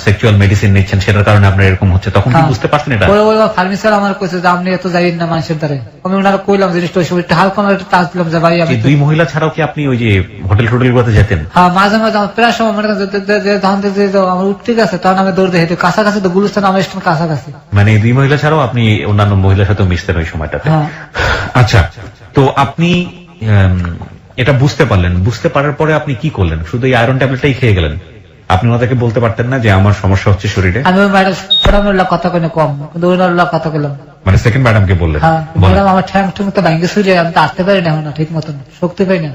সেক্সুয়াল মেডিসিন নিচ্ছেন সেটার কারণে আপনার এরকম হচ্ছে, তখন কি হ্যাঁ। বুঝতে পারছেন এটা? ওই ফার্মেসিয়ার আমার কইছে যে আপনি এত যাইন না মানুষের দ্বারে, আমি ওনারা কইলাম জিনিসটা ওই একটু হালকা একটু টাচ দিলাম যে ভাই আমি যে দুই মহিলা ছাড়াও কি আপনি ওই যে হোটেল টোটেল গুলোতে যেতেন? হ্যাঁ মাঝে মাঝে আমার প্রায় সময় মনে করেন যখন থেকে আমার উঠতে গেছে তখন আমি দৌড়তে হেঁটে কাছাকাছি, তো গুলিস্তান আমার স্টেশন কাছাকাছি। মানে এই দুই মহিলা ছাড়াও আপনি অন্যান্য মহিলার সাথে মিশতেন ওই সময়টাতে? হ্যাঁ। আচ্ছা, তো আপনি এটা বুঝতে পারলেন, বুঝতে পারার পরে আপনি কি করলেন? শুধু এই আয়রন ট্যাবলেটটাই খেয়ে গেলেন? আপনি ওনাদেরকে বলতে পারতেন না যে আমার সমস্যা হচ্ছে শরীরে? আমি ওই ম্যাডামের কথা কেন কম, কিন্তু ওনার কথা বললাম। মানে সেকেন্ড ম্যাডামকে বললেন? হ্যাঁ, বলেন। ম্যাডাম আমার ঠ্যাং ঠুং তো ভাঙ্গে শুয়ে, আমি তো আসতে পারি না এখন, ঠিক মতন শক্তি পাই না।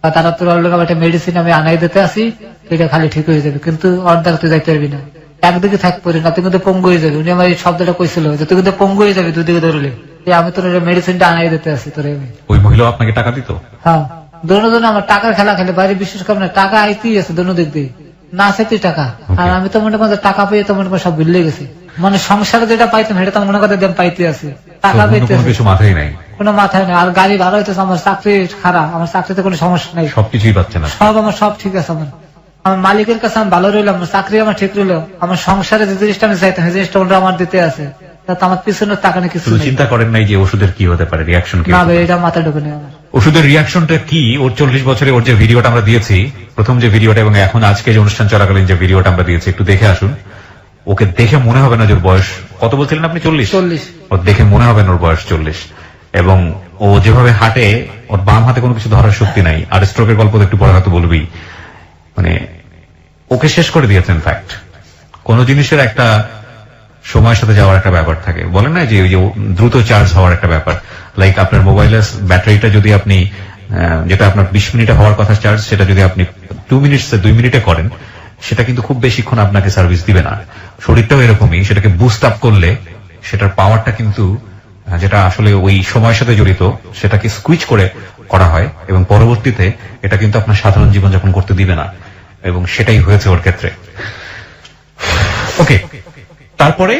আর তারা তোর একটা মেডিসিন আমি আনাই দিতে আসি, এটা খালি ঠিক হয়ে যাবে, কিন্তু অর্ধেক তুই যাইতে পারবি না, একদিকে থাক পারি না, তুই কিন্তু পঙ্গু হয়ে যাবে। উনি আমার এই শব্দটা কইছিল যে তুই কিন্তু পঙ্গু হয়ে যাবি দুদিকে ধরলে, আমি তোর মেডিসিনটা আনাই দিতে আসি তোর। ওই মহিলা আপনাকে টাকা দিত? হ্যাঁ, দোনো আমার টাকার খেলা খেলে বাইরে, বিশেষ করে না টাকা আইতেই আছে দোনো দিক দিয়ে, না আছে তুই টাকা। আর আমি তো মনে করি টাকা পেয়ে তো মনে করি সব ভুলে গেছি, মানে সংসারে যেটা পাইতাম সেটা তো মনে করতে পাইতে আছে, টাকা পেতে কোনো কিছু মাথায় নাই? কোনো মাথায় নেই। আর গাড়ি ভাড়া হইতেছে, আমার চাকরি খারাপ, আমার চাকরিতে কোনো সমস্যা নেই, সবকিছুই পাচ্ছে না? সব আমার সব ঠিক আছে। আমার মালিকের কাছে আমি ভালো রইলাম, আমার চাকরি আমার ঠিক রইলো, আমার সংসারে যে জিনিসটা আমি চাইতাম সেই জিনিসটা ওরা আমার দিতে আছে, তাতে আমার পিছনে টাকা নেই, কিছু শুধু নেই। চিন্তা করেন নাই যে ওষুধের কি হতে পারে, রিয়াকশন কি? না ভাই, এটা মাথা ঢুকে নেই আমার। ওষুধের রিয়াকশনটা কি? ওর 40 বছরে ওর যে ভিডিওটা আমরা দিয়েছি, প্রথম যে ভিডিওটা এবং এখন আজকে যে অনুষ্ঠান চলাকালীন যে ভিডিওটা আমরা দিয়েছি, একটু দেখে আসুন। ওকে দেখে মনে হবে না যে ওর বয়স কত বলছিলেন আপনি? 40। ওর দেখে মনে হবে না ওর বয়স 40। এবং ও যেভাবে হাঁটে, ওর বাম হাতে কোনো কিছু ধরার শক্তি নাই। আর স্ট্রোকের গল্প তো একটু পরে হয়তো বলবি। মানে ওকে শেষ করে দিয়েছেন। ফ্যাক্ট, কোন জিনিসের একটা সময়ের সাথে যাওয়ার একটা ব্যাপার থাকে, বলেন না যে ওই যে দ্রুত চার্জ হওয়ার একটা ব্যাপার। লাইক আপনার মোবাইলের ব্যাটারিটা যদি আপনি যেটা আপনার 20 মিনিটে হওয়ার কথা চার্জ, সেটা যদি আপনি 2 মিনিটে করেন, সেটা কিন্তু খুব বেশিক্ষণ আপনাকে সার্ভিস দিবে না। শরীরটাও এরকমই, সেটাকে বুস্ট আপ করলে সেটার পাওয়ারটা কিন্তু যেটা আসলে ওই সময়ের সাথে জড়িত, সেটাকে স্কুইচ করে করা হয় এবং পরবর্তীতে এটা কিন্তু আপনার সাধারণ জীবনযাপন করতে দিবে না, এবং সেটাই হয়েছে ওর ক্ষেত্রে। ওকে, তারপরে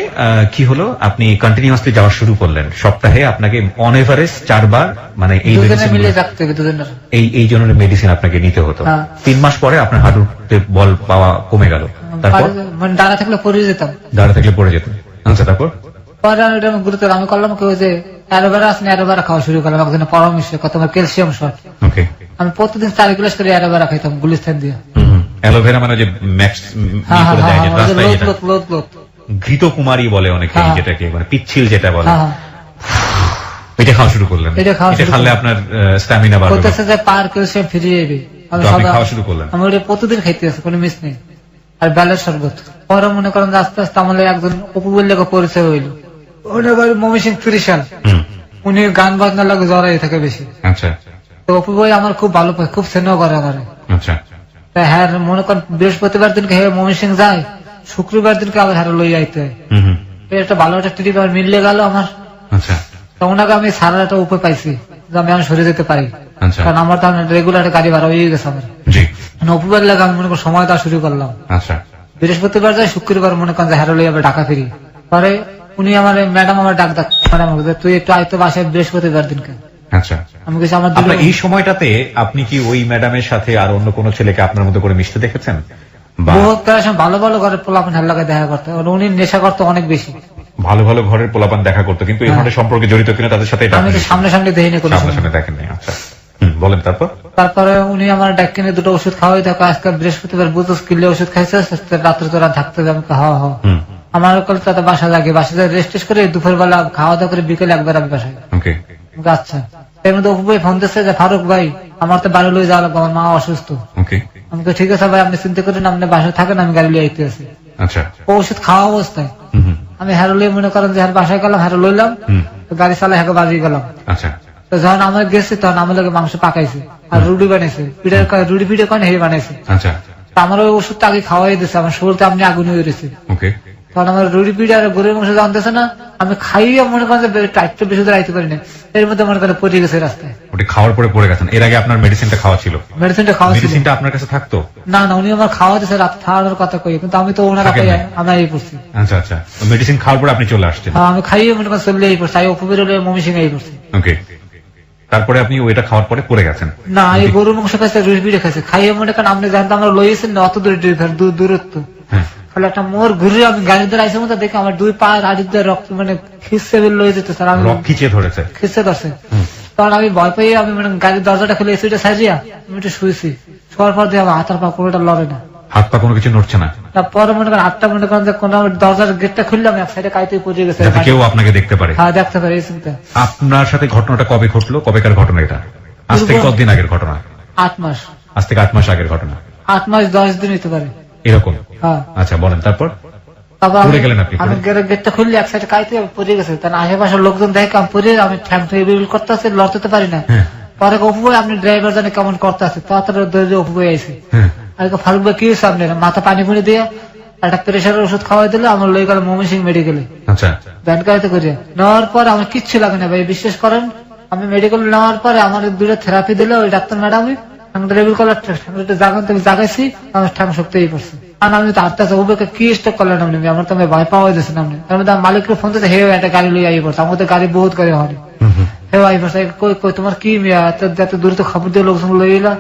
কি হলো? আপনি কন্টিনিউয়াসলি যাওয়া শুরু করলেন। সপ্তাহে আপনাকে অন এভারেজ 4 বার, মানে এই দুজনে মিলে রাখতে হবে, দুজনের এই জনের মেডিসিন আপনাকে নিতে হতো। হ্যাঁ। 3 মাস পরে আপনার হাঁটুতে বল পাওয়া কমে গেল। তারপর মানে দাঁড়া থাকলে পড়ে যেতাম, দাঁড়া থাকলে পড়ে যেত। আচ্ছা, তারপর? পরে আমি এটা গুরুত্ব আমি করলাম কি, ওই যে অ্যালোভেরা আছে, অ্যালোভেরা খাওয়া শুরু করলাম, একজনের পরামর্শ কত আমার ক্যালসিয়াম শর্ট। ওকে, আমি প্রতিদিন 4 গ্লাস করে অ্যালোভেরা খাইতাম গুলিস্তান দিয়ে। অ্যালোভেরা মানে যে ম্যাক্স হ্যাঁ করে দেয়, যে হ্যাঁ, রাস্তায় যেটা লোদ ঘৃত কুমারী বলে অনেকে, হ্যাঁ। যেটাকে মানে পিচ্ছিল যেটা বলে, হ্যাঁ, এটা খাওয়া শুরু করলেন। এটা খাওয়া শুরু খালে আপনার স্ট্যামিনা বাড়বে, বলতেছে যে পার ক্যালসিয়াম ফিরিয়ে যাবে। আমি তো আপনি সদা খাওয়া শুরু করলেন। আমি ওটা প্রতিদিন খাইতে আছে, কোনো মিস নেই। আর বেলের শরবত। পরে মনে করেন যে আস্তে আস্তে আমাদের একজন অপু বললে পরিচয় হইল, ওটা বাড়ি ময়মনসিংহ 30 সাল। উনি গান বাজনা লাগে জড়াই থাকে বেশি। আচ্ছা, তো অপু ভাই আমার খুব ভালো পায়, খুব স্নেহ করে আমার। আচ্ছা, হ্যাঁ, মনে করেন বৃহস্পতিবার দিনকে হ্যাঁ ময়মনসিংহ যায়, শুক্রবার দিনকে আবার হ্যাঁ লই আইতে হয়। একটা ভালো একটা ট্রিপ আমার মিললে গেল আমার। আচ্ছা, তো ওনাকে আমি সারা একটা উপায় পাইছি যে আমি সরে যেতে পারি, আচ্ছা, কারণ আমার তো রেগুলার গাড়ি ভাড়া হয়ে গেছে আমার। জি, অপুবার লাগে আমি মনে করি সময় দেওয়া শুরু করলাম। আচ্ছা, বৃহস্পতিবার যাই, শুক্রবার মনে করেন যে হ্যাঁ লই আবার ঢাকা ফিরি। পরে উনি আমার ম্যাডাম আমার ডাক ম্যাডাম তুই একটু আয়তো বাসায় বৃহস্পতিবার দিনকে। আচ্ছা। আমি কিছু আমার আপনার এই সময়টাতে আপনি কি ওই ম্যাডামের সাথে আর অন্য কোনো ছেলেকে আপনার মতো করে মিশতে দেখেছেন? বা বহুত প্রায় ভালো ভালো ঘরের পোলাপান হেল্লাকে দেখা করতে, উনি নেশা করতে অনেক বেশি। ভালো ভালো ঘরের পোলাপান দেখা করতো, কিন্তু এই ধরনের সম্পর্কে জড়িত কিনা তাদের সাথে এটা আমি আপনি তো সামনে সামনে দেখিনি কোনো সময়। সামনে দেখেন নাই। আচ্ছা, বলেন তারপর। তারপরে উনি আমার ডাক কিনে 2টো ওষুধ খাওয়াই দেখো, আজকে বৃহস্পতিবার বুঝোস কিনলে ওষুধ খাইছে, রাত্রে তোরা থাকতে হবে। আমি হাওয়া হাওয়া আমার কলকাতা বাসা লাগে, বাসা রেস্ট করে দুপুর বেলা খাওয়া দাওয়া করে বিকেলে একবার আমি বাসায়। ওকে, আচ্ছা, এর মধ্যে অপু ভাই ফোন দিচ্ছে যে ফারুক ভাই আমার তো বাড়ি লয়ে যাওয়া লাগবে, আমার মা অসুস্থ। ওকে, আমি তো ঠিক আছে ভাই, আপনি চিন্তা করেন, আপনি বাসায় থাকেন, আমি গাড়ি লিয়ে আইতে আছি। আচ্ছা, ও ওষুধ খাওয়া অবস্থায় আমি হ্যারো লিয়ে মনে করেন যে বাসায় গেলাম, হ্যারো লইলাম, গাড়ি চালাই হ্যাঁ বাজিয়ে গেলাম। আচ্ছা, তো যখন আমার গেছি তখন আমার লোক মাংস পাকাইছে আর রুটি বানাইছে, রুটি পিঠে কন হে বানাইছে। আচ্ছা, আমার ওই ওষুধটা আগে খাওয়াই দিচ্ছে, আমার শরীরটা আপনি আগুন হয়ে রয়েছে। ওকে, তখন আমার রুটি পিঠে আর গরুর মাংস জানতেছে না, আমি খাইয়ে মনে করেন যে টাইটটা বেশি দূর আইতে পারি না, এর মধ্যে মনে করেন পড়ে গেছে রাস্তায়। ওটা খাওয়ার পরে পড়ে গেছেন। এর আগে আপনার মেডিসিনটা খাওয়া ছিল? মেডিসিনটা খাওয়া ছিল। মেডিসিনটা আপনার কাছে থাকতো? না না, উনি আমার খাওয়া দিয়েছে, রাত খাওয়ানোর কথা কই, কিন্তু আমি তো ওনারা থাকেন কই নাই? আমরা এই করছি। আচ্ছা আচ্ছা, মেডিসিন খাওয়ার পরে আপনি চলে আসছেন? আমি খাইয়ে মনে করেন চলে এই করছি, আমি উপবিরলে মমিসিং এই করছি। ওকে, তারপরে আপনি ওইটা খাওয়ার পরে পড়ে গেছেন? না, এই গরুর মাংস খাইছে, রুশ বিড়ে খাইছে, খাইয়ে মনে করেন আপনি জানতে আমরা লইয়েছেন না অত দূরত্ব, হ্যাঁ। খালি একটা মোর ঘুরে আমি গাড়ি ধরে আইসে মতো দেখে আমার দুই পায়ের আড়ি দিয়ে রক্ত মানে খিসে বের লয়ে যেতে স্যার, আমি রক খিচিয়ে ধরেছে? খিসে ধরছে। তখন আমি ভয় পেয়ে আমি মানে গাড়ির দরজাটা খুলে এসিটা সাজিয়া আমি একটু শুয়েছি, শোয়ার পর দিয়ে আমার হাতার পা কোনোটা লড়ে না, হাত পা কোনো কিছু নড়ছে না? পরে মনে করেন হাতটা মনে করেন যে কোনো দরজার গেটটা খুললাম, এক সাইডে কাইতে পড়ে গেছে, যাতে কেউ আপনাকে দেখতে পারে। হ্যাঁ দেখতে পারে এই চিন্তা। আপনার সাথে ঘটনাটা কবে ঘটলো? কবেকার ঘটনা এটা? আজ থেকে কতদিন আগের ঘটনা? 8 মাস। আজ থেকে 8 মাস আগের ঘটনা? 8 মাস 10 দিন হইতে পারে এরকম? হ্যাঁ। আচ্ছা বলেন, তারপর? তারপর পড়ে গেলেন আপনি? আমি গেটটা খুললে এক সাইডে কাইতে পড়ে গেছে, তার আশেপাশের লোকজন দেখে আমি পড়ে আমি ঠ্যাং থেকে বিল করতে আসছি, লড়তে পারি না। হ্যাঁ। পরে অপু ভাই আপনি ড্রাইভার জানে কেমন করতে আছে, তাড়াতাড়ি ধরে অপু ভাই আইসি। হ্যাঁ। আর ফারুক ভাই কি হয়েছে আপনার? মাথা পানি ফুনি দিয়ে একটা প্রেশারের ওষুধ খাওয়াই দিলে আমার লই গেল ময়মনসিং মেডিকেলে, আচ্ছা। ব্যান্ড গাড়িতে করে নেওয়ার পর আমার কিচ্ছু লাগে না ভাই, বিশ্বাস করেন। আমি মেডিকেল নেওয়ার পরে আমার দুটো থেরাপি দিলে ওই ডাক্তার ম্যাডামই রেভিল করলার জাগান থেকে জাগাইছি, আমার ঠ্যাং শক্তি পড়ছে। আর আমি তো আটটা ওকে কি স্টক করলেন আপনি? আমার তো আমি ভয় পাওয়া দিয়েছেন আপনি। তার মধ্যে মালিককে ফোন দিতে, হে একটা গাড়ি লই আই পড়ছে, আমাদের গাড়ি বহুত গাড়ি হয়, হে আই পড়ছে, কই কই তোমার কি মেয়ে এত দূর তো খবর দিয়ে লোকজন লই এলা।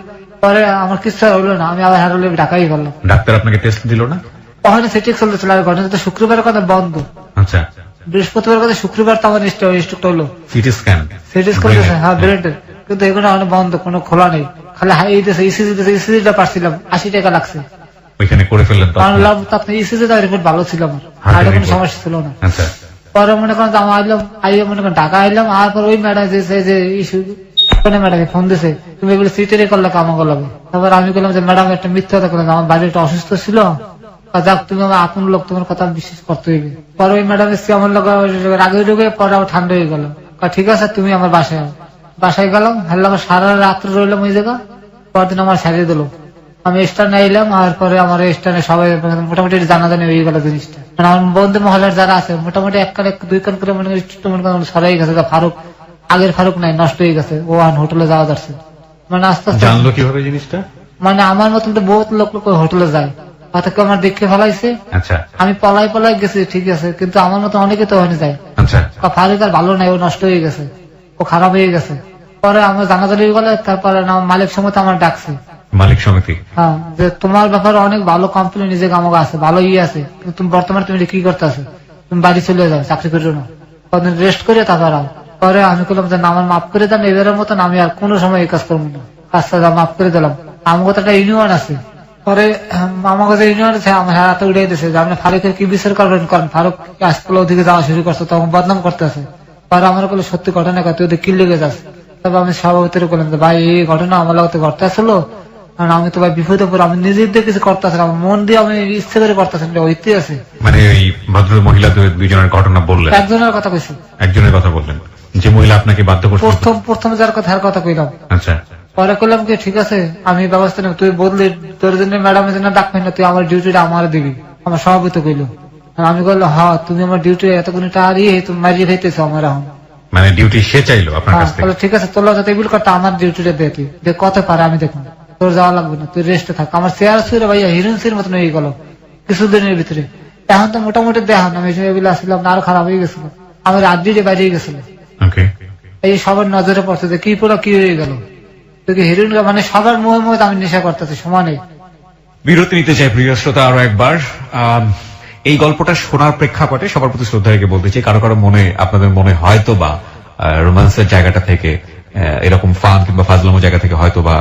পরে আমার কিছু হইলো না, আমি আবার হারলে ঢাকাই করলাম। ডাক্তার আপনাকে টেস্ট দিল না? ওখানে সেটিক চলতেছিল, আর ঘটনা তো শুক্রবার কথা বন্ধ, আচ্ছা। বৃহস্পতিবার কথা শুক্রবার তো আমার স্টক হলো সিটি স্ক্যান? সিটি স্ক্যান, হ্যাঁ ব্রেনের, কিন্তু এগুলো অনেক বন্ধ, কোনো খোলা নেই, খালি হাই দিতেছে। ইসিজিটা পারছিলাম 80 টাকা লাগছে, ওইখানে করে ফেললেন তো? ইসিজিটা রিপোর্ট ভালো ছিল আমার, হার্টের আর কোনো report? সমস্যা ছিল না। আচ্ছা। পরে মনে করেন আমি আইলাম, আইয়া মনে করেন ঢাকা আইলাম, আর পর ওই ম্যাডাম যে ইস্যু ম্যাডাম ফোন দিছে, তুমি এগুলো সিটেরে করলে কামা করলাম। তারপর আমি বললাম যে ম্যাডাম একটা মিথ্যা কথা করলাম, আমার বাড়ি একটা অসুস্থ ছিল, যাক তুমি আমার আপন লোক, তোমার কথা বিশ্বাস করতে হইবে। পরে ওই ম্যাডাম এসে আমার লোক রাগে ঢুকে, পরে আবার ঠান্ডা হয়ে গেল, ঠিক আছে তুমি আমার বাসায় আও। বাসায় গেলাম, হারলাম, সারা রাত্র রইলাম ওই জায়গা। পরদিন আমার সারিয়ে দিল, আমি স্টানে আইলাম, আর পরে আমার স্টানে সবাই মোটামুটি জানাজানি হয়ে গেল জিনিসটা। মানে আমার বন্ধু মহলার যারা আছে মোটামুটি এক কান দুই কান করে মনে করি সরাই গেছে, ফারুক আগের ফারুক নাই, নষ্ট হয়ে গেছে, ও আর হোটেলে যাওয়া যাচ্ছে। মানে আস্তে আস্তে জানলো কিভাবে জিনিসটা? মানে আমার মতন তো বহুত লোক হোটেলে যায়, হয়তো কেউ আমার দেখে ফেলাইছে। আচ্ছা। আমি পলাই গেছি ঠিক আছে, কিন্তু আমার মতো অনেকে তো হয়নি যায়। আচ্ছা। ফারুক আর ভালো নাই, ও নষ্ট হয়ে গেছে, ও খারাপ হয়ে গেছে। পরে আমার জানাজানি গেলে, তারপরে মালিক সমিতি আমার ডাকছে, মালিক সমিতি? হ্যাঁ, যে তোমার ব্যাপারে অনেক ভালো কোম্পানি নিজেকে আমাকে আছে, ভালো আছে, কিন্তু তুমি বর্তমানে তুমি কি করতে আছো? তুমি বাড়ি চলে যাও, চাকরি করো না, কদিন রেস্ট করে তারপর আও। পরে আমি বললাম যে আমার মাফ করে দেন, এবারের মতন আমি আর কোনো সময় এই কাজ করবো না, কাজটা মাফ করে দিলাম। আমার তো একটা ইউনিয়ন আছে, পরে আমার কাছে ইউনিয়ন আছে, আমার হাতে উড়িয়ে দিয়েছে যে আপনি ফারুকের কি বিচার করবেন করেন, ফারুক আজকাল ওদিকে যাওয়া শুরু করছে, তখন বদনাম করতে আছে। পরে আমার বলে সত্যি ঘটনা কথা, ওদের কি লেগে যাচ্ছে। তবে আমি সভাপতির বললাম যে ভাই এই ঘটনা আমার লোক ঘটতে আসলো, কারণ আমি তো ভাই বিপদে পড়ে, আমি নিজের দিয়ে কিছু করতে আসলাম, মন দিয়ে আমি ইচ্ছে করে করতে আসলাম, ঐতিহাসিক আছে। মানে ওই ভদ্র মহিলা দুইজনের ঘটনা বললেন? একজনের কথা কইছি। একজনের কথা বললেন, যে মহিলা আপনাকে বাধ্য করছে? প্রথম যার কথা কইলাম। আচ্ছা। পরে করলাম কি ঠিক আছে আমি ব্যবস্থা নেব, তুই বদলে তোর জন্য ম্যাডামের জন্য ডাকবেন না, তুই আমার ডিউটিটা আমার দিবি। আমার সভাপতি কইলো, আমি বললো হ্যাঁ তুমি আমার ডিউটি এতক্ষণ তুমি মারিয়ে খাইতেছো আমার এখন। মানে ডিউটি সে চাইলো আপনার কাছ থেকে? ঠিক আছে তোর যাতে এগুলো করতে, আমার ডিউটিটা দে, তুই যে কত পারে আমি দেখুন, তোর যাওয়া লাগবে না, তুই রেস্টে থাক। আমার চেয়ার শুয়ে ভাইয়া হিরোইন্সের মতন হয়ে গেল কিছুদিনের ভিতরে। এখন তো মোটামুটি দেখান, আমি এগুলো আসলাম না, আরো খারাপ হয়ে গেছিল, আমার আড্ডিতে বাইরে গেছিল। এই সবার নজরে পড়ছে যে কি পুরো কি হয়ে গেল, তুই হিরোইন, মানে সবার মুহে মুহে আমি নেশা করতেছি সমানে। বিরতি নিতে চাই প্রিয় শ্রোতা আরো একবার। এই গল্পটা শোনার প্রেক্ষাপটে সবার প্রতি শ্রদ্ধা রেখে বলতে চাই, কারো কারো মনে আপনাদের মনে হয়তো বা রোমান্সের জায়গাটা থেকে, এরকম ফান কিংবা ফাজলামো জায়গা থেকে হয়তো বা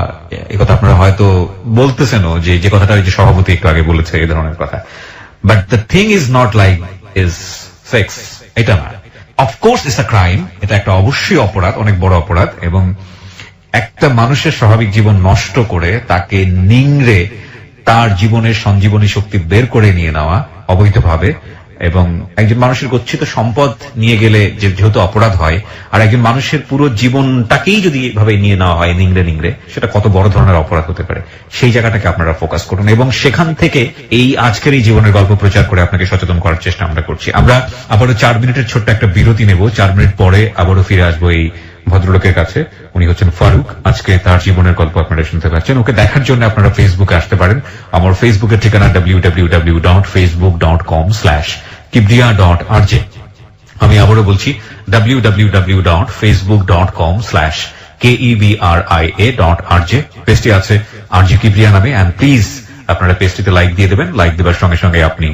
এই কথা আপনারা হয়তো বলতেছেনও, যে কথাটা ওই যে সভাপতি একটু আগে বলেছে এই ধরনের কথা। But the thing is not like is sex, এটা না। অফকোর্স ইটস আ ক্রাইম, এটা একটা অবশ্যই অপরাধ, অনেক বড় অপরাধ, এবং একটা মানুষের স্বাভাবিক জীবন নষ্ট করে তাকে নিংড়ে তার জীবনের সঞ্জীবনী শক্তি বের করে নিয়ে নেওয়া অবৈধভাবে, এবং একজন মানুষের গচ্ছিত সম্পদ নিয়ে গেলে যেহেতু অপরাধ হয়, আর একজন মানুষের পুরো জীবনটাকেই যদি এভাবে নিয়ে নেওয়া হয় নিংড়ে নিংড়ে, সেটা কত বড় ধরনের অপরাধ হতে পারে, সেই জায়গাটাকে আপনারা ফোকাস করুন এবং সেখান থেকে এই আজকের এই জীবনের গল্প প্রচার করে আপনাকে সচেতন করার চেষ্টা আমরা করছি। আমরা আবারও 4 মিনিটের ছোট্ট একটা বিরতি নেব। 4 মিনিট পরে আবারও ফিরে আসবো এই ভদ্রলোকের কাছে। উনি হচ্ছেন ফারুক। আজকে তার জীবনের গল্প আপনারা শুনতে পাচ্ছেন। ওকে দেখার জন্য আপনারা ফেসবুকে আসতে পারেন। আমার ফেসবুকের ঠিকানা www.facebook.com/kibria.rj। আমি আবারও বলছি www.facebook.com/kebria.rj। পেজটি আছে আরজে কিবরিয়া নামে। এন্ড প্লিজ আপনারা পেজটিতে লাইক দিয়ে দেবেন। লাইক দেওয়ার সঙ্গে সঙ্গে আপনি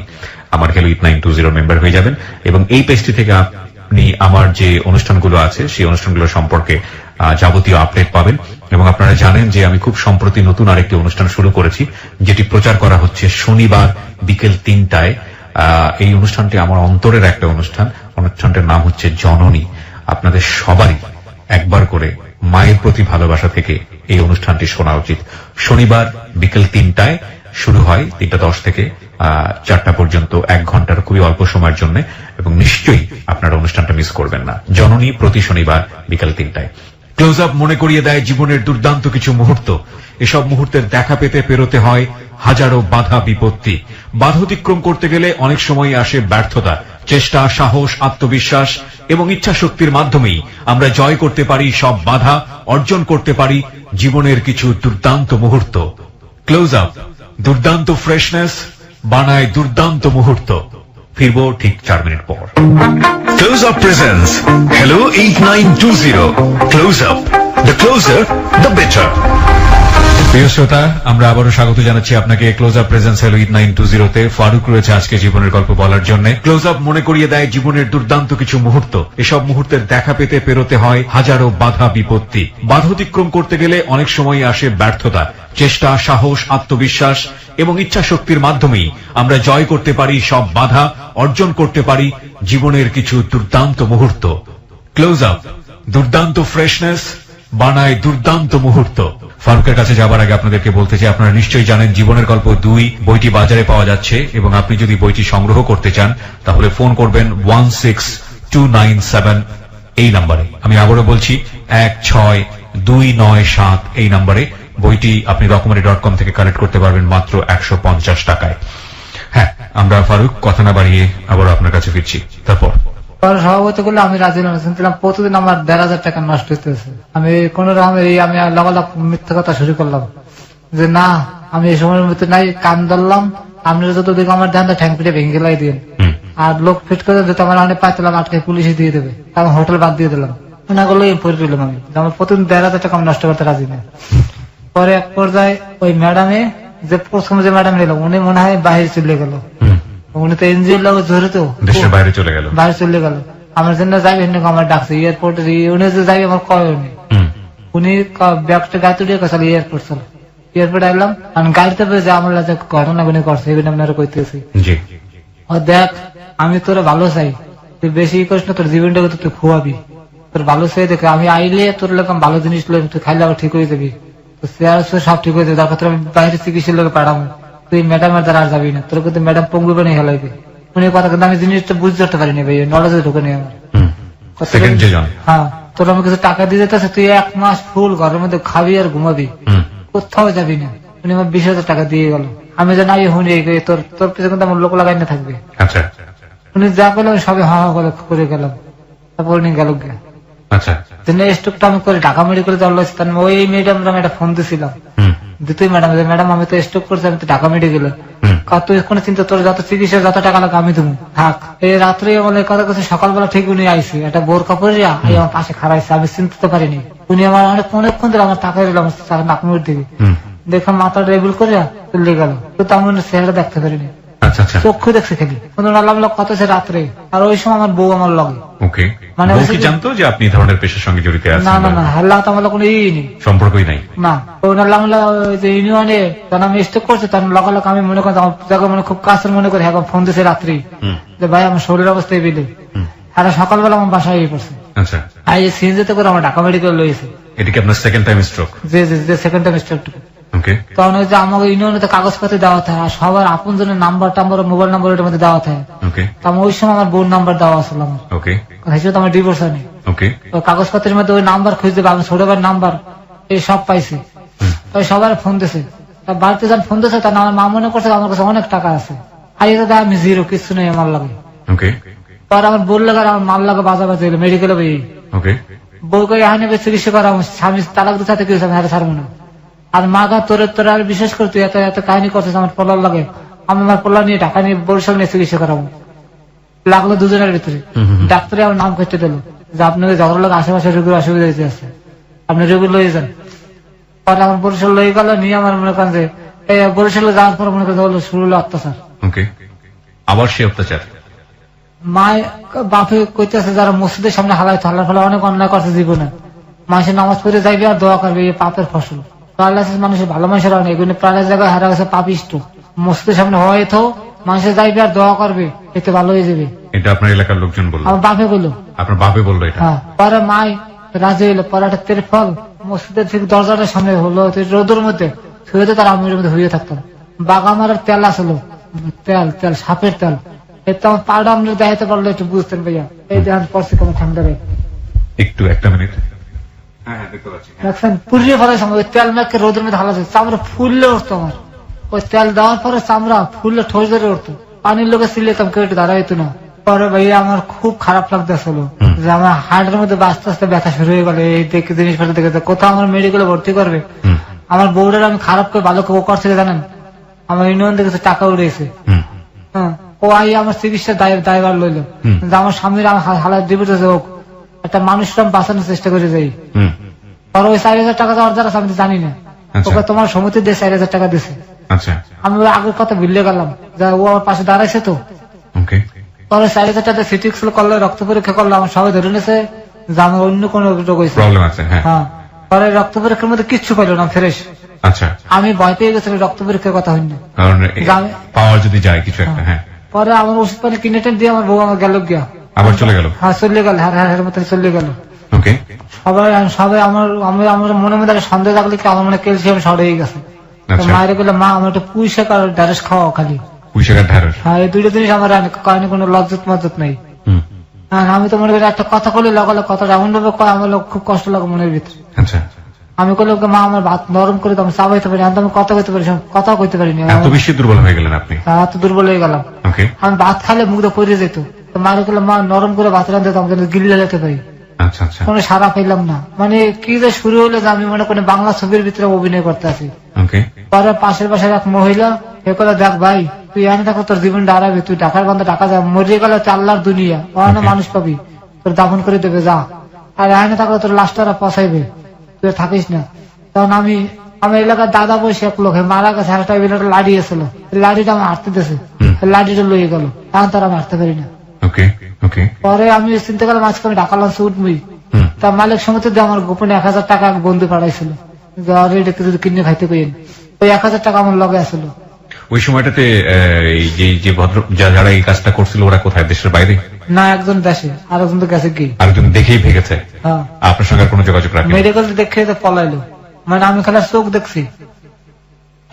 আমার হেলো 8920 মেম্বার হয়ে যাবেন এবং এই পেজটি থেকে আপনি আমার যে অনুষ্ঠানগুলো আছে সেই অনুষ্ঠানগুলো সম্পর্কে যাবতীয় আপডেট পাবেন। এবং আপনারা জানেন যে আমি খুব সম্প্রতি নতুন আরেকটি অনুষ্ঠান শুরু করেছি, যেটি প্রচার করা হচ্ছে শনিবার বিকেল 3টায়। এই অনুষ্ঠানটি আমার অন্তরের একটা অনুষ্ঠান। অনুষ্ঠানটির নাম হচ্ছে জননী। আপনাদের সবারই একবার করে মায়ের প্রতি ভালোবাসা থেকে এই অনুষ্ঠানটি শোনা উচিত। শনিবার বিকেল 3টায় শুরু হয়, 3:10 থেকে 4টা পর্যন্ত, 1 ঘন্টার খুবই অল্প সময়ের জন্য, এবং নিশ্চয়ই আপনারা অনুষ্ঠানটা মিস করবেন না। জননী প্রতি শনিবার বিকেল 3টায়। ক্লোজ আপ মনে করিয়ে দেয় জীবনের দুর্দান্ত কিছু মুহূর্ত। এসব মুহূর্তের দেখা পেতে পেরোতে হয় হাজারো বাধা বিপত্তি। বাধা অতিক্রম করতে গেলে অনেক সময় আসে ব্যর্থতা। চেষ্টা, সাহস, আত্মবিশ্বাস এবং ইচ্ছা শক্তির মাধ্যমেই আমরা জয় করতে পারি সব বাধা, অর্জন করতে পারি জীবনের কিছু দুর্দান্ত মুহূর্ত। ক্লোজ আপ দুর্দান্ত ফ্রেশনেস বানায় দুর্দান্ত মুহূর্ত। ফিরবো ঠিক 4 মিনিট পর। Close Up presents Hello 8920. Close Up. The closer, the better. প্রিয় শ্রোতা, আমরা আবারও স্বাগত জানাচ্ছি আপনাকে ক্লোজ আপ প্রেজেন্স হেলো 8920 তে। ফারুক রয়েছে আজকে জীবনের গল্প বলার জন্য। ক্লোজ আপ মনে করিয়ে দেয় জীবনের দুর্দান্ত কিছু মুহূর্ত। এসব মুহূর্তের দেখা পেতে পেরোতে হয় হাজারো বাধা বিপত্তি। বাধা অতিক্রম করতে গেলে অনেক সময় আসে ব্যর্থতা। চেষ্টা, সাহস, আত্মবিশ্বাস এবং ইচ্ছা শক্তির মাধ্যমেই আমরা জয় করতে পারি সব বাধা, অর্জন করতে পারি জীবনের কিছু দুর্দান্ত মুহূর্ত। ক্লোজ আপ দুর্দান্ত ফ্রেশনেস বানায় দুর্দান্ত মুহূর্ত। ফারুকের কাছে যাবার আগে আপনাদেরকে বলতে চাই, আপনারা নিশ্চয়ই জানেন জীবনের গল্প 2 বইটি বাজারে পাওয়া যাচ্ছে এবং আপনি যদি বইটি সংগ্রহ করতে চান তাহলে ফোন করবেন 16297 এই নম্বরে। আমি আবারও বলছি 16297 এই নম্বরে। বইটি আপনি রকমারি.com থেকে কালেক্ট করতে পারবেন মাত্র 150 টাকায়। হ্যাঁ, আমরা ফারুক কথা না বাড়িয়ে আবারও আপনার কাছে ফিরছি। তারপর সভাপতি করলে আমি রাজি হলাম, শুনছিলাম প্রতিদিন আমার 1,500 টাকা নষ্ট হইতেছে। আমি কোন রকমের আমি লাগালাগ মিথ্যা কথা শুরু করলাম যে না, আমি এই সময়ের মধ্যে নাই, কান ধরলাম। আপনারা যত দিকে আমার ধ্যানটা ঠ্যাং পিঠে ভেঙে গেলাই দিন, আর লোক ফিট করে দিতে আমার অনেক পাইতাম, আটকে পুলিশে দিয়ে দেবে, আমি হোটেল বাদ দিয়ে দিলাম। ওনাগুলো পড়ে পেলাম আমি, আমার প্রতিদিন 1,500 টাকা আমি নষ্ট করতে রাজি না। পরে এক পর্যায়ে ওই ম্যাডামে যে প্রথম যে ম্যাডাম নিল, উনি মনে হয় বাইরে চলে গেল। উনি তো এনজিওর লোক জড়িত, দেশের বাইরে চলে গেল। আমার জন্য যাইবে, আমার ডাকছে এয়ারপোর্টে। উনি যে যাইবে আমার কয় উনি, উনি ব্যাগটা গাড়িতে উঠে গেছিল এয়ারপোর্ট। চলো এয়ারপোর্ট আইলাম, আমি গাড়িতে যে আমার যে ঘটনা গুলি করছে এগুলো আপনারা কইতেছি। দেখ, আমি তোরা ভালো চাই, তুই বেশি করিস না, তোর জীবনটাকে তুই খুয়াবি, তোর ভালো চাই দেখে আমি আইলে তোর লোক ভালো জিনিস তুই খাইলে আবার ঠিক হয়ে যাবি, তোর চেয়ার সব ঠিক হয়ে যাবে। তারপর তোর আমি বাইরে চিকিৎসার লোক পাঠাবো, তুই ম্যাডামের দ্বারা আর যাবি না, তোর কিন্তু ম্যাডাম পঙ্গু বানিয়ে হেলাইবে। উনি কথা কিন্তু আমি জিনিসটা বুঝতে পারতে পারিনি ভাই, নলেজে ঢুকে নি আমার। হ্যাঁ, তোর আমি কিছু টাকা দিয়ে যেতেছে, তুই 1 মাস ফুল ঘরের মধ্যে খাবি আর ঘুমাবি, কোথাও যাবি না। উনি আমার 20,000 টাকা দিয়ে গেল। আমি জানি হুনি তোর তোর পিছনে কিন্তু আমার লোক লাগাই না থাকবে। উনি যা করলো সবে হা করে গেলাম। তারপর উনি গেল গিয়া স্টকটা আমি করে ঢাকা মেডিকেলে যাওয়া লাগছে। ওই ম্যাডাম আমি একটা ফোন দিয়েছিলাম, দ্বিতীয় ম্যাডাম আমি তো স্টক করছি, আমি তো ঢাকা মেডিকেলে। তুই কোনো চিন্তা, তোর যত চিকিৎসা যত টাকা লাগে আমি দেবো, থাক। এই রাত্রে বলে কথা কথা, সকালবেলা ঠিক উনি আইসি, একটা বোর কাপড় আমার পাশে খারাইছে, আমি চিনতে পারিনি। উনি আমার অনেকক্ষণ ধরে আমার টাকা দিল, আমার নাকমুর দিকে দেখে মাথা রেবুল করে চলে গেল, কিন্তু আমি চেহারা দেখতে পারিনি, চক্ষু দেখছে খালি। কত সে রাত্রে, আর ওই সময় আমার বউ আমার লগে। মানে জানতো যে আপনি ধরনের পেশার সঙ্গে জড়িত আছেন? না না না, হাল্লা তো আমার কোনো সম্পর্কই নাই না। ইউনিয়নে তখন আমি স্টেপ করছি, তখন লগালগ আমি মনে করি মানে খুব কাছের মনে করি, এখন ফোন দিয়েছে রাত্রি যে ভাই আমার শরীরের অবস্থায় বিলে। আর সকালবেলা আমার বাসায় পড়ছে, সিএনজিতে করে আমার ঢাকা মেডিকেল লইছে। এটা কি আপনার সেকেন্ড টাইম স্ট্রোক? জি জি, সেকেন্ড টাইম স্ট্রোক। ওকে তখন ওই যে আমাকে ইউনিয়নে কাগজপত্র দেওয়া থাকে আর সবার আপন জনের নাম্বার টাম্বার মোবাইল নাম্বার এটার মধ্যে দেওয়া থাকে। ওকে তো আমার ওই সময় আমার বোন নাম্বার দেওয়া আসলো আমার, ওকে হিসেবে তো আমার ডিভোর্স হয়নি। ওকে ওই কাগজপত্রের মধ্যে ওই নাম্বার খুঁজতে পারবে, ছোট ভাইয়ের নাম্বার এই সব পাইছে। ওই সবার ফোন দিছে, বাড়িতে যখন ফোন দিছে তখন আমার মা মনে করছে আমার কাছে অনেক টাকা আছে, আর এটা আমি জিরো, কিছু নেই আমার লাগে। ওকে পর আমার বোন লাগে আমার মাল লাগে বাজাবাজি হলো মেডিকেলে বই, ওকে বই করে এখানে চিকিৎসা করা আমার স্বামী তালাক দিতে কি হয়েছে আমি হারে ছাড়বো না। আর মা গা তোর আর বিশেষ করে তুই এত এত কাহিনী করছিস আমার পোলার লাগে, আমি আমার পোলা নিয়ে ঢাকা নিয়ে বরিশাল নিয়ে চিকিৎসা করাবো, লাগলো দুজনের ভিতরে। ডাক্তারে আমার নাম করতে দিল যে আপনাকে ঝগড়া লাগে আশেপাশে রোগীর অসুবিধা হয়েছে আছে, আপনি রোগী লয়ে যান। পরে আমার বরিশাল লয়ে গেল, নিয়ে আমার মনে করেন যে এই বরিশালে যাওয়ার পর মনে করেন হলো শুরু হলো অত্যাচার। ওকে আবার সে অত্যাচার। মায় বাপে কইতেছে যারা মসজিদের সামনে হালায় হালার ফলে অনেক অন্যায় করছে জীবনে, মানুষের নামাজ পড়ে যাইবে আর দোয়া করবে, এই পাপের ফসল। মানুষের ভালো মানুষের অনেক এগুলো প্রায় জায়গায় হারা গেছে পাপিষ্ট, মসজিদের সামনে হয়তো মানুষের যাইবে আর দোয়া করবে, এতে ভালো হয়ে যাবে। এটা আপনার এলাকার লোকজন বললো? আমার বাপে বললো। আপনার বাপে বললো এটা? হ্যাঁ। পরে মাই রাজি হইলো, পরে একটা তেরফল মসজিদের ঠিক দরজাটার সামনে হলো রোদের মধ্যে শুয়ে তার আমির মধ্যে হইয়ে থাকতাম। বাগামারের তেল আসলো, তেল তেল সাপের তেল, এতে আমার পাউডার আপনি দেখাতে পারলো একটু বুঝতেন ভাইয়া। এই দেখান পড়ছে কেমন ঠান্ডা রে, একটু একটা মিনিট। হ্যাঁ দেখতে পাচ্ছি। দেখছেন পুড়িয়ে ফেলার সময় ওই তেল মেখে রোদের মধ্যে হালা চামড়া ফুললে উঠতো আমার, ওই তেল দেওয়ার পরে চামড়া ফুললে ঠোঁস ধরে উঠতো, পানির লোকে সিলেতাম কেউ একটু দাঁড়াইতো না। পরে ভাইয়া আমার খুব খারাপ লাগতেছিল যে আমার হার্টের মধ্যে আস্তে আস্তে ব্যথা শুরু হয়ে গেল, এই দেখে জিনিসপত্র দেখে কোথাও আমার মেডিকেলে ভর্তি করবে। আমার বউটার আমি খারাপ করে ভালো করে করছে জানেন, আমার ইউনিয়ন থেকে টাকা উড়েছে। হ্যাঁ, ও আই আমার চিকিৎসার দায়ভার লইল যে আমার স্বামীর আমার হালাত ডিভোর্স হয়েছে, হোক একটা মানুষরা বাঁচানোর চেষ্টা করে যাই। পরে ওই 4,000 টাকা দেওয়ার দ্বারা আমি জানি না, ওকে তোমার সমিতি দিয়ে 4,000 টাকা দিছে। আচ্ছা আমি ওই আগের কথা ভুলে গেলাম, যা ও আমার পাশে দাঁড়াইছে তো। ওকে পরে 4,000 টাকা সিটি স্ক্যান করলে, রক্ত পরীক্ষা করলে, আমার সবাই ধরে নিয়েছে যে আমার অন্য কোনো রোগ হয়েছে, প্রবলেম আছে। হ্যাঁ। পরে রক্ত পরীক্ষার মধ্যে কিচ্ছু পাইল না, ফ্রেশ। আচ্ছা আমি ভয় পেয়ে গেছিলাম রক্ত পরীক্ষার কথা হইনি, কারণ পাওয়ার যদি যায় কিছু একটা। হ্যাঁ পরে আমার ওষুধ পানি কিনে টেন দিয়ে আমার বউ আমার গেল গিয়া, আবার চলে গেল। হ্যাঁ চলে গেল, হ্যাঁ মতো চলে গেল। ওকে সবাই সবাই আমার মনে মধ্যে একটা সন্দেহ থাকলে কি আমার মনে ক্যালসিয়াম শর্ট হয়ে গেছে। আচ্ছা। মায়ের বলে মা আমার একটা পুঁই শাক আর ঢ্যাঁড়স খাওয়া খালি, পুঁইশাকের ঢ্যাঁড়স। হ্যাঁ এই দুইটা জিনিস আমার কারণে কোনো লজ্জত মজ্জত নেই। হ্যাঁ আমি তো মনে করি একটা কথা করলে লাগালে কথাটা এমন ভাবে কয় আমার খুব কষ্ট লাগে মনের ভিতরে। আচ্ছা আমি করলে মা আমার ভাত নরম করে আমি চাবাইতে পারি, আমি কথা কইতে পারি, কথা কইতে পারিনি, এত বেশি দুর্বল হয়ে গেলেন আপনি? এত দুর্বল হয়ে গেলাম। ওকে আমি ভাত খালে মুখটা পড়ে যেত, মারে করলে মা নরম করে ভাত রাঁধতে আমি গিলে যেতে পারি, আচ্ছা আচ্ছা কোনো সারা পেলাম না। মানে কি যে শুরু হলো যে আমি মনে করি বাংলা ছবির ভিতরে অভিনয় করতে আছি। ওকে পরে পাশের পাশের এক মহিলা এ করে, দেখ ভাই তুই এনে থাকো, তোর জীবন দাঁড়াবে, তুই টাকার বান্ধব টাকা যা, মরিয়ে গেলে তুই আল্লাহর দুনিয়া, ওখানে মানুষ পাবি, তোর দাফন করে দেবে যা, আর এনে থাকলে তোর লাশটারা পচাইবে, তুই থাকিস না। তখন আমার এলাকার দাদা বসে এক লোক মারা গেছে, একটা লাড়ি এসেছিল, লাড়িটা আমার হাঁটতে দিয়েছে, লাড়িটা লইয়ে গেল, এখন তার আমি হাঁটতে পারি না। ওকে ওকে পরে আমি চিন্তা করলাম আজকে আমি ঢাকা লঞ্চে উঠবই, তার মালিক সমিতি দিয়ে আমার গোপনে 1,000 টাকা এক বন্ধু পাঠাইছিল, যদি কিনে খাইতে পেয়েন, ওই 1,000 টাকা আমার লগে আসছিল। ওই সময়টাতে যে ভদ্র যারা এই কাজটা করছিল ওরা কোথায়, দেশের বাইরে? না, একজন দেশে, আর একজন তো গেছে কি, আরেকজন দেখেই ভেগেছে। হ্যাঁ আপনার সঙ্গে আর কোনো যোগাযোগ রাখেন? মেডিকেল দেখে তো পলাইলো, মানে আমি খালি চোখ দেখছি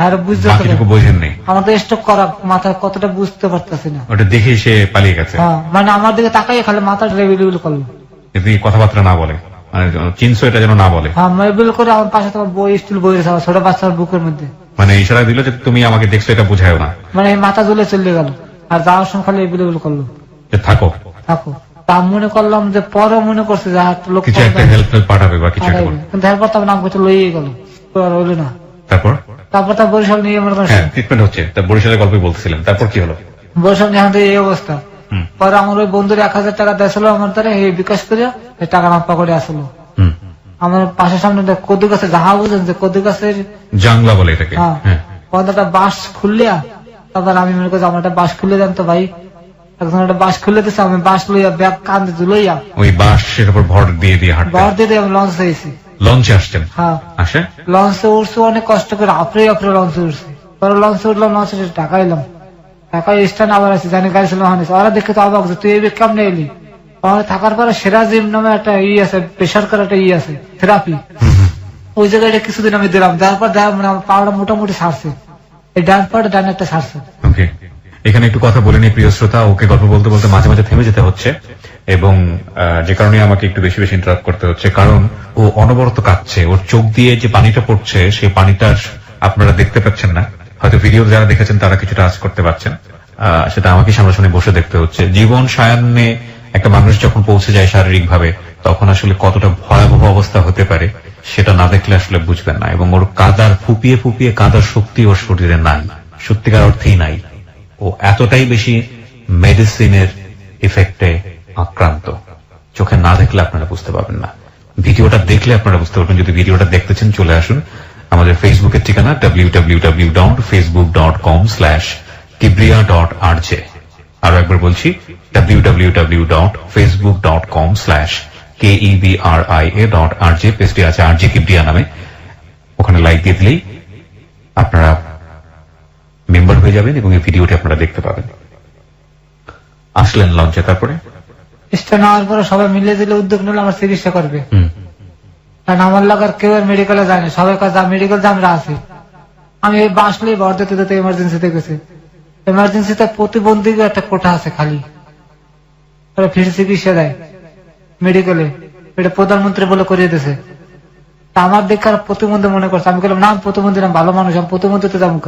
আর বুঝতে বাকিটুকু বোঝেন নেই? আমার তো স্ট্রোক করা, মাথায় কতটা বুঝতে পারতেছি না। ওটা দেখেই সে পালিয়ে গেছে? হ্যাঁ, মানে আমার দিকে তাকাই খালি মাথা রেবিল করলো, যদি কথাবার্তা না বলে, মানে চিনছো এটা যেন না বলে। হ্যাঁ রেবিল করে আমার পাশে তোমার বই স্টিল বই রয়েছে, আমার ছোট বাচ্চার বুকের মধ্যে, মানে ইশারা দিল যে তুমি আমাকে দেখছো, এটা বুঝায়ও না, মানে মাথা ঝুলে চলে গেল, আর যাওয়ার সময় খালি রেবিল করলো যে থাকো থাকো। তা মনে করলাম যে পরে মনে করছে যে লোক কিছু একটা হেল্প পাঠাবে বা কিছু একটা বলবে। কিন্তু এরপর তো নাম করতে লইয়ে গেল, হইলো না। তারপর তারপর তার বরিশাল নিয়ে মনে করেন ট্রিটমেন্ট হচ্ছে, তা বরিশালের গল্পই বলতেছিলেন, তারপর কি হলো? বরিশাল নিয়ে আমাদের এই অবস্থা। পরে আমার ওই বন্ধুর 1,000 টাকা দিয়েছিল আমার দ্বারা, এই বিকাশ করে এই টাকা নাম্পা করে আসলো। আমার পাশের সামনে কদু গাছে, যাহা বুঝেন যে কদু গাছের জাংলা বলে এটাকে। হ্যাঁ পর্দাটা বাঁশ খুললিয়া, তারপর আমি মনে করছি আমার একটা বাঁশ খুলে দেন তো ভাই, একজন একটা বাঁশ খুলে দিচ্ছে, আমি বাঁশ লইয়া ব্যাগ কান্দে ঝুলাইয়া ওই বাঁশের উপর ভর দিয়ে হাঁটতে ভর দিয়ে আমি লঞ্চ হয়েছি। লঞ্চে আসছেন? হ্যাঁ আসে লঞ্চে উঠছি অনেক কষ্ট করে, আপরে লঞ্চে উঠছি। পরে লঞ্চে উঠলাম, লঞ্চে টাকা এলাম, টাকা স্ট্যান্ড আবার আছে, জানি গাড়ি ছিল ওরা দেখে তো অবাক যে তুই এই কেমনে এলি। থাকার পরে সেরাজিম নামে একটা আছে, প্রেশার করে একটা আছে থেরাপি, ওই জায়গাটা কিছুদিন আমি দিলাম, দেওয়ার পর মানে আমার পাওয়াটা মোটামুটি ছাড়ছে, এই ডান পাটা ডান একটা ছাড়ছে। ওকে, এখানে একটু কথা বলে নি প্রিয় শ্রোতা, ওকে গল্প বলতে বলতে মাঝে মাঝে থেমে যেতে হচ্ছে, এবং যে কারণে আমাকে একটু বেশি বেশি ইন্টারাপ্ট করতে হচ্ছে, কারণ ও অনবরত কাঁদছে। ওর চোখ দিয়ে যে পানিটা পড়ছে সেই পানিটার আপনারা দেখতে পাচ্ছেন না, হয়তো ভিডিও যারা দেখেছেন তারা কিছুটা আঁচ করতে পারছেন, সেটা আমাকে সামনাসামনি বসে দেখতে হচ্ছে। জীবন সায়ান্নে একটা মানুষ যখন পৌঁছে যায় শারীরিক ভাবে, তখন আসলে কতটা ভয়াবহ অবস্থা হতে পারে সেটা না দেখলে আসলে বুঝবেন না। এবং ওর কাদার ফুপিয়ে ফুপিয়ে কাদার শক্তি ওর শরীরে নাই, সত্যিকার অর্থেই নাই। ও এতটাই বেশি মেডিসিনের ইফেক্টে আক্রান্ত, চোখে না দেখলে আপনারা বুঝতে পারবেন না, ভিডিওটা দেখলে আপনারা বুঝতে পারবেন। যদি ভিডিওটা দেখতেছেন চলে আসুন আমাদের ফেসবুকের ঠিকানা www.facebook.com/kibria.rj। আরো একবার বলছি www.facebook.com/kebria.rj, পেজটি আছে আরজে কিবরিয়া নামে। ওখানে লাইক দিয়ে দিলেই আপনারা মেম্বার হয়ে যাবেন এবং এই ভিডিওটি আপনারা দেখতে পাবেন। আসলেন লঞ্চে, তারপরে স্টেশন নেওয়ার পরে সবাই মিলে দিলে উদ্যোগ নিলে আমার চিকিৎসা করবে, কারণ আমার লাগার কেউ মেডিকেলে যায় না, সবাই কাজ মেডিকেল যে আমরা আছি। আমি বাসলেই ভর দিতে দিতে এমার্জেন্সিতে গেছি, এমার্জেন্সিতে প্রতিবন্ধী একটা কোঠা আছে খালি, ওরা ফ্রি চিকিৎসা দেয় মেডিকেলে, এটা প্রধানমন্ত্রী বলে করিয়ে দিয়েছে। তা আমার দেখে আর প্রতিবন্ধী মনে করছে, আমি বললাম না আমি প্রতিবন্ধী না, ভালো মানুষ, আমি প্রতিবন্ধীতে যাবো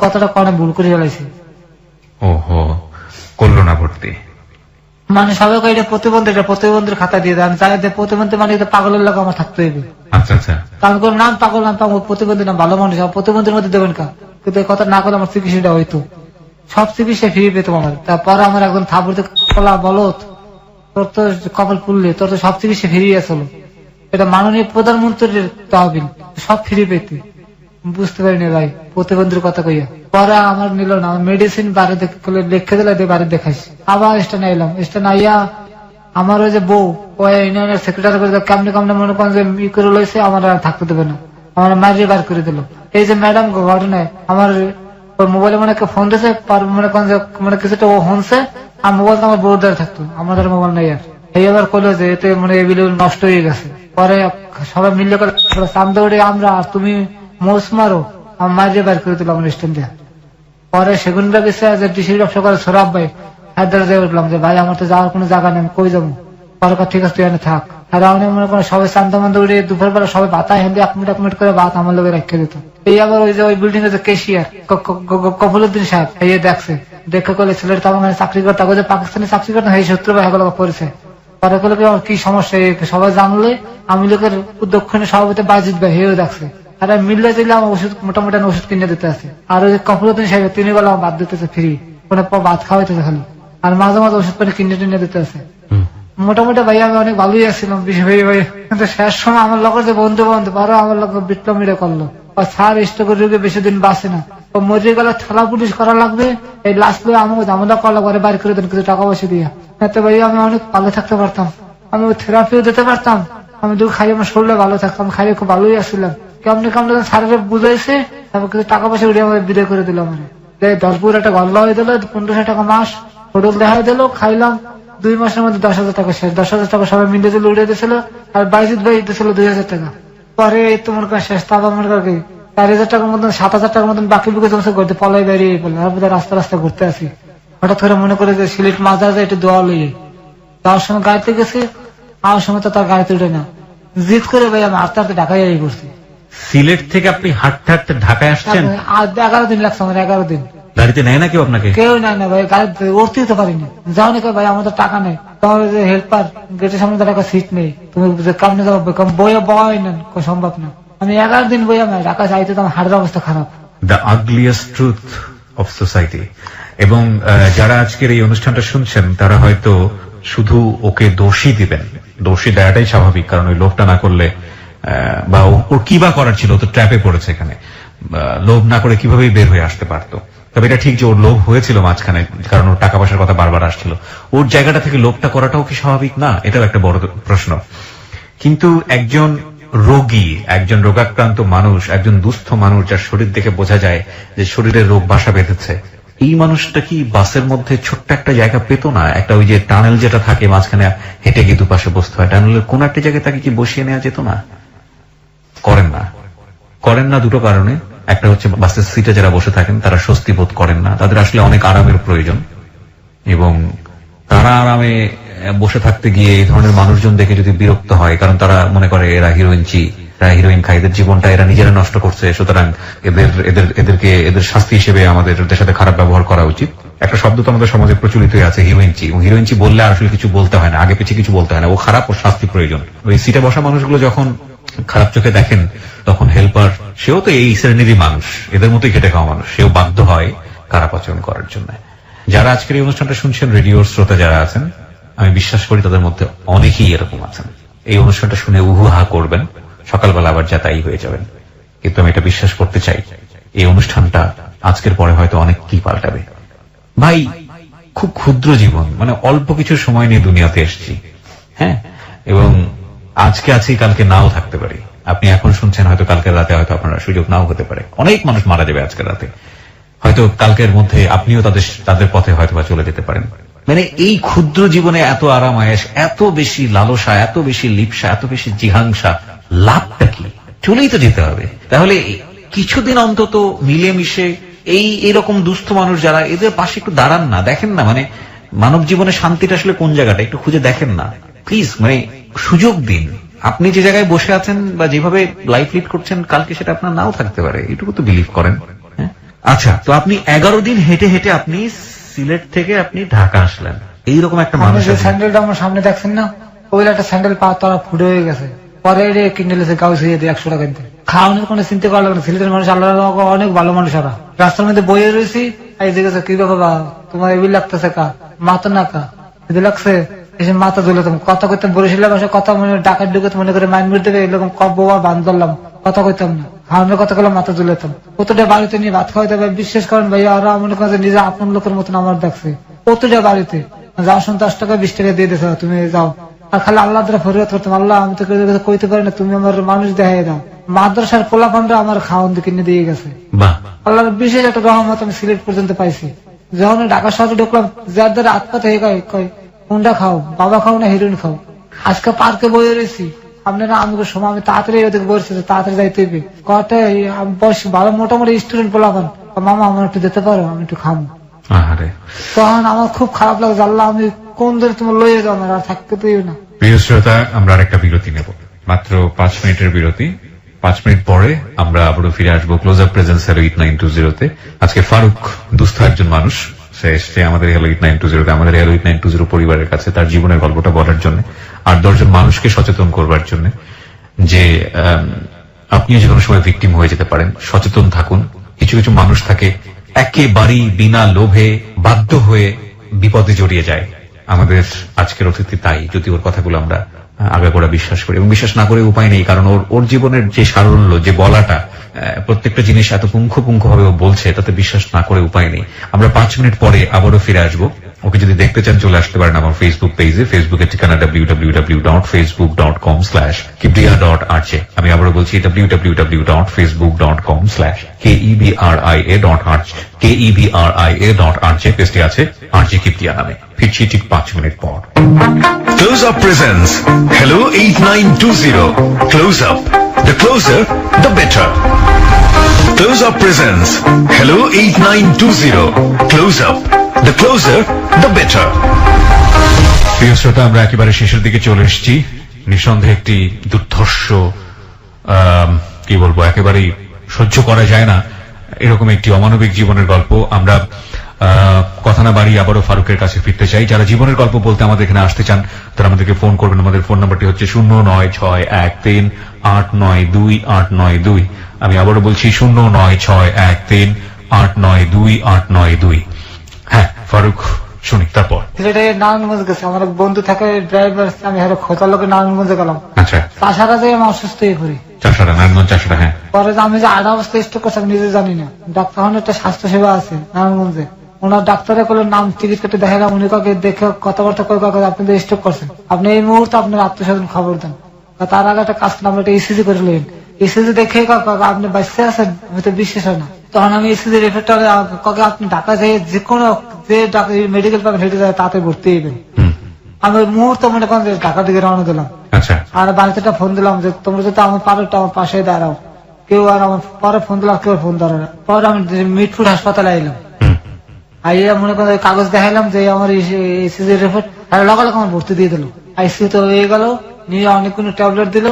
কথাটা কনে ভুল করে ফেলাইছি। ওহো, করলো না ভর্তি, মানে সবাই এটা প্রতিবন্ধী, এটা প্রতিবন্ধীর খাতা দিয়ে দেয়, আমি চাই প্রতিবন্ধী মানে এটা পাগলের লোক আমার থাকতে হইবে। আচ্ছা আচ্ছা, আমি করলাম নাম পাগল, নাম পাগল, প্রতিবন্ধী না, ভালো মানুষ, আমার প্রতিবন্ধীর মধ্যে দেবেন কা, কিন্তু এই কথা না করলে আমার চিকিৎসাটা হইতো, সব চিকিৎসা ফিরে পেতাম আমার। তারপরে আমার একজন থাবুরতে কলা বলো তোর তো কপাল পুললে, তোর তো সব চিকিৎসা ফিরিয়ে আসলো, এটা মাননীয় প্রধানমন্ত্রীর তহবিল, সব ফিরে পেতে। বুঝতে পারিনি ভাই প্রতিবন্ধীর কথা কইয়া, পরে আমার নিল না, মেডিসিন বাড়ি লিখে দিলে বাড়ি দেখাইছি, আবার স্টেশনে এলাম, স্টেশনে আইয়া আমার ওই যে বউ ওই ইউনিয়নের সেক্রেটারি করে কেমনে কেমনে মনে করেন যে ই করে লইছে, আমার আর থাকতে দেবে না, আমার মারিয়ে বার করে দিল। এই যে ম্যাডাম ঘটনায় আমার মোবাইলে মনে ফোন দিয়েছে, মনে করেন যে মানে কিছুটা ও হনছে, আর মোবাইলটা আমার বউর দ্বারা থাকতো, আমাদের মোবাইল নাই। আর এই আবার করলো যে এতে মানে এগুলো নষ্ট হয়ে গেছে। পরে সবাই মিলে করে চান্দা উঠে আমরা, আর তুমি মোস মারো, আমার মারিয়ে বার করে দিল আমার স্ট্যান্ড দিয়ে। পরে সেগুনটা গেছে যে ডিসির ব্যবসা করে সরাব ভাই, হায়দ্রাবাদ দিয়ে উঠলাম যে ভাই আমার তো যাওয়ার কোনো জায়গা নেই, কই যাবো? পরে ঠিক আছে তুই এনে থাক। আর আমি মনে করেন সবাই চান্দা মান্দা উঠে দুপুর বেলা সবাই ভাতা হেঁদে 1 মিনিট করে ভাত আমার লোকের রেখে দিত। এই আবার ওই যে ওই বিল্ডিং এর যে কেশিয়ার কফলুদ্দিন সাহেব, এই দেখছে, দেখে করলে ছেলের তো আমার চাকরি করতে, যে পাকিস্তানি চাকরি করতে এই শত্রু ভাই এগুলো করেছে। পরে করলে কি সমস্যা, সবাই জানলে আমি লোকের দক্ষিণে সভাপতি বাজিত ভাই হেও দেখছে, আর মিললে দিলে আমার ওষুধ মোটামুটি ওষুধ কিনে দিতে আছে। আর ওই যে কফলুদ্দিন সাহেব তিনি বলে আমার বাদ দিতেছে ফ্রি, কোনো ভাত খাওয়াইতেছে খালি, আর মাঝে মাঝে ওষুধ পানি কিনে টিনে দিতে আছে। মোটামুটি ভাই আমি অনেক ভালোই আসছিলাম ভাই, কিন্তু শেষ সময় আমার লোকের যে বন্ধু বান্ধব আরো আমার লোক বিপ্লব মিলে করলো, স্যার স্টোকের রোগে বেশি দিন বাঁচে না, ও মরে গেলে থালা পুলিশ করা লাগবে, এই লাস্ট লয়ে আমাকে জামাটা করা ঘরে বাইর করে দেন কিছু টাকা পয়সা দিয়ে, এতে ভাই আমি অনেক ভালো থাকতে পারতাম, আমি থেরাপিও দিতে পারতাম, আমি দুধ খাই আমার শরীরে ভালো থাকতাম, খাইয়ে খুব ভালোই আসছিলাম। কেমন কেমন স্যারের বুঝাইছে, তারপর কিছু টাকা পয়সা উঠে আমাকে বিদায় করে দিল। আমার দরপুর একটা গল্লা হয়ে দিল, 1500 টাকা মাস হোটেল দেখাই দিল, খাইলাম, 2 মাসের মধ্যে 10,000 টাকা শেষ। 10,000 টাকা সবাই মিলে দিল, উড়ে দিয়েছিল, আর বাইজিৎ ভাই দিয়েছিল 2,000 টাকা। পরে তোমার কাছে শেষ, তারপর মনে করি 4,000 টাকার মতন 7,000 টাকার মতন বাকি বুকে জমছে করতে পলাই বেরিয়ে পড়লো। তারপর রাস্তা রাস্তা ঘুরতে আসি, হঠাৎ করে মনে করে যে সিলেট মাঝে আছে একটু দোয়া লইয়ে যাওয়ার সময় গাড়িতে গেছি, আমার সময় তো তার গাড়িতে উঠে না, জিদ করে ভাই আমি আস্তে আস্তে ঢাকায় যাই করছি। সিলেট থেকে আপনি হাঁটতে হাঁটতে ঢাকায় আসছেন? 11 দিন লাগছে আমার, 11 দিন। গাড়িতে নেয় না কেউ আপনাকে? কেউ নাই না ভাই, গাড়িতে উঠতেই তো পারিনি, যাও না ভাই আমাদের টাকা নেই, তোমার যে হেল্পার গেটের সামনে তো টাকা সিট নেই, তুমি কামনে যাবো বইয়ে বয় নেন, সম্ভব না। আমি 11 দিন বই আমি ঢাকা যাইতে তো আমার হাড়ের অবস্থা খারাপ। The ugliest truth of society. এবং যারা আজকের এই অনুষ্ঠানটা শুনছেন তারা হয়তো শুধু ওকে দোষী দিবেন, দোষী দেওয়াটাই স্বাভাবিক, কারণ ওই লোভটা না করলে বা ওর কি বা করার ছিল, তো ট্র্যাপে পড়েছে এখানে, লোভ না করে কিভাবেই বের হয়ে আসতে পারতো। তবে এটা ঠিক যে ওর লোভ হয়েছিল মাঝখানে, কারণ ওর টাকা পয়সার কথা বারবার আসছিল, ওর জায়গাটা থেকে লোভটা করাটাও কি স্বাভাবিক না? এটাও একটা বড় প্রশ্ন। কিন্তু একজন রোগী, একজন রোগাক্রান্ত মানুষ, একজন দুস্থ মানুষ যার শরীর দেখে বোঝা যায় যে শরীরে রোগ বাসা বেঁধেছে, এই মানুষটা কি বাসের মধ্যে ছোট্ট একটা জায়গা পেত না? একটা ওই যে টানেল যেটা থাকে মাঝখানে হেঁটে গিয়ে দুপাশে বসতে হয়, টানেলের কোন একটা জায়গায় তাকে কি বসিয়ে নেওয়া যেত না? করেন না দুটো কারণে। একটা হচ্ছে বাসের সিটে যারা বসে থাকেন তারা স্বস্তি বোধ করেন না, তাদের আসলে অনেক আরামের প্রয়োজন, এবং তারা আরামে বসে থাকতে গিয়ে এই ধরনের মানুষজন দেখে যদি বিরক্ত হয়, কারণ তারা মনে করে এরা হিরোইন খায়, এদের জীবনটা এরা নিজেরা নষ্ট করছে, সুতরাং এদের শাস্তি হিসেবে আমাদের এদের সাথে খারাপ ব্যবহার করা উচিত। একটা শব্দ তো আমাদের সমাজে প্রচলিত আছে হিরোইনচি বললে আসলে কিছু বলতে হয় না, আগে পিছিয়ে কিছু বলতে হয় না, ও খারাপ, ও শাস্তি প্রয়োজন। ওই সিটে বসা মানুষগুলো যখন খারাপ চোখে দেখেন তখন হেল্পার, সেও তো এই শ্রেণীরই মানুষ, এদের মতোই খেটে খাওয়া মানুষ, সেও বাধ্য হয় খারাপ আচরণ করার জন্য। যারা আজকের এই অনুষ্ঠানটা শুনছেন, রেডিওর শ্রোতা যারা আছেন, আমি বিশ্বাস করি তাদের মধ্যে অনেকেই এরকম আছেন। এই অনুষ্ঠানটা শুনে উহুহা করবেন, সকালবেলা আবার যা তাই হয়ে যাবেন, কিন্তু আমি এটা বিশ্বাস করতে চাই এই অনুষ্ঠানটা আজকের পরে হয়তো অনেক কি পাল্টাবে। ভাই, খুব ক্ষুদ্র জীবন, মানে অল্প কিছু সময় নিয়ে দুনিয়াতে এসেছি, হ্যাঁ, এবং আজকে আছি, কালকে নাও থাকতে পারি। আপনি এখন শুনছেন, হয়তো কালকের রাতে হয়তো আপনার সুযোগ নাও হতে পারে। অনেক মানুষ মারা যাবে আজকের রাতে, হয়তো কালকের মধ্যে আপনিও তাদের পথে হয়তো বা চলে যেতে পারেন। মানে এই ক্ষুদ্র জীবনে এত আরাম আয়েশ, এত বেশি লালসা, এত বেশি লিপ্সা, এত বেশি জিহাংসা, লাভটা কি? চলেই তো যেতে হবে। তাহলে কিছুদিন অন্তত মিলেমিশে এইরকম দুস্থ মানুষ যারা, এদের পাশে একটু দাঁড়ান না, দেখেন না, মানে মানব জীবনে শান্তিটা আসলে কোন জায়গাটা একটু খুঁজে দেখেন না প্লিজ। মানে সুযোগ দিন। আপনি যে জায়গায় বসে আছেন বা যেভাবে লাইফ লিড করছেন, কালকে সেটা আপনার নাও থাকতে পারে, এটুকু তো বিলিভ করেন। আচ্ছা, তো আপনি 11 দিন হেঁটে হেঁটে আপনি সিলেট থেকে আপনি ঢাকা আসলেন, এইরকম একটা মানুষ। স্যান্ডেলটা আমার সামনে দেখছেন না, ওই একটা স্যান্ডেল পা তারা ফুটে হয়ে গেছে, পরে কিনে নিয়েছে গাউ ছিঁড়ে দিয়ে 100 টাকা দিয়ে। খাওয়ানোর কোনো চিন্তা করা লাগবে না। সিলেটের মানুষ আল্লাহ অনেক ভালো মানুষ। ওরা রাস্তার মধ্যে বইয়ে রয়েছি, এই জিজ্ঞাসা কি বাবা তোমার এবিল লাগতেছে, কা মাথা না কা এদি লাগছে, এসে মাথা ধুলাতাম, কথা কইতাম, বরিশালের ভাষা কথা মনে ডাকাত ঢুকে মনে করে মাইন মেরে দেবে, এরকম কব্বা বান ধরলাম, কথা কইতাম না, খাওয়ানোর কথা বললাম, মাথা ধুলাতাম। কতটা বাড়িতে নিয়ে ভাত খাওয়াইতে হবে, বিশ্বাস করেন ভাই, ওরা মনে করেন নিজে আপন লোকের মতন আমার দেখছে। কতটা বাড়িতে যাও, 10 টাকা 20 টাকা দিয়ে দিতে, তুমি যাও, আর খালি আল্লাহ দ্বারা ফরিয়াদ করতাম, আল্লাহ আমি তো কইতে পারি না, তুমি আমার মানুষ দেখাই দাও। মাদ্রাসার পোলাপানরা আমার খাওয়ান কিনে দিয়ে গেছে। আল্লাহর বিশেষ একটা রহমত আমি সিলেট পর্যন্ত পাইছি। যখন ঢাকা শহরে ঢুকলাম, যার দ্বারা আত্মাতে কয় কোনটা খাও, বাবা খাও না হিরোইন খাও। আজকে পার্কে বয়ে রয়েছি, আপনারা আমাকে সময় আমি তাড়াতাড়ি ওদিকে বলছি, তাড়াতাড়ি যাইতে হবে। কটা বয়স ভালো মোটামুটি স্টুডেন্ট পোলাপান, মামা আমার একটু দিতে পারো, আমি একটু খাবো। তখন আমার খুব খারাপ লাগছে, আল্লাহ আমি কোন ধরে তোমার লইয়ে যাও, আমার আর থাকতে পেয়ে না। প্রিয় শ্রোতা, আমরা আরেকটা বিরতি নেব, মাত্র 5 মিনিটের বিরতি। 5 মিনিট পরে আমরা আবারও ফিরে আসবো ক্লোজ আপ প্রেজেন্স হ্যালো 8920-তে। আজকে ফারুক দুস্থ একজন মানুষ, সে এসছে আমাদের হ্যালো 8920-তে, আমাদের হ্যালো 8920 পরিবারের কাছে তার জীবনের গল্পটা বলার জন্য, আর 10 জন মানুষকে সচেতন করবার জন্য যে আপনিও যে কোনো সময় ভিকটিম হয়ে যেতে পারেন, সচেতন থাকুন। কিছু কিছু মানুষ থাকে একেবারেই বিনা লোভে বাধ্য হয়ে বিপদে জড়িয়ে যায়। আমাদের আজকের অতিথি তাই, যদি ওর কথাগুলো আমরা আগাগোড়া বিশ্বাস করি, এবং বিশ্বাস না করে উপায় নেই, কারণ ওর জীবনের যে সারল্য, যে বলাটা, প্রত্যেকটা জিনিস এত পুঙ্খানুপুঙ্খ ভাবে ও বলছে, তাতে বিশ্বাস না করে উপায় নেই। আমরা 5 মিনিট পরে আবারও ফিরে আসবো। ওকে যদি দেখতে চান চলে আসতে পারেন আমার ফেসবুক পেজে, ফেসবুকের ঠিকানা www.facebook.com/kibria.rj। আমি আবারও বলছি www.facebook.com/kebria.rj পেজটি আছে আরজে কিবরিয়া নামে। ফিরছি ঠিক 5 মিনিট পর। Close Up presents Hello 8920. Close Up. The closer, the better. Close Up presents Hello 8920. Close Up. The closer, the better. প্রিয় শ্রোতা, আমরা একেবারে শেষের দিকে চলে এসেছি। নিঃসন্দেহে একটি দুর্ধর্ষ, কি বলবো, একেবারেই সহ্য করা যায় না এরকম একটি অমানবিক জীবনের গল্প। আমরা কথা না বাড়িয়ে আবারও ফারুকের কাছে ফিরতে চাই। যারা জীবনের গল্প বলতে আমাদের এখানে আসতে চান তারা আমাদেরকে ফোন করবেন। আমাদের ফোন নাম্বারটি হচ্ছে 09613892892। আমি আবারও বলছি 09613892892। হ্যাঁ ফারুক, শুনি তারপর। নারায়ণগঞ্জ গেছে, আমার বন্ধু থাকে ড্রাইভার, আমি খোঁজার লোকে নারায়ণগঞ্জে গেলাম। আচ্ছা, চাষারা দিয়ে আমি অসুস্থ হয়ে পড়ি। নারায়ণগঞ্জ চাষারা, হ্যাঁ। পরে আমি যে 8 অবস্থায় স্ট্রোক করছি আমি নিজে জানি না। ডাক্তার একটা স্বাস্থ্য সেবা আছে নারায়ণগঞ্জে, ওনার ডাক্তারে করলো নাম টিকিট কেটে দেখালাম, উনি কাউকে দেখে কথাবার্তা করে কাউকে আপনি স্ট্রোক করছেন, আপনি এই মুহূর্তে আপনার আত্মীয়স্বজন খবর দেন। তার আগে একটা কাজ আমরা একটা ইসিজি করে নিলেন, ইসিজি দেখে আপনি বাঁচতে আছেন, হয়তো বিশ্বাস হয় না। তখন আমি ইসিজি রেফারেটরে কাউকে আপনি ঢাকা যাই যে কোনো যে মেডিকেল পাবেন হেঁটে যায় তাতে ভর্তি হইবেন। আমি ওই মুহূর্তে মনে করেন ঢাকা দিকে রওনা দিলাম। আচ্ছা আর বাড়িতে একটা ফোন দিলাম যে তোমরা যদি আমার পারো একটু আমার পাশে দাঁড়াও, কেউ আর আমার পরে ফোন দিলাম, কেউ ফোন ধরে না। পরে আমি মিটফুট হাসপাতালে এলাম, হুম। আইয়া মনে করেন কাগজ দেখাইলাম যে আমার ইসিজি রিপোর্ট, আর লগালগ আমার ভর্তি দিয়ে দিল। আইসিইউ তো হয়ে গেল, নিয়ে অনেকগুলো ট্যাবলেট দিল,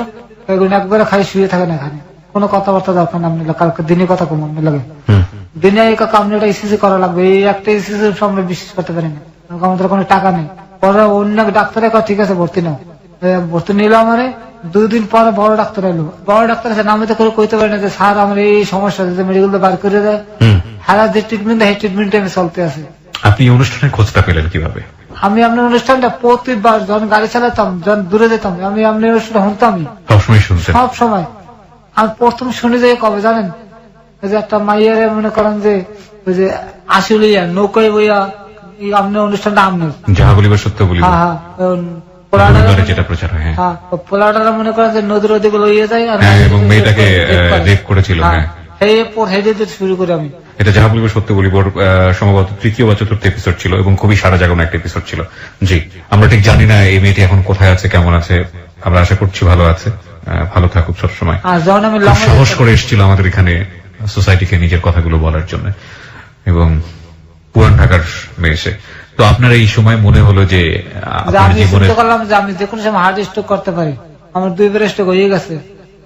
ওইগুলো একবারে খাই শুয়ে থাকেন এখানে, কোনো কথাবার্তা দরকার না। আপনি কালকে দিনে কথা কম আপনি লাগে হুম। দিনে আপনি একটা ইসিজি করা লাগবে, এই একটা ইসিজি আমরা বিশ্বাস করতে পারি না, আমাদের কোনো টাকা নেই। পরে অন্য ডাক্তারে ঠিক আছে ভর্তি নাও, ভর্তি নিল। আমার 2 দিন পরে বড় ডাক্তার এলো, বড় ডাক্তার আছে নামে তো করে কইতে পারি না যে স্যার আমার এই সমস্যা আছে, মেডিকেল বার করে দেয়। হুম। হারা যে ট্রিটমেন্ট এই ট্রিটমেন্টে আমি চলতে আছে। আপনি এই অনুষ্ঠানের খোঁজটা পেলেন কিভাবে? আমি আপনার অনুষ্ঠানটা প্রতিবার যখন গাড়ি চালাতাম, যখন দূরে যেতাম, আমি আপনার অনুষ্ঠানটা শুনতামই সবসময় শুনছেন? সব সময়। আমি প্রথম শুনে যাই কবে জানেন, ওই যে একটা মাইয়ারে মনে করেন যে ওই যে আসলিয়া নৌকায় বইয়া আপনার অনুষ্ঠানটা আপনার, যাহা বলিবার সত্য বলিব, হ্যাঁ হ্যাঁ পরিবারে যেটা প্রচার হয়। হ্যাঁ। হ্যাঁ পোলাটারা মনে করেন যে নদীর ওদিকে লইয়ে যায়, আর হ্যাঁ, এবং মেয়েটাকে রেপ করেছিল। হ্যাঁ, এরপর হেঁটে যেতে শুরু করি আমি। এটা যাহা বলিবার সত্য বলিব সম্ভবত 3য় বা 4র্থ এপিসোড ছিল এবং খুবই সারা জাগানো একটা এপিসোড ছিল। জি, আমরা ঠিক জানি না এই মেয়েটি এখন কোথায় আছে, কেমন আছে। আমরা আশা করছি ভালো আছে, ভালো থাকুক সবসময়। আর যখন আমি খুব সাহস করে এসেছিল আমাদের এখানে সোসাইটিকে নিজের কথাগুলো বলার জন্য, এবং পুরান ঢাকার মেয়ে সে। তো আপনার এই সময় মনে হলো যে আপনার আমি জীবনে চিন্তা করলাম যে আমি যে কোনো সময় হার্ট স্ট্রোক করতে পারি, আমার 2বার স্ট্রোক হয়ে গেছে,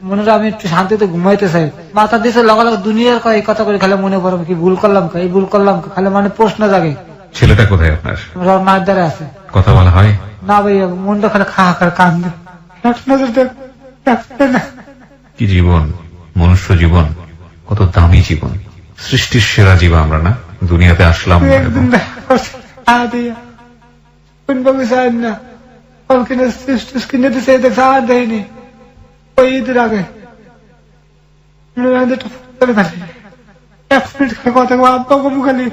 মনে হয় আমি একটু শান্তিতে ঘুমাইতে চাই। মাথা দিয়েছে লগালগ দুনিয়ার এই কথা করে খালি মনে পড়ে কি ভুল করলাম, এই ভুল করলাম, খালি মানে প্রশ্ন জাগে। ছেলেটা কোথায় আপনার? আমার মায়ের দ্বারা আছে। কথা বলা হয় না ভাই, মনটা খালি খা খা কান্দে। কি জীবন, মনুষ্য জীবন, কত দামি জীবন, সৃষ্টির সেরা জীব আমরা না, দুনিয়াতে আসলাম একদিন দেখা করছে কোনভাবে চাই না, কিনে দিছে দেখছে আর দেয়নি। ওই ঈদের আগে কথা আব্বা কবু খালি।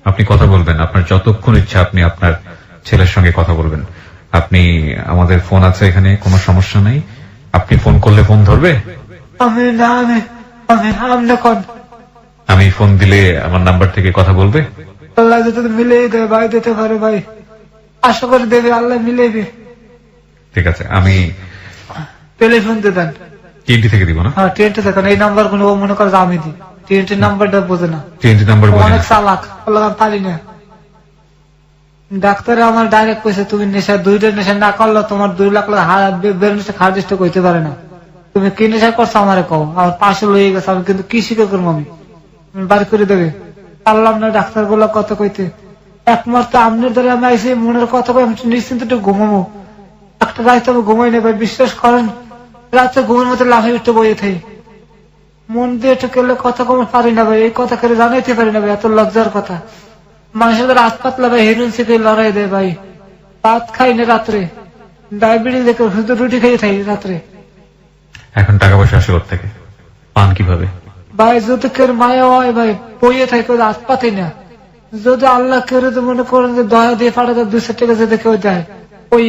আপনি কথা বলবেন, আপনার যতক্ষণ ইচ্ছা আপনি আপনার ছেলের সঙ্গে কথা বলবেন। আপনি আমাদের ফোন আছে এখানে, কোনো সমস্যা নাই। আপনি ফোন করলে ফোন ধরবে? আমি না আমি আমি আমরা কোন আমি ফোন দিলে আমার নাম্বার থেকে কথা বলবে? আল্লাহ যদি মিলিয়ে দেবে ভাই, দিতে পারে ভাই, আশা করে দেবে, আল্লাহ মিলেবে। ঠিক আছে, আমি টেলিফোন দেবেন। TNT থেকে দিব না? হ্যাঁ TNT দেখেন, এই নাম্বার গুলো মনে করে আমি দিই, TNT নাম্বারটা বোঝে না, TNT নাম্বার অনেক চালাক, পারি না। ডাক্তারে আমার ডাইরেক্ট কইছে তুমি নেশা 2টা নেশা না করলে তোমার 2 লাখ হার্ট স্ট্রোক হইতে পারে না। তুমি কি নেশা করছো আমারে কও, আমার পাশে লইয়ে গেছে, আমি কিন্তু কি শিখে করবো, আমি বাড়ি করে দেবে। পারলাম না ডাক্তার গুলো কত কইতে, একমাত্র আপনার দ্বারা আমি আইসি মনের কথা কই, আমি নিশ্চিন্ত একটু ঘুমাবো। একটা রাত আমি ঘুমাই না ভাই, বিশ্বাস করেন, রাতে ঘুমের মতো লাফে উঠতে বইয়ে থাই, মন দিয়ে একটু কেলে কথা কম পারি না ভাই, এই কথা করে জানাইতে পারি না ভাই, এত লজ্জার কথা। মানুষের রাত পাতলা ভাই হেরুন থেকে লড়াই দেয় ভাই, ভাত খাই না রাত্রে, ডায়াবেটিস দেখে শুধু রুটি খেয়ে থাকি রাত্রে। এখন টাকা পয়সা আসে ওর থেকে, পান কিভাবে? ভাই যদি কেউ মায়া হয় ভাই, বইয়ে থাকে রাত পাতি না, যদি আল্লাহ কেউ মনে করেন যে দয়া দিয়ে পাঠাতে 200 টাকা যদি কেউ দেয়, ওই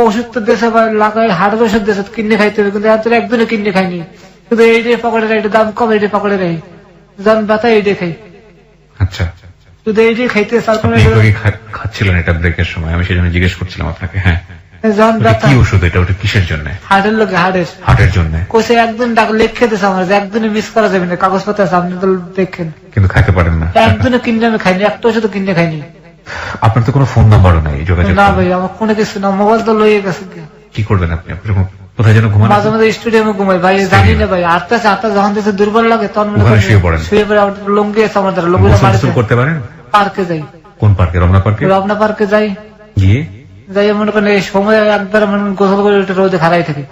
ওষুধ তো দেশে ভাই লাগাই, হাটের ওষুধ দেশে কিনে খাইতে হবে, কিন্তু এত একদিনে কিনে খাইনি, শুধু এইটাই পকেটে রাখি, দাম কম এইটাই পকেটে রাখি, যখন ব্যথা এইটাই খাই। আচ্ছা, শুধু এইটাই খাইতে খাচ্ছিলেন এটা ব্রেকের সময়, আমি সেজন্য জিজ্ঞেস করছিলাম আপনাকে। হ্যাঁ, যখন ব্যথা। কি ওষুধ এটা? ওটা কিসের জন্য? হার্টের লোক, হার্টের জন্য। কোসে একদিন ডাক লিখে দিয়েছে আমার যে একদিনে মিস করা যাবে না, কাগজপত্র আছে আপনি তো দেখেন, কিন্তু খাইতে পারেন না। একদিনে কিনে আমি খাইনি, একটা ওষুধ কিনে খাইনি। আপনার তো কোনো ফোন নাম্বারও নাই যোগাযোগ? না ভাই, আমার কোনো কিছু না, মোবাইল তো লইয়ে গেছে। কি করবেন আপনি? কোথায় যেন ঘুমান? মাঝে মাঝে স্টুডিয়ামে ঘুমাই ভাই, জানি না ভাই, আটটা যখন দিতে দুর্বল লাগে তখন শুয়ে পড়েন? শুয়ে পড়ে লুঙ্গি আছে আমার দ্বারা, লুঙ্গি করতে পারেন? পার্কে যাই। কোন পার্কে? রমনা পার্কে? রমনা পার্কে যাই, গিয়ে যাই মনে করেন এই সময় একবার মনে গোসল করে ওটা রোদে খাড়াই থাকি।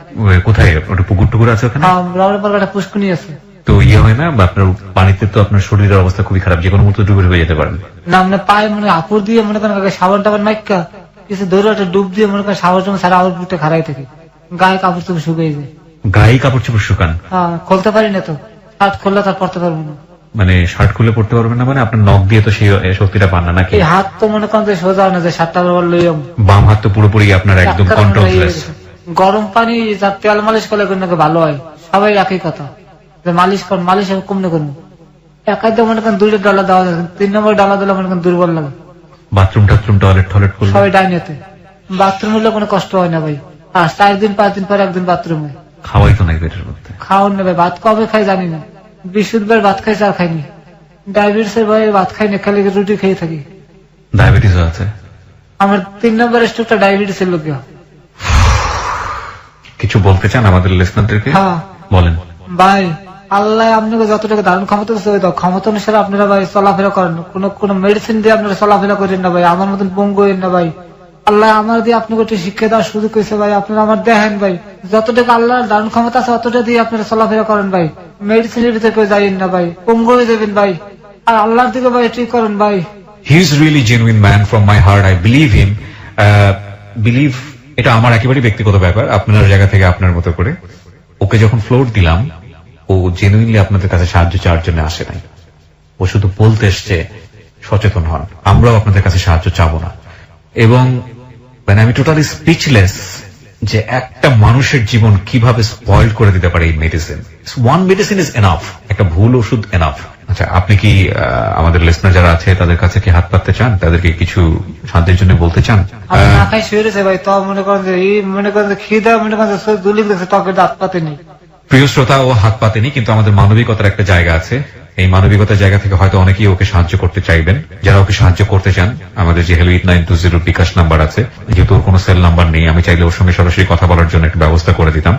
কোথায়? ওটা পুকুর টুকুর আছে ওখানে? রমনা পার্কে একটা পুষ্কুনি আছে। তো হয় না বা আপনার পানিতে তো আপনার শরীরের অবস্থা খুবই খারাপ, যে কোনো মুহূর্তে ডুবে হয়ে যেতে পারেন না, মানে পায়ে মনে আপুর দিয়ে মনে করেন সাবান টাবান নাইকা কিছু ধরে একটা ডুব দিয়ে মনে করেন সাবান টাবান সারা আবার পুটে খাড়াই থাকি, গায়ে কাপড় চোপড় শুকিয়ে যায়। গায়ে কাপড় চোপড় শুকান? খুলতে পারি না তো, শার্ট খুললে তার পড়তে পারবো না। মানে শার্ট খুলে পড়তে পারবেন না? মানে আপনার নখ দিয়ে তো সেই শক্তিটা পান না নাকি? এই হাত তো মনে করেন সোজা না, যে শার্টটা লইয়াম, বাম হাত তো পুরোপুরি আপনার একদম কন্ট্রোললেস। গরম পানি যা তেল মালিশ করলে নাকি ভালো হয়, সবাই একই কথা, যে মালিশ কর, মালিশ কমনে করবো। একাই তো মনে করেন 2টা ডালা দেওয়া যায়, 3 নম্বর ডালা দিলে মনে করেন দুর্বল লাগে। বাথরুম টাথরুম টয়লেট টয়লেট করলে সবাই ডাইনেতে, বাথরুম হলে কোনো কষ্ট হয় না ভাই, আর 4 দিন 5 দিন পর একদিন বাথরুমে। খাওয়াই তো নাই পেটের মধ্যে। খাওয়ান নেবে, ভাত কবে খাই জানি না, বৃহস্পতিবার ভাত খাই, চার খাইনি, ডায়াবেটিসের ভয়ে ভাত খাই না, খালি রুটি খেয়ে থাকি। ডায়াবেটিসও আছে? আমার 3 নম্বর স্ট্রোকটা ডায়াবেটিসের লোকে। কিছু বলতে চান আমাদের লিসনারদেরকে? হ্যাঁ বলেন। ভাই, আল্লাহ আপনাকে যতটুকু ধারণ ক্ষমতা দিচ্ছে ওই ক্ষমতা অনুসারে আপনারা ভাই চলাফেরা করেন, কোন মেডিসিন দিয়ে আপনারা চলাফেরা করেন না ভাই, আমার মতন পঙ্গু হইন না ভাই। আল্লাহ আমার দিয়ে আপনাকে একটু শিক্ষা দেওয়ার সুযোগ হয়েছে ভাই, আপনারা আমার দেখেন ভাই, যতটুকু আল্লাহর ধারণ ক্ষমতা আছে অতটা দিয়ে আপনারা চলাফেরা করেন ভাই, মেডিসিনের ভিতরে কেউ যাইন না ভাই, পঙ্গু হয়ে যাবেন ভাই, আর আল্লাহর দিকে ভাই ঠিক করেন ভাই। He is really genuine man from my heart, I believe him. Believe, এটা আমার একেবারে ব্যক্তিগত ব্যাপার, আপনার জায়গা থেকে আপনার মতো করে। ওকে যখন ফ্লোর দিলাম, ও জেনুইনলি আপনাদের কাছে সাহায্য চাওয়ার জন্য আসে নাই, ও শুধু বলতে এসছে সচেতন হন, আমরাও আপনাদের কাছে সাহায্য চাবো না। এবং মানে আমি টোটালি স্পিচলেস যে একটা মানুষের জীবন কিভাবে স্পয়েল করে দিতে পারে এই medicine. One medicine is enough, একটা ভুল ওষুধ এনাফ। আচ্ছা, আপনি কি আমাদের লিসনার যারা আছে তাদের কাছে কি হাত পাততে চান, তাদেরকে কিছু সাহায্যের জন্য বলতে চান? আমি না খাই শুয়ে রয়েছে ভাই, তো মনে করেন যে এই মনে করেন যে খিদা মনে করেন যে দুলি গেছে, তবে হাত পাতে নেই। প্রিয় শ্রোতা, ও হাত পাতেনি, কিন্তু আমাদের মানবিকতার একটা জায়গা আছে। এই মানবিকতার জায়গা থেকে হয়তো অনেকেই ওকে সাহায্য করতে চাইবেন। যারা ওকে সাহায্য করতে চান, আমাদের যে হেলো 8920 বিকাশ নাম্বার আছে, যেহেতু ওর কোনো সেল নাম্বার নেই, আমি চাইলে ওর সঙ্গে সরাসরি কথা বলার জন্য একটা ব্যবস্থা করে দিতাম।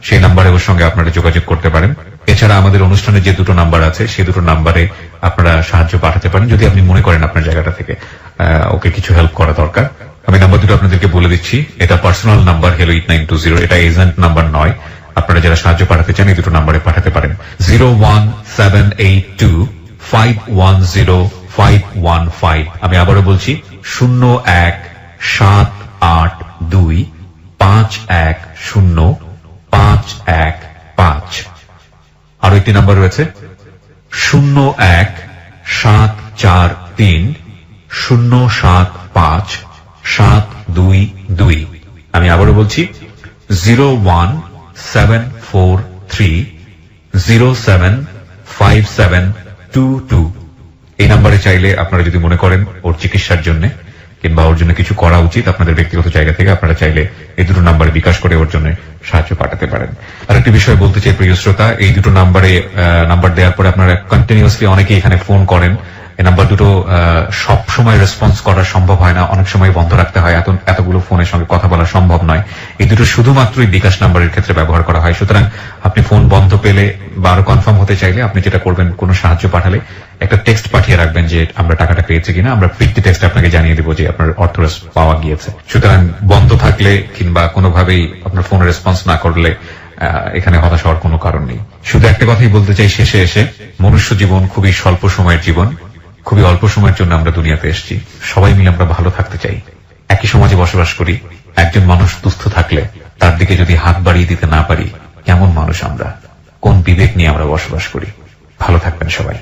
সেই নাম্বারে ওর সঙ্গে আপনারা যোগাযোগ করতে পারেন। এছাড়া আমাদের অনুষ্ঠানে যে দুটো নাম্বার আছে, সেই দুটো নাম্বারে আপনারা সাহায্য পাঠাতে পারেন যদি আপনি মনে করেন আপনার জায়গাটা থেকে ওকে কিছু হেল্প করা দরকার। আমি নাম্বার দুটো আপনাদেরকে বলে দিচ্ছি। এটা পার্সোনাল নাম্বার হেলো 8920, এটা এজেন্ট নাম্বার নয়। আপনারা যারা সাহায্য পাঠাতে চান এই দুটো নাম্বারে পাঠাতে পারেন। 01782510515। আমি আবারও বলছি 01782510515। আরো একটি নাম্বার রয়েছে 01743075722। আমি আবারও বলছি 01743075722। এই নাম্বারে চাইলে আপনারা যদি মনে করেন ওর চিকিৎসার জন্য কিংবা ওর জন্য কিছু করা উচিত, আপনাদের ব্যক্তিগত জায়গা থেকে আপনারা চাইলে এই দুটো নাম্বারে বিকাশ করে ওর জন্য সাহায্য পাঠাতে পারেন। আরেকটি বিষয় বলতে চাই প্রিয় শ্রোতা, এই দুটো নাম্বারে নাম্বার দেওয়ার পরে আপনারা কন্টিনিউয়াসলি অনেকে এখানে ফোন করেন। এই নাম্বার দুটো সব সময় রেসপন্স করা সম্ভব হয় না, অনেক সময় বন্ধ রাখতে হয়, এতগুলো ফোনের সঙ্গে কথা বলা সম্ভব নয়। এই দুটো শুধুমাত্রই বিকাশ নাম্বারের ক্ষেত্রে ব্যবহার করা হয়। সুতরাং আপনি ফোন বন্ধ পেলে বা আরো কনফার্ম হতে চাইলে আপনি যেটা করবেন, কোনো সাহায্য পাঠালে একটা টেক্সট পাঠিয়ে রাখবেন যে আমরা টাকাটা পেয়েছি কিনা, আমরা ফিরতি টেক্সট আপনাকে জানিয়ে দেবো যে আপনার অর্থ পাওয়া গিয়েছে। সুতরাং বন্ধ থাকলে কিংবা কোনোভাবেই আপনার ফোন রেসপন্স না করলে এখানে হতাশ হওয়ার কোনো কারণ নেই। শুধু একটা কথাই বলতে চাই শেষে এসে, মনুষ্য জীবন খুবই স্বল্প সময়ের জীবন, খুবই অল্প সময়ের জন্য আমরা দুনিয়াতে এসেছি। সবাই মিলে আমরা ভালো থাকতে চাই, একই সমাজে বসবাস করি। একজন মানুষ দুস্থ থাকলে তার দিকে যদি হাত বাড়িয়ে দিতে না পারি, কেমন মানুষ আমরা, কোন বিবেক নিয়ে আমরা বসবাস করি? ভালো থাকবেন সবাই।